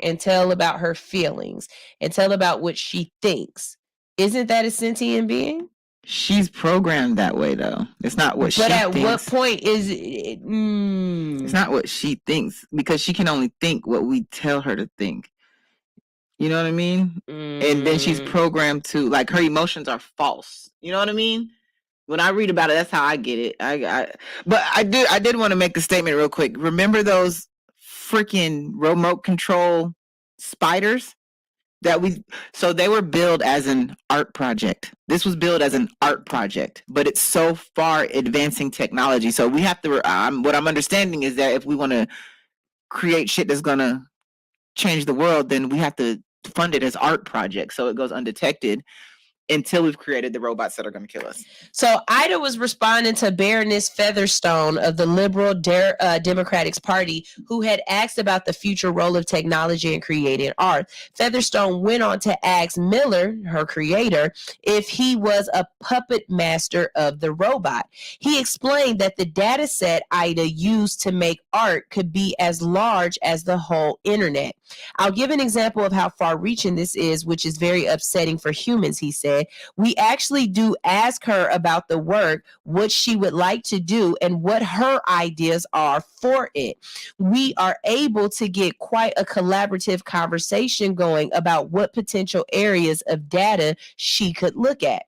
and tell about her feelings and tell about what she thinks, isn't that a sentient being? She's programmed that way, though. It's not what she But thinks. at what point is it? It's not what she thinks, because she can only think what we tell her to think. You know what I mean? And then she's programmed to, like, her emotions are false. You know what I mean? When I read about it, that's how I get it. But I did want to make a statement real quick. Remember those freaking remote control spiders so they were billed as an art project. This was billed as an art project, but it's so far advancing technology. So we have to, what I'm understanding is that if we want to create shit that's going to change the world, then we have to fund it as art projects so it goes undetected until we've created the robots that are going to kill us. So Ida was responding to Baroness Featherstone of the Liberal Democratic Party, who had asked about the future role of technology in creating art. Featherstone went on to ask Miller, her creator, if he was a puppet master of the robot. He explained that the data set Ida used to make art could be as large as the whole internet. I'll give an example of how far-reaching this is, which is very upsetting for humans, he said. We actually do ask her about the work, what she would like to do, and what her ideas are for it. We are able to get quite a collaborative conversation going about what potential areas of data she could look at.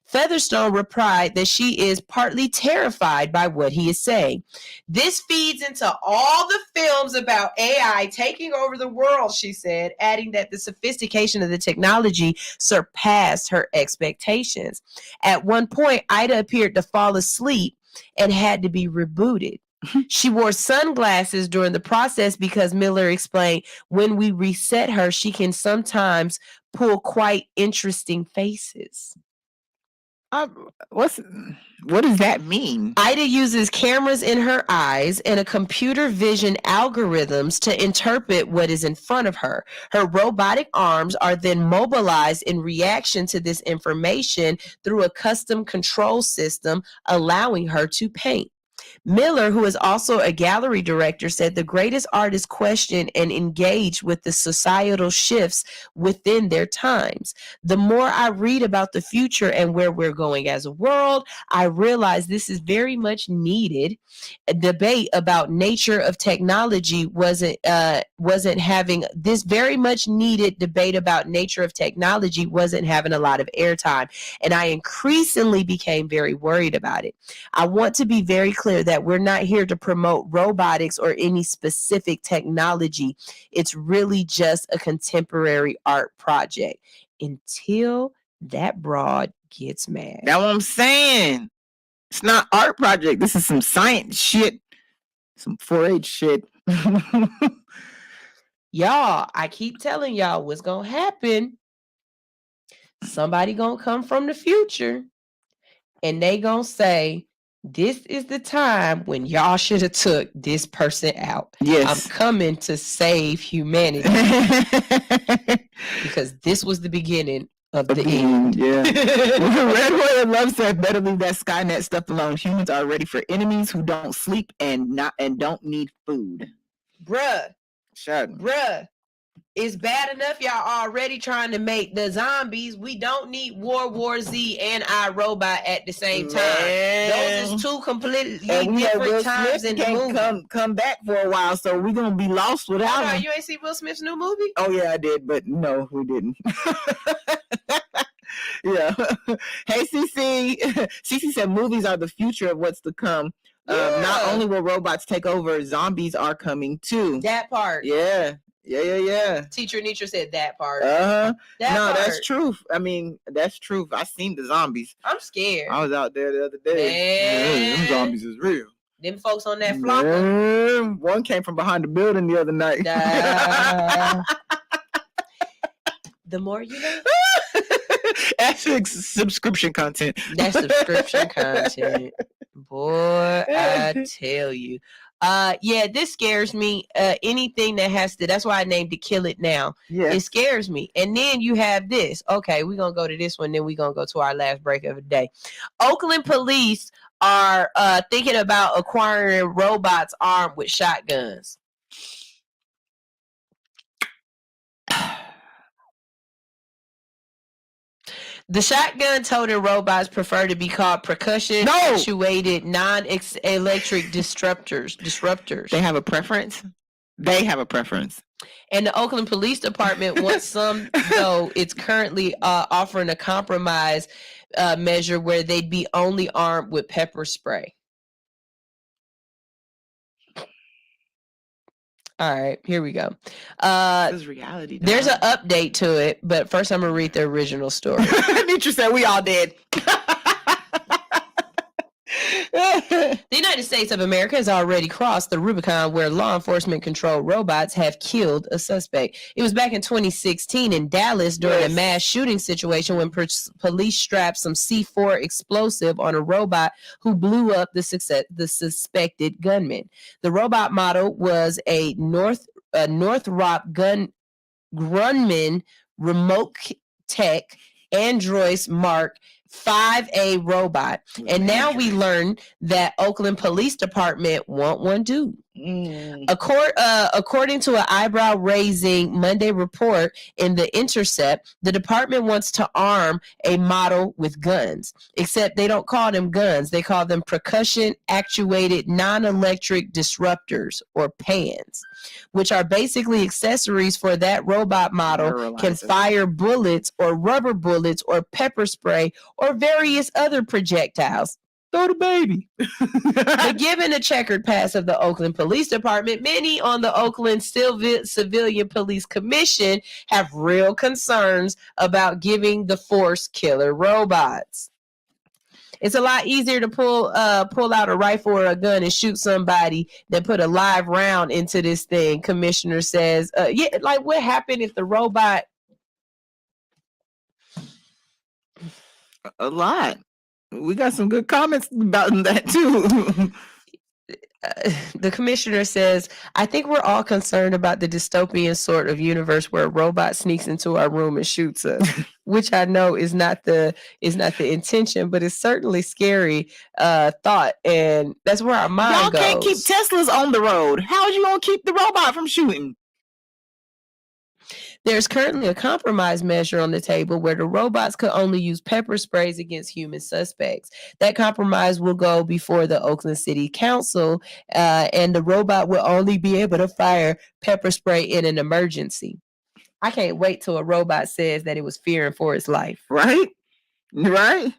Featherstone replied that she is partly terrified by what he is saying. This feeds into all the films about AI taking over the world, she said, adding that the sophistication of the technology surpassed her expectations. At one point, Ida appeared to fall asleep and had to be rebooted. She wore sunglasses during the process because Miller explained when we reset her, she can sometimes pull quite interesting faces. What does that mean? Ida uses cameras in her eyes and a computer vision algorithms to interpret what is in front of her. Her robotic arms are then mobilized in reaction to this information through a custom control system, allowing her to paint. Miller, who is also a gallery director, said the greatest artists question and engage with the societal shifts within their times. The more I read about the future and where we're going as a world, I realize this is very much needed. A debate about nature of technology wasn't having this very much needed debate about nature of technology wasn't having a lot of airtime, and I increasingly became very worried about it. I want to be very clear that we're not here to promote robotics or any specific technology. It's really just a contemporary art project until that broad gets mad. That's what I'm saying. It's not art project. This is some science shit. Some 4-H shit. Y'all, I keep telling y'all what's gonna happen. Somebody gonna come from the future and they gonna say, this is the time when y'all should have took this person out. Yes. I'm coming to save humanity. Because this was the beginning of the end. Yeah. Red Royal Love said, better leave that Skynet stuff alone. Humans are ready for enemies who don't sleep and don't need food. Bruh. Shut. Bruh. It's bad enough y'all already trying to make the zombies. We don't need World War Z and iRobot at the same time. Those is two completely different times in the movie. Come back for a while, so we're gonna be lost without him. You ain't see Will Smith's new movie? Oh yeah, I did, but no, we didn't. Yeah. Hey, CC. CC said movies are the future of what's to come. Yeah. Not only will robots take over, zombies are coming too. That part. Yeah. Teacher Nietzsche said that part. That's truth. I mean, that's truth. I seen the zombies. I'm scared. I was out there the other day. Them zombies is real. Them folks on that flock. One came from behind the building the other night. The more you know. That's subscription content. That's subscription content. Boy, I tell you. Yeah, this scares me. Anything that has to, that's why I named it Kill It Now. Yeah. It scares me. And then you have this. Okay, we're going to go to this one, then we're going to go to our last break of the day. Oakland police are thinking about acquiring robots armed with shotguns. The shotgun-toting robots prefer to be called percussion-actuated, non-electric disruptors. They have a preference? They have a preference. And the Oakland Police Department wants some, though it's currently offering a compromise measure where they'd be only armed with pepper spray. All right, here we go. This is reality. There's an update to it, but first I'm going to read the original story. Mitra said we all did. The United States of America has already crossed the Rubicon where law enforcement controlled robots have killed a suspect. It was back in 2016 in Dallas during a mass shooting situation when police strapped some C4 explosive on a robot who blew up the suspected gunman. The robot model was a Northrop Grumman Remote Tech Android Mark 5A robot. And now we learn that Oakland Police Department want one too. According to an eyebrow-raising Monday report in The Intercept, the department wants to arm a model with guns, except they don't call them guns. They call them percussion-actuated non-electric disruptors, or PANs, which are basically accessories for that robot model can fire bullets or rubber bullets or pepper spray or various other projectiles. Throw the baby. But given the checkered past of the Oakland Police Department, many on the Oakland Civilian Police Commission have real concerns about giving the force killer robots. It's a lot easier to pull out a rifle or a gun and shoot somebody than put a live round into this thing, Commissioner says. Like what happened if the robot... A lot. We got some good comments about that too. The commissioner says, I think we're all concerned about the dystopian sort of universe where a robot sneaks into our room and shoots us, which I know is not the intention, but it's certainly scary thought. And that's where our mind goes. Y'all can't keep Teslas on the road. How are you going to keep the robot from shooting? There's currently a compromise measure on the table where the robots could only use pepper sprays against human suspects. That compromise will go before the Oakland City Council, and the robot will only be able to fire pepper spray in an emergency. I can't wait till a robot says that it was fearing for its life. Right? Right?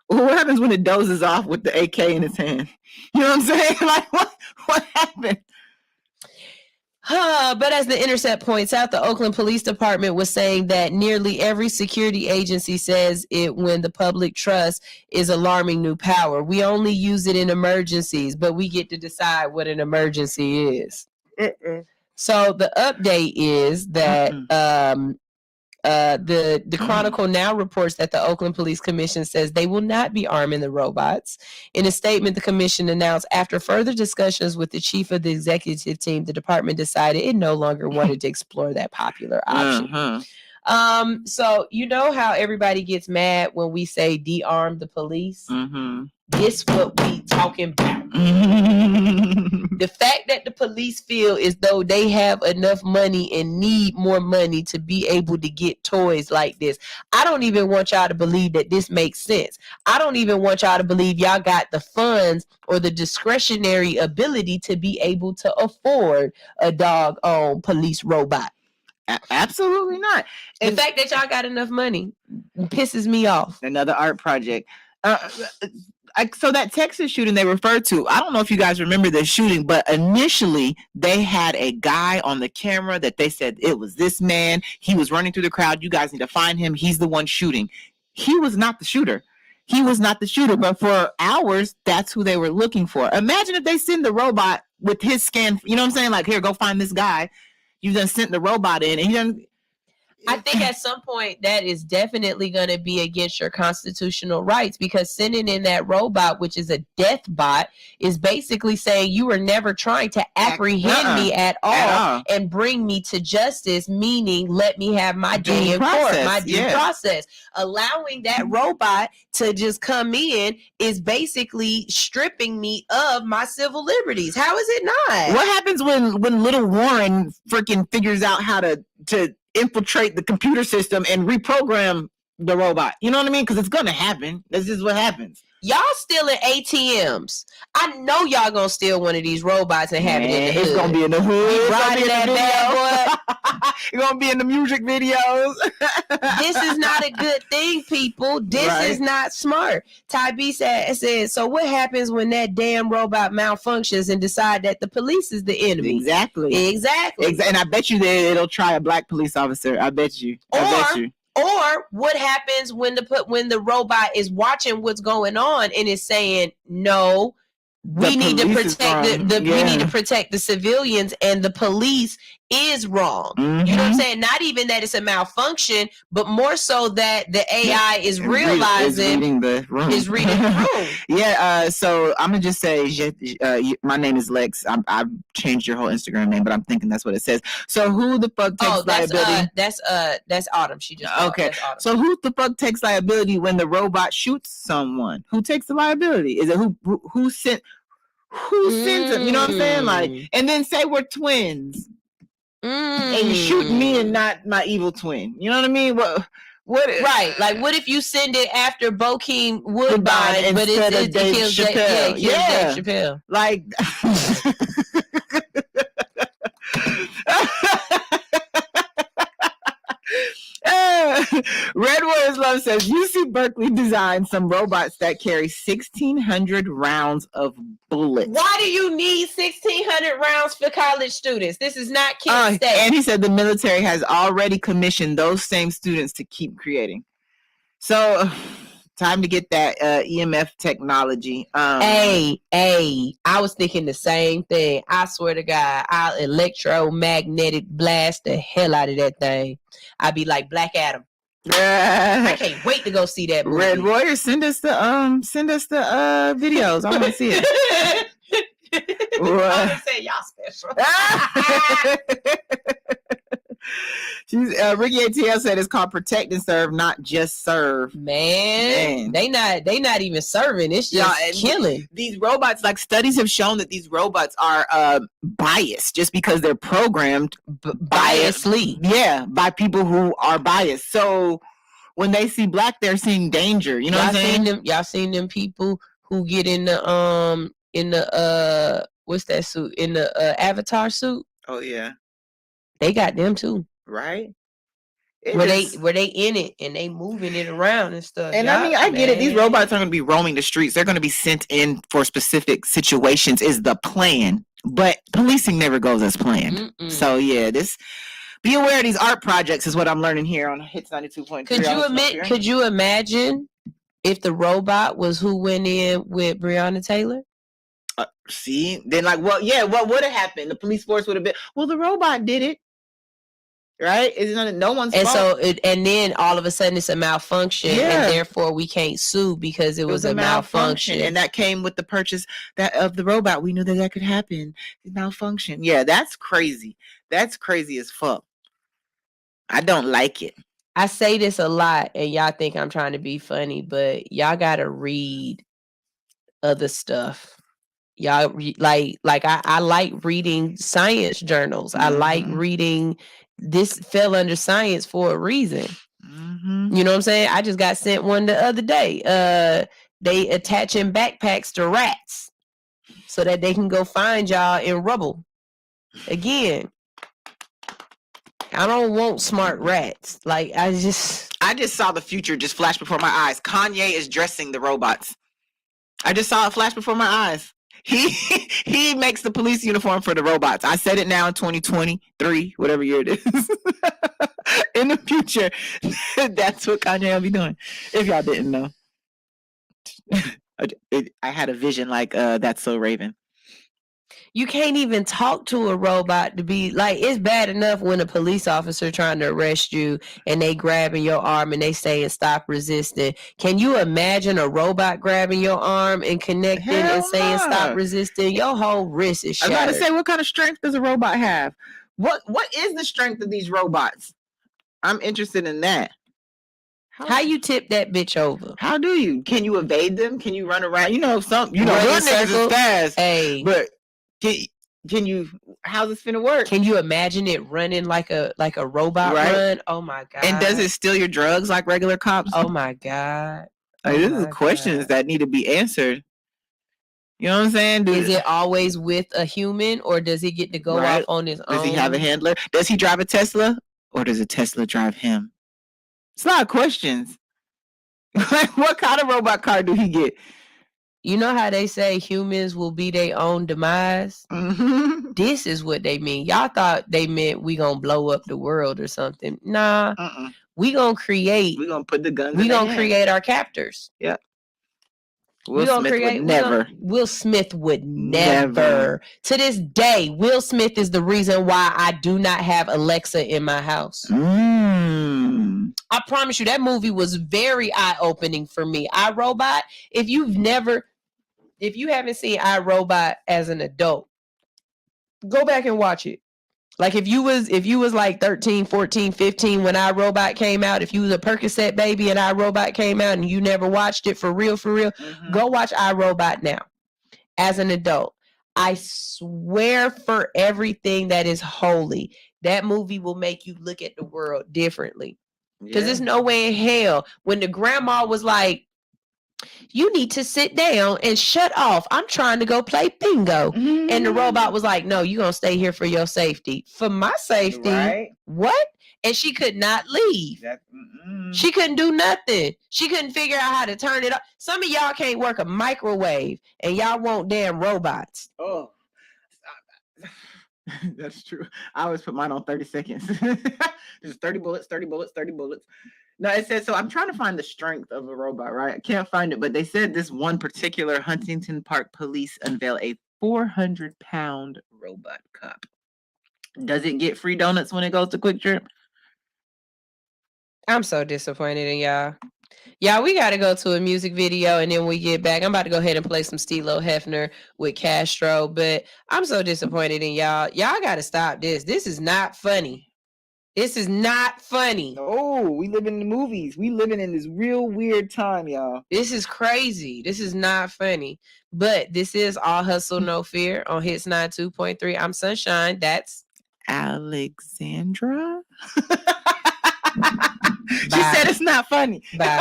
Well, what happens when it dozes off with the AK in its hand? You know what I'm saying? Like, what happened? But as The Intercept points out, the Oakland Police Department was saying that nearly every security agency says it when the public trust is alarming new power. We only use it in emergencies, but we get to decide what an emergency is. So the update is that the Chronicle now reports that the Oakland Police Commission says they will not be arming the robots. In a statement, the commission announced after further discussions with the chief of the executive team, the department decided it no longer wanted to explore that popular option. So you know how everybody gets mad when we say de-arm the police? This what we talking about. The fact that the police feel as though they have enough money and need more money to be able to get toys like this. I don't even want y'all to believe that this makes sense. I don't even want y'all to believe y'all got the funds or the discretionary ability to be able to afford a doggone police robot. Absolutely not. And the fact that y'all got enough money pisses me off. Another art project. So that Texas shooting they referred to, I don't know if you guys remember the shooting, but initially they had a guy on the camera that they said it was this man. He was running through the crowd. You guys need to find him. He's the one shooting. He was not the shooter. But for hours, that's who they were looking for. Imagine if they send the robot with his scan, you know what I'm saying? Like, here, go find this guy. You done sent the robot in and he done. I think at some point that is definitely going to be against your constitutional rights, because sending in that robot, which is a death bot, is basically saying you were never trying to apprehend me at all and bring me to justice, meaning let me have my day in court, my due process. Allowing that robot to just come in is basically stripping me of my civil liberties. How is it not? What happens when little Warren freaking figures out how to infiltrate the computer system and reprogram the robot. You know what I mean? Because it's gonna happen. This is what happens. Y'all stealing ATMs. I know y'all gonna steal one of these robots and have it in the hood. It's gonna be in the hood. You riding that bad boy. You're gonna be in the music videos. This is not a good thing, people. This is not smart. Ty B said, so what happens when that damn robot malfunctions and decide that the police is the enemy? Exactly. And I bet you that it'll try a black police officer. I bet you. Or what happens when the robot is watching what's going on and is saying, no, we need to protect we need to protect the civilians, and the police is wrong. Mm-hmm. You know what I'm saying? Not even that it's a malfunction, but more so that the AI is realizing is reading the room. Yeah. So I'm gonna just say, my name is Lex. I've changed your whole Instagram name, but I'm thinking that's what it says. So who the fuck takes liability? That's Autumn. She just okay. So who the fuck takes liability when the robot shoots someone? Who takes the liability? Is it who sent them? You know what I'm saying? Like, and then say we're twins. And you shoot me and not my evil twin. You know what I mean? What? Right. Like, what if you send it after Bokeem Woodbine, but it kills Chappelle? Dave Chappelle. Like, Red Warriors Love says UC Berkeley designed some robots that carry 1,600 rounds of bullets. Why do you need 1,600 rounds for college students? This is not Kent State. And he said the military has already commissioned those same students to keep creating. So, time to get that EMF technology. I was thinking the same thing. I swear to God, I'll electromagnetic blast the hell out of that thing. I'd be like Black Adam. I can't wait to go see that movie. Red Warrior, send us the videos. I want to see it. I'm gonna say y'all special. Ricky ATL said it's called Protect and Serve, not just serve. Man. They not even serving. It's just killing. These robots, like studies have shown that these robots are biased just because they're programmed biasly. Yeah, by people who are biased. So when they see black, they're seeing danger. You know what I'm saying? Y'all seen them people who get in the what's that suit? In the Avatar suit? Oh yeah. They got them too. Right? Where they in it and they moving it around and stuff. And I mean, I get it. These robots are going to be roaming the streets. They're going to be sent in for specific situations is the plan. But policing never goes as planned. So yeah, be aware of these art projects is what I'm learning here on Hits 92.3. Could you imagine if the robot was who went in with Breonna Taylor? See, then what would have happened? The police force would have been, well, the robot did it. Right? It's no one's fault. So then all of a sudden it's a malfunction, and therefore we can't sue because it was a malfunction. And that came with the purchase of the robot. We knew that could happen. It's malfunction. Yeah, that's crazy. That's crazy as fuck. I don't like it. I say this a lot, and y'all think I'm trying to be funny, but y'all gotta read other stuff. Y'all I like reading science journals. I like reading. This fell under science for a reason. You know what I'm saying? I just got sent one the other day. They attaching backpacks to rats so that they can go find y'all in rubble. Again, I don't want smart rats. Like I just saw the future just flash before my eyes. Kanye is dressing the robots. I just saw it flash before my eyes. He makes the police uniform for the robots. I said it now in 2023, whatever year it is. In the future, that's what Kanye will be doing. If y'all didn't know. I had a vision like That's So Raven. You can't even talk to a robot to be like, it's bad enough when a police officer trying to arrest you and they grabbing your arm and they saying stop resisting. Can you imagine a robot grabbing your arm and connecting and saying stop resisting? Your whole wrist is shattered. I was about to say, what kind of strength does a robot have? What is the strength of these robots? I'm interested in that. How you tip that bitch over? How do you? Can you evade them? Can you run around? Hood niggas is fast. Hey, but can you? how's this finna work? Can you imagine it running like a robot run? Oh my god! And does it steal your drugs like regular cops? Oh my god! Like, this is questions that need to be answered. You know what I'm saying? Is it always with a human, or does he get to go off on his own? Does he have a handler? Does he drive a Tesla, or does a Tesla drive him? It's a lot of questions. Like, what kind of robot car do he get? You know how they say humans will be their own demise? Mm-hmm. This is what they mean. Y'all thought they meant we gonna blow up the world or something. Nah. We gonna create. We gonna put the guns. We gonna create our captors. Yeah. Will Smith would never. Will Smith would never. To this day, Will Smith is the reason why I do not have Alexa in my house. I promise you, that movie was very eye-opening for me. iRobot. If you haven't seen iRobot as an adult, go back and watch it. Like if you was like 13, 14, 15 when iRobot came out, if you was a Percocet baby and iRobot came out and you never watched it for real, go watch iRobot now as an adult. I swear for everything that is holy, that movie will make you look at the world differently. Because there's no way in hell when the grandma was like, you need to sit down and shut off. I'm trying to go play bingo. And the robot was like, no, you're going to stay here for your safety. For my safety? Right. What? And she could not leave. She couldn't do nothing. She couldn't figure out how to turn it up. Some of y'all can't work a microwave and y'all want damn robots. Oh, that's true. I always put mine on 30 seconds. There's 30 bullets. No, it says, so I'm trying to find the strength of a robot, right? I can't find it, but they said this one particular Huntington Park police unveil a 400-pound robot cop. Does it get free donuts when it goes to Quick Trip? I'm so disappointed in y'all. Y'all, we got to go to a music video, and then we get back. I'm about to go ahead and play some Stilo Hefner with Castro, but I'm so disappointed in y'all. Y'all got to stop this. This is not funny. This is not funny. Oh, we live in the movies. We living in this real weird time, y'all. This is crazy. This is not funny. But this is All Hustle, No Fear on Hits 92.3. I'm Sunshine. That's Alexandra. She said it's not funny. Bye.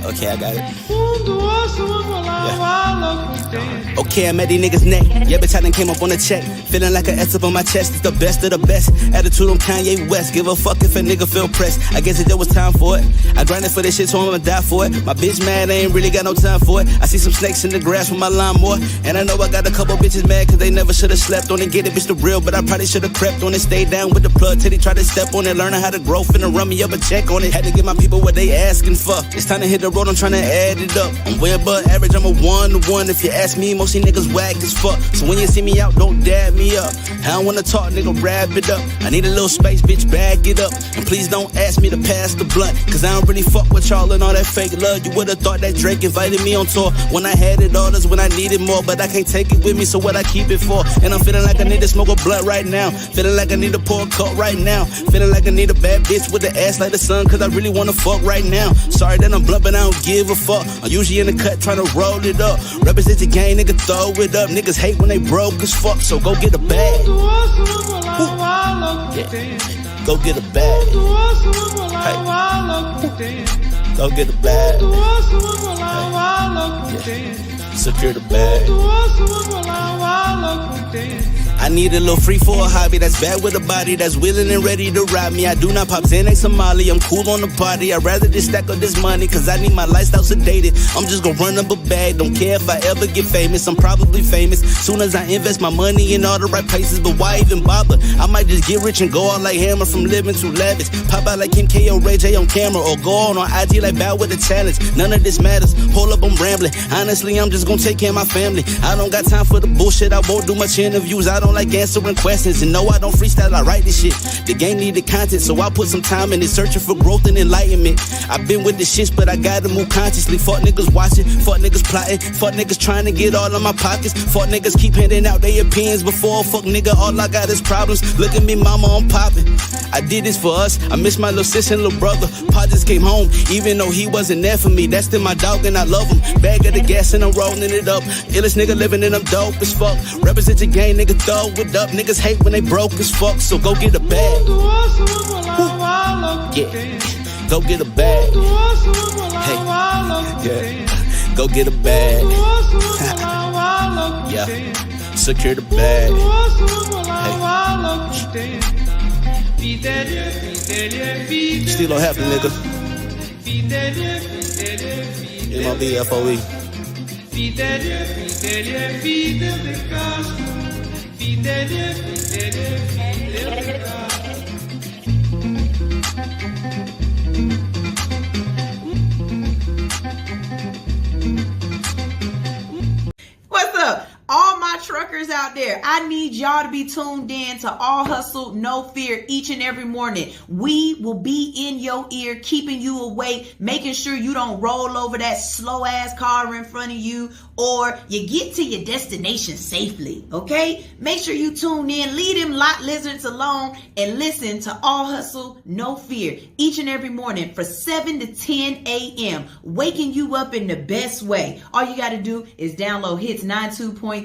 Okay, I got it. Yeah. Okay, I'm at these niggas' neck. Yeah, bitch, I done came up on a check. Feeling like an S up on my chest. It's the best of the best. Attitude on Kanye West. Give a fuck if a nigga feel pressed. I guess there was time for it. I grinded for this shit, so I'ma die for it. My bitch mad, I ain't really got no time for it. I see some snakes in the grass with my lawnmower. And I know I got a couple bitches mad cause they never should've slept on it. Get it, bitch, the real, but I probably should've crept on it. Stayed down with the plug till they try to step on it. Learning how to grow, finna run me up a check on it. Had to give my people what they asking for. It's time to hit the road, I'm trying to add it up. I'm way above average, I'm a 1-to-1. If you ask me, most of these niggas whack as fuck. So when you see me out, don't dab me up. I don't wanna talk, nigga, wrap it up. I need a little space, bitch, bag it up. And please don't ask me to pass the blunt, cause I don't really fuck with y'all and all that fake love. You would've thought that Drake invited me on tour. When I had it all, that's when I needed more. But I can't take it with me, so what I keep it for? And I'm feeling like I need to smoke a blunt right now. Feeling like I need to pour a cup right now. Feeling like I need a bad bitch with the ass like the sun, cause I really wanna fuck right now. Sorry that I'm blunt, but I don't give a fuck. I'm usually in the cut trying to roll it up. Represent the game, nigga, throw it up. Niggas hate when they broke as fuck, so go get a bag. Yeah. Go get a bag. Hey. Go get a bag. Hey. Yeah. Secure the bag. I need a little free for a hobby that's bad with a body that's willing and ready to ride me. I do not pop Xanax Somali, I'm cool on the party. I'd rather just stack up this money, cause I need my lifestyle sedated. I'm just gonna run up a bag, don't care if I ever get famous. I'm probably famous soon as I invest my money in all the right places. But why even bother? I might just get rich and go out like Hammer from living too lavish. Pop out like Kim K or Ray J on camera, or go on IG like Bow with a challenge. None of this matters, hold up, I'm rambling. Honestly, I'm just gonna take care of my family. I don't got time for the bullshit, I won't do much interviews. I don't don't like answering questions. And no, I don't freestyle, I write this shit. The game needed content, so I put some time in it, searching for growth and enlightenment. I've been with the shits, but I gotta move consciously. Fuck niggas watching, fuck niggas plotting, fuck niggas trying to get all of my pockets. Fuck niggas keep handing out their opinions before. Fuck nigga, all I got is problems. Look at me, mama, I'm popping. I did this for us. I miss my little sister and little brother. Pa just came home, even though he wasn't there for me. That's still my dog and I love him. Bag of the gas and I'm rolling it up. Illest nigga living and I'm dope as fuck. Represent your gang, nigga, throw it up. Niggas hate when they broke as fuck, so go get a bag. Yeah, go get a bag. Hey, yeah, go get a bag. Yeah, secure the bag. Hey, still don't have the nigga. MLB FOE. What's up? All my truckers out there, I need y'all to be tuned in to All Hustle, No Fear each and every morning. We will be in your ear, keeping you awake, making sure you don't roll over that slow ass car in front of you, or you get to your destination safely, okay? Make sure you tune in, leave them lot lizards alone, and listen to All Hustle, No Fear each and every morning for 7 to 10 a.m., waking you up in the best way. All you got to do is download Hits 92.3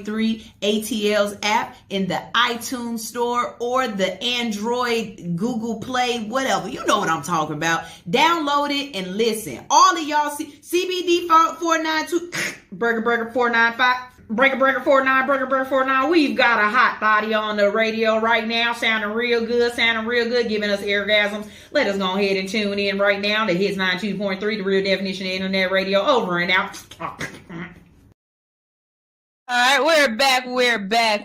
ATL's app in the iTunes store or the Android, Google Play, whatever. You know what I'm talking about. Download it and listen. All of y'all CBD 492 Burger 495 Breaker 49 Burger 49. We've got a hot body on the radio right now, sounding real good, giving us orgasms. Let us go ahead and tune in right now to Hits 92.3, the real definition of internet radio. Over and out. All right, we're back.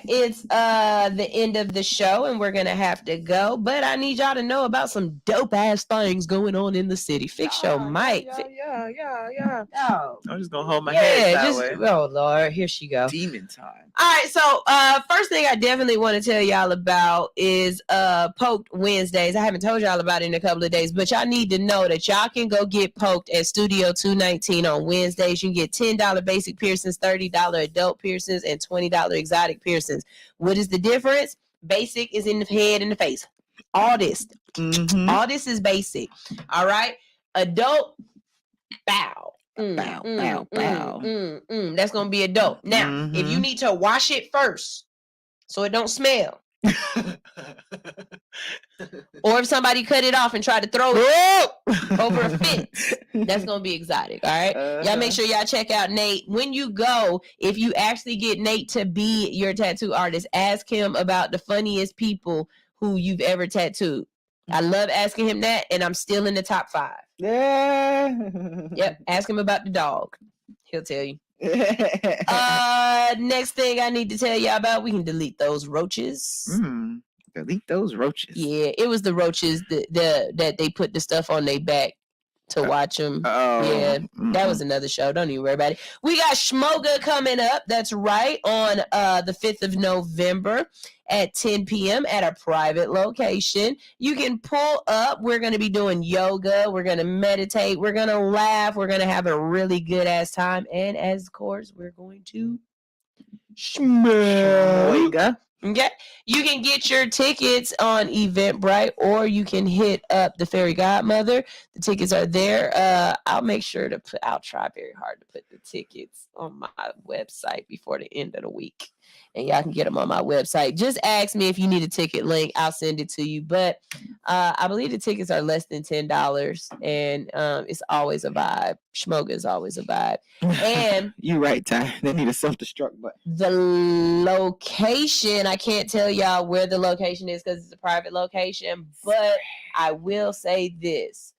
It's the end of the show, and we're gonna have to go. But I need y'all to know about some dope ass things going on in the city. Fix your mic. Yeah. I'm just gonna hold my head that way. Oh Lord, here she go. Demon time. All right, so first thing I definitely want to tell y'all about is Poked Wednesdays. I haven't told y'all about it in a couple of days, but y'all need to know that y'all can go get poked at Studio 219 on Wednesdays. You can get $10 basic piercings, $30 adult piercings, and $20 exotic piercings. What is the difference? Basic is in the head and the face. All this is basic. All right, adult, bow. Bow. That's gonna be adult. Now, if you need to wash it first so it don't smell, or if somebody cut it off and tried to throw it over a fence, that's gonna be exotic. All right, y'all make sure y'all check out Nate. When you go, if you actually get Nate to be your tattoo artist, ask him about the funniest people who you've ever tattooed. I love asking him that, and I'm still in the top 5. Yeah. Yep. Ask him about the dog. He'll tell you. Next thing I need to tell y'all about, we can delete those roaches. Delete those roaches. Yeah, it was the roaches that they put the stuff on their back to watch them. Yeah, that was another show. Don't even worry about it. We got Schmoga coming up. That's right, on the 5th of November at 10 p.m. at a private location. You can pull up. We're going to be doing yoga. We're going to meditate. We're going to laugh. We're going to have a really good ass time. And as of course, we're going to schmoga. Okay, you can get your tickets on Eventbrite, or you can hit up the Fairy Godmother. The tickets are there. I'll make sure to I'll try very hard to put the tickets on my website before the end of the week, and y'all can get them on my website. Just ask me if you need a ticket link. I'll send it to you. But I believe the tickets are less than $10, and it's always a vibe. Schmoga is always a vibe. And you right, Ty. They need a self-destruct button. The location, I can't tell y'all where the location is because it's a private location, but I will say this.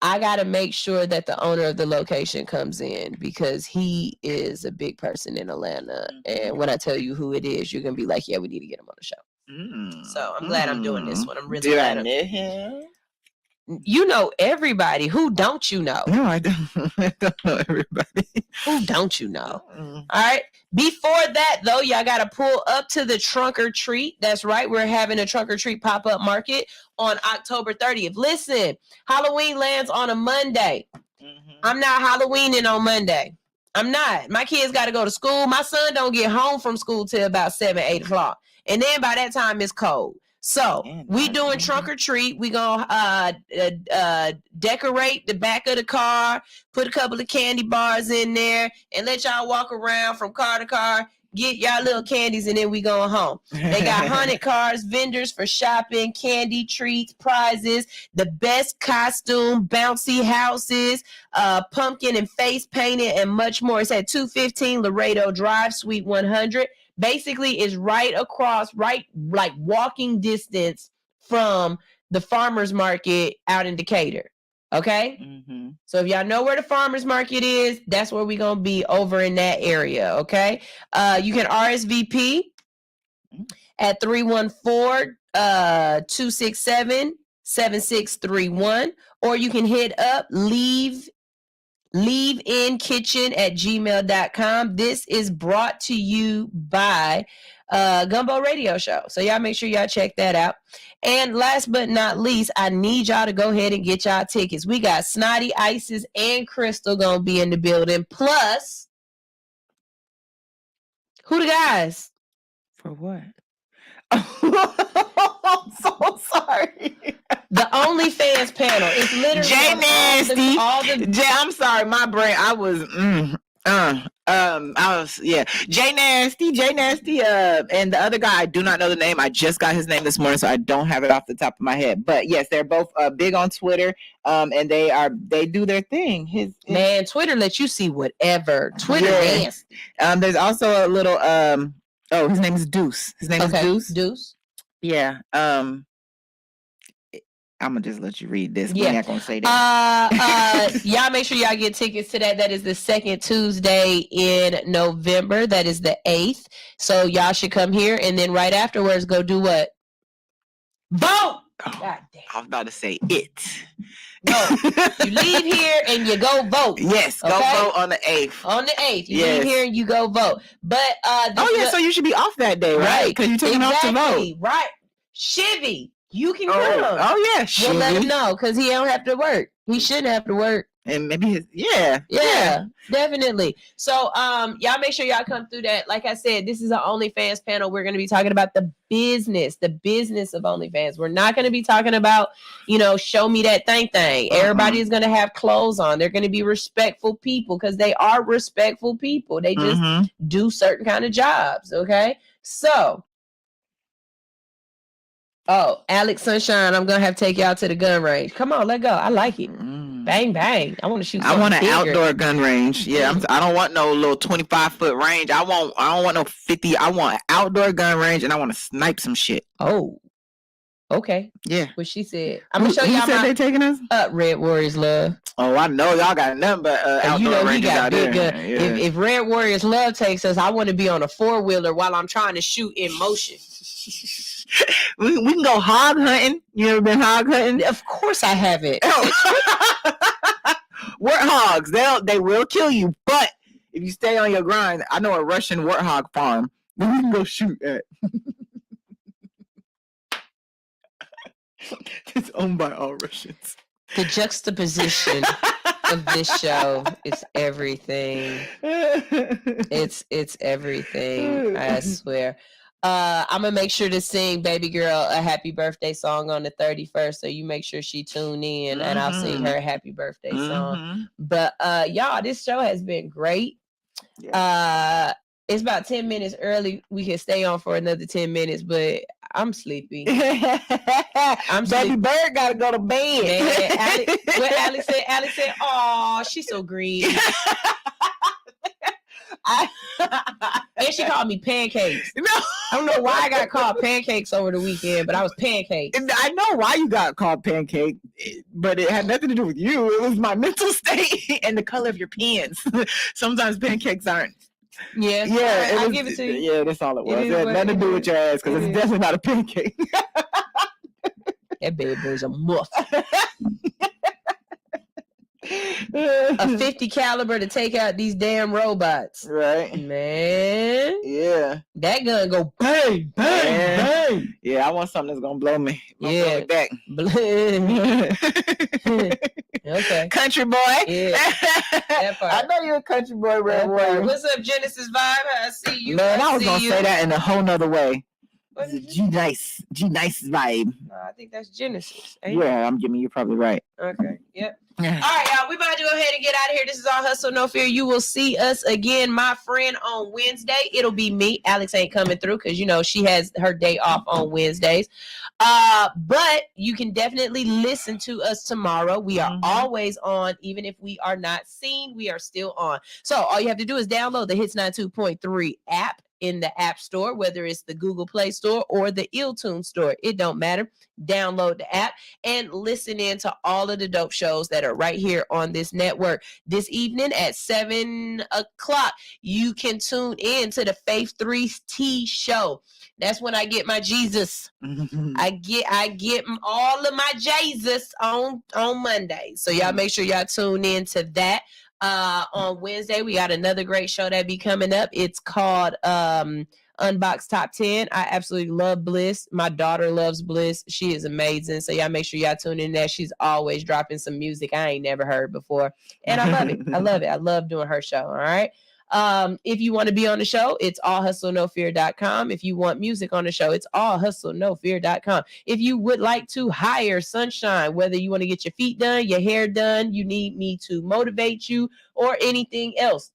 I got to make sure that the owner of the location comes in because he is a big person in Atlanta. And when I tell you who it is, you're going to be like, yeah, we need to get him on the show. So I'm glad I'm doing this one. I'm really glad. I know him? You know everybody. Who don't you know? No, I don't. I don't know everybody. Who don't you know? All right. Before that, though, y'all got to pull up to the Trunk or Treat. That's right. We're having a Trunk or Treat pop-up market on October 30th. Listen, Halloween lands on a Monday. I'm not Halloweening on Monday. I'm not. My kids got to go to school. My son don't get home from school till about 7, 8 o'clock. And then by that time, it's cold. So we doing Trunk or Treat. We gonna decorate the back of the car, put a couple of candy bars in there, and let y'all walk around from car to car, get y'all little candies, and then we going home. They got haunted cars, vendors for shopping, candy, treats, prizes, the best costume, bouncy houses, pumpkin and face painting, and much more. It's at 215 Laredo Drive, Suite 100. Basically, it's right across, like walking distance from the farmer's market out in Decatur. Okay? So if y'all know where the farmer's market is, that's where we're going to be, over in that area. Okay? You can RSVP at 314-267-7631, or you can hit up leaveinkitchen@gmail.com. This is brought to you by Gumbo Radio Show. So y'all make sure y'all check that out. And last but not least, I need y'all to go ahead and get y'all tickets. We got Snotty, Isis, and Crystal gonna be in the building. Plus, who the guys? For what? I'm so sorry. The OnlyFans panel. It's literally Jay Nasty. Jay, I'm sorry, my brain. I was Jay Nasty, and the other guy, I do not know the name. I just got his name this morning, so I don't have it off the top of my head. But yes, they're both big on Twitter, and they do their thing. His man, Twitter lets you see whatever. Twitter nasty. There's also a little his name is Deuce. His name is Deuce. Deuce. Yeah. I'm gonna just let you read this. We're not gonna say that. Y'all make sure y'all get tickets to that. That is the second Tuesday in November. That is the 8th. So y'all should come here, and then right afterwards, go do what? Vote. God damn. I was about to say it. No, you leave here and you go vote. Yes, go vote on the 8th. On the 8th, you leave here and you go vote. But so you should be off that day, right? Because you're taking off to vote, right? Shivy, you can come. Oh yeah, we'll let him know because he don't have to work. He shouldn't have to work. And maybe definitely. So y'all make sure y'all come through that. Like I said, this is an OnlyFans panel. We're going to be talking about the business of OnlyFans. We're not going to be talking about, show me that thing. Everybody is going to have clothes on. They're going to be respectful people because they are respectful people. They just do certain kind of jobs. Okay. So, Alex Sunshine, I'm going to have to take y'all to the gun range. Come on, let go. I like it. Bang, bang. I want to shoot. I want an outdoor gun range. Yeah, I don't want no little 25-foot range. I don't want no 50. I want an outdoor gun range, and I want to snipe some shit. Oh, okay. Yeah. What she said. I'm gonna show y'all. Who said they taking us? Red Warriors Love. Oh, I know y'all got nothing but outdoor ranges out there. Yeah. If Red Warriors Love takes us, I want to be on a 4-wheeler while I'm trying to shoot in motion. We can go hog hunting. You ever been hog hunting? Of course I haven't. Warthogs, they will kill you, but if you stay on your grind, I know a Russian warthog farm that we can go shoot at. It's owned by all Russians. The juxtaposition of this show is everything. It's everything. I swear. I'm gonna make sure to sing Baby Girl a happy birthday song on the 31st, so you make sure she tune in and I'll sing her a happy birthday song. But y'all, this show has been great. It's about 10 minutes early. We can stay on for another 10 minutes, but I'm sleepy. Baby Bird gotta go to bed. What Alex said, "Oh, she's so green." And she called me pancakes. No, I don't know why I got called pancakes over the weekend, but I was pancakes. I know why you got called pancake, but it had nothing to do with you. It was my mental state and the color of your pants. Sometimes pancakes aren't. Yeah, I give it to you. Yeah, that's all it was. It had nothing to do with your ass because it's definitely not a pancake. That baby boy's a muff. a 50 caliber to take out these damn robots. Right. Man. Yeah. That gun go bang, bang, bang. Yeah, I want something that's gonna blow me. Yeah. Back. Okay. Country boy. Yeah. That part. I know you're a country boy, Red Warrior. What's up, Genesis Vibe? I see you. Man, I was gonna say that in a whole nother way. What is G nice vibe. No, I think that's Genesis. Yeah, I'm giving you probably right. Okay. Yep. All right, y'all. We about to go ahead and get out of here. This is All Hustle, No Fear. You will see us again, my friend, on Wednesday. It'll be me. Alex ain't coming through because, you know, she has her day off on Wednesdays. But you can definitely listen to us tomorrow. We are always on. Even if we are not seen, we are still on. So all you have to do is download the Hits 92.3 app in the App Store, whether it's the Google Play Store or the iTunes Store. It don't matter. Download the app and listen in to all of the dope shows that are right here on this network. This evening at 7 o'clock, you can tune in to the Faith 3T show. That's when I get my Jesus. I get all of my Jesus on Monday. So y'all make sure y'all tune in to that. On Wednesday, we got another great show that be coming up. It's called Unbox Top 10. I absolutely love Bliss. My daughter loves Bliss. She is amazing. So y'all make sure y'all tune in there. She's always dropping some music I ain't never heard before. And I love it. I love it. I love doing her show. All right. If you want to be on the show, it's allhustlenofear.com. If you want music on the show, it's allhustlenofear.com. If you would like to hire Sunshine, whether you want to get your feet done, your hair done, you need me to motivate you, or anything else,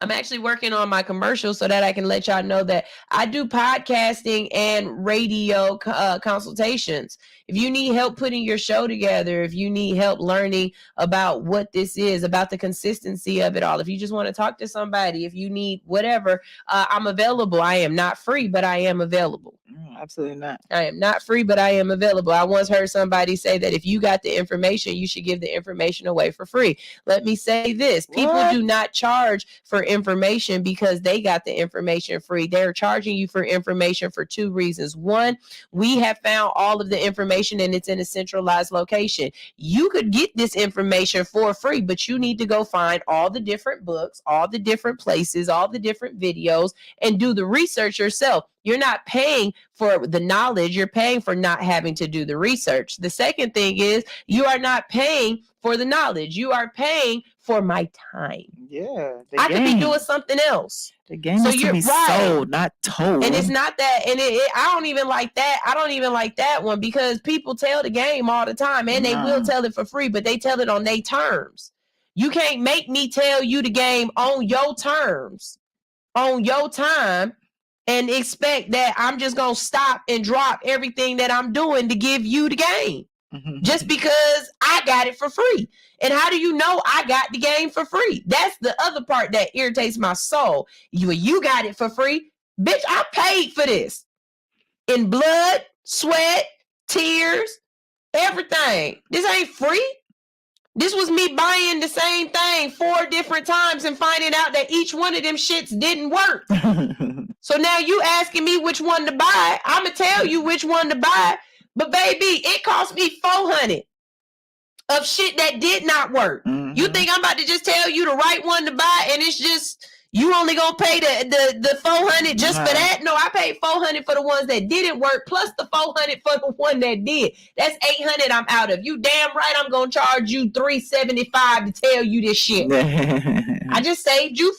I'm actually working on my commercial so that I can let y'all know that I do podcasting and radio consultations. If you need help putting your show together, if you need help learning about what this is, about the consistency of it all, if you just want to talk to somebody, if you need whatever, I'm available. I am not free, but I am available. Absolutely not. I am not free, but I am available. I once heard somebody say that if you got the information, you should give the information away for free. Let me say this. People do not charge for information because they got the information free. They're charging you for information for two reasons. One, we have found all of the information and it's in a centralized location. You could get this information for free, but you need to go find all the different books, all the different places, all the different videos, and do the research yourself. You're not paying for the knowledge. You're paying for not having to do the research. The second thing is you are not paying for the knowledge. You are paying for my time. Yeah. I could be doing something else. The game is to be sold, not told. And it's not that. And I don't even like that. I don't even like that one because people tell the game all the time and they will tell it for free, but they tell it on their terms. You can't make me tell you the game on your terms, on your time, and expect that I'm just going to stop and drop everything that I'm doing to give you the game just because I got it for free. And how do you know I got the game for free? That's the other part that irritates my soul. You got it for free. Bitch, I paid for this in blood, sweat, tears, everything. This ain't free. This was me buying the same thing 4 different times and finding out that each one of them shits didn't work. So now you asking me which one to buy. I'm going to tell you which one to buy. But baby, it cost me $400 of shit that did not work. You think I'm about to just tell you the right one to buy and it's just, you only going to pay the $400 just for that? No, I paid $400 for the ones that didn't work plus the $400 for the one that did. That's $800 I'm out of. You damn right I'm going to charge you $375 to tell you this shit. I just saved you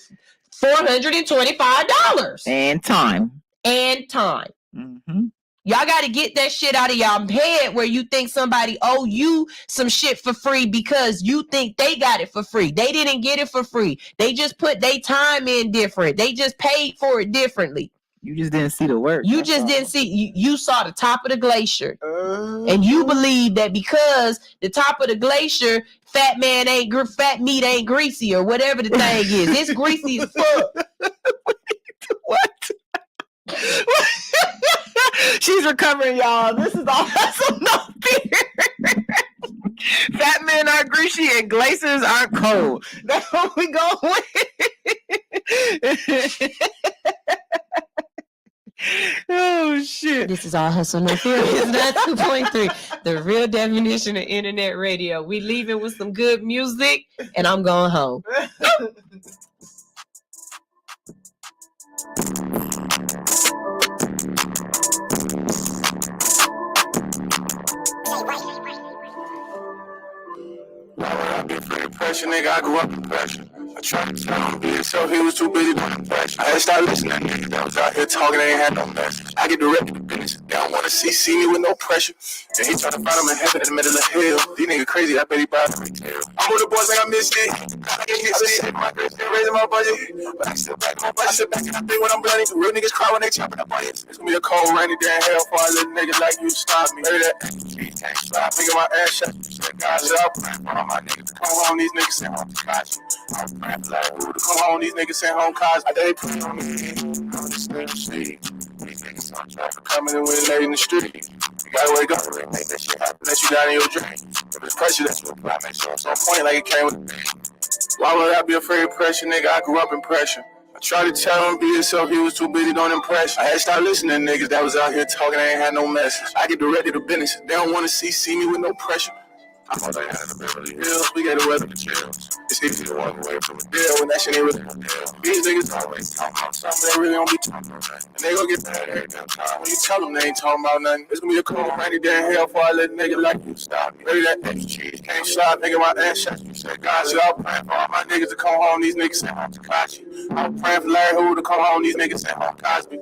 $425. And time. Y'all got to get that shit out of y'all head where you think somebody owe you some shit for free because you think they got it for free. They didn't get it for free. They just put their time in different. They just paid for it differently. You just didn't see the work. You just didn't see. You saw the top of the glacier. And you believe that because the top of the glacier, fat meat ain't greasy or whatever the thing is. It's greasy as fuck. What? She's recovering, y'all. This is All Hustle, No Fear. Fat men are greasy and glaciers aren't cold. That's what we go with. Oh Oh shit. This is All Hustle No Fear. It's 92.3. The real definition of internet radio. We leaving with some good music, and I'm going home. Pressure, nigga, I grew up in pressure. I tried to tell him be so he was too busy doing pressure. I had to start listening to niggas that was out here talking, they ain't had no message. I get direct to the business. They don't want to see me with no pressure. And he tried to find him in heaven in the middle of hell. These niggas crazy, I bet he buy the retail. I'm with the boys like I missed it. I get hit stick. Raising my budget. But I sit back and I think when I'm bloody, the real niggas cry when they chopping up budgets. It's gonna be a cold, rainy day in hell for all little niggas like you to stop me. Heard that? Can't stop. Thinking my ass shut. God, shut up. All my niggas come home, these niggas sent home to catch you. I'm praying for like who to come home, these niggas sent home cars. I they put on me. I'm just still see. These niggas on traffic coming in with late in the street. You gotta wake up and make that shit happen. Let you down in your dream. If it's pressure, that's what apply. Make sure it's on point like it came with the pain. Why would I be afraid of pressure, nigga? I grew up in pressure. I tried to tell him be himself, he was too busy doing impression. I had to start listening to niggas that was out here talking, they ain't had no message. I get directed to business. They don't want to see me with no pressure. I'm on the end of the Beverly Hills, we got to weather the chills. It's easy to walk away from a deal when that shit ain't really no deal. These niggas always talking about something, they really don't be talking about nothing. And they gon' get mad every damn time. When you tell them they ain't talking about nothing, it's gonna be a cold, rainy day in hell for a little nigga like you. Stop me. Maybe that extra cheese can't slide, nigga, my ass shot. You said, God, shit, I'm praying for all my niggas to come home, these niggas sent home to Kachi. I'm praying for Larry Hoover to come home, these niggas sent home Cosby.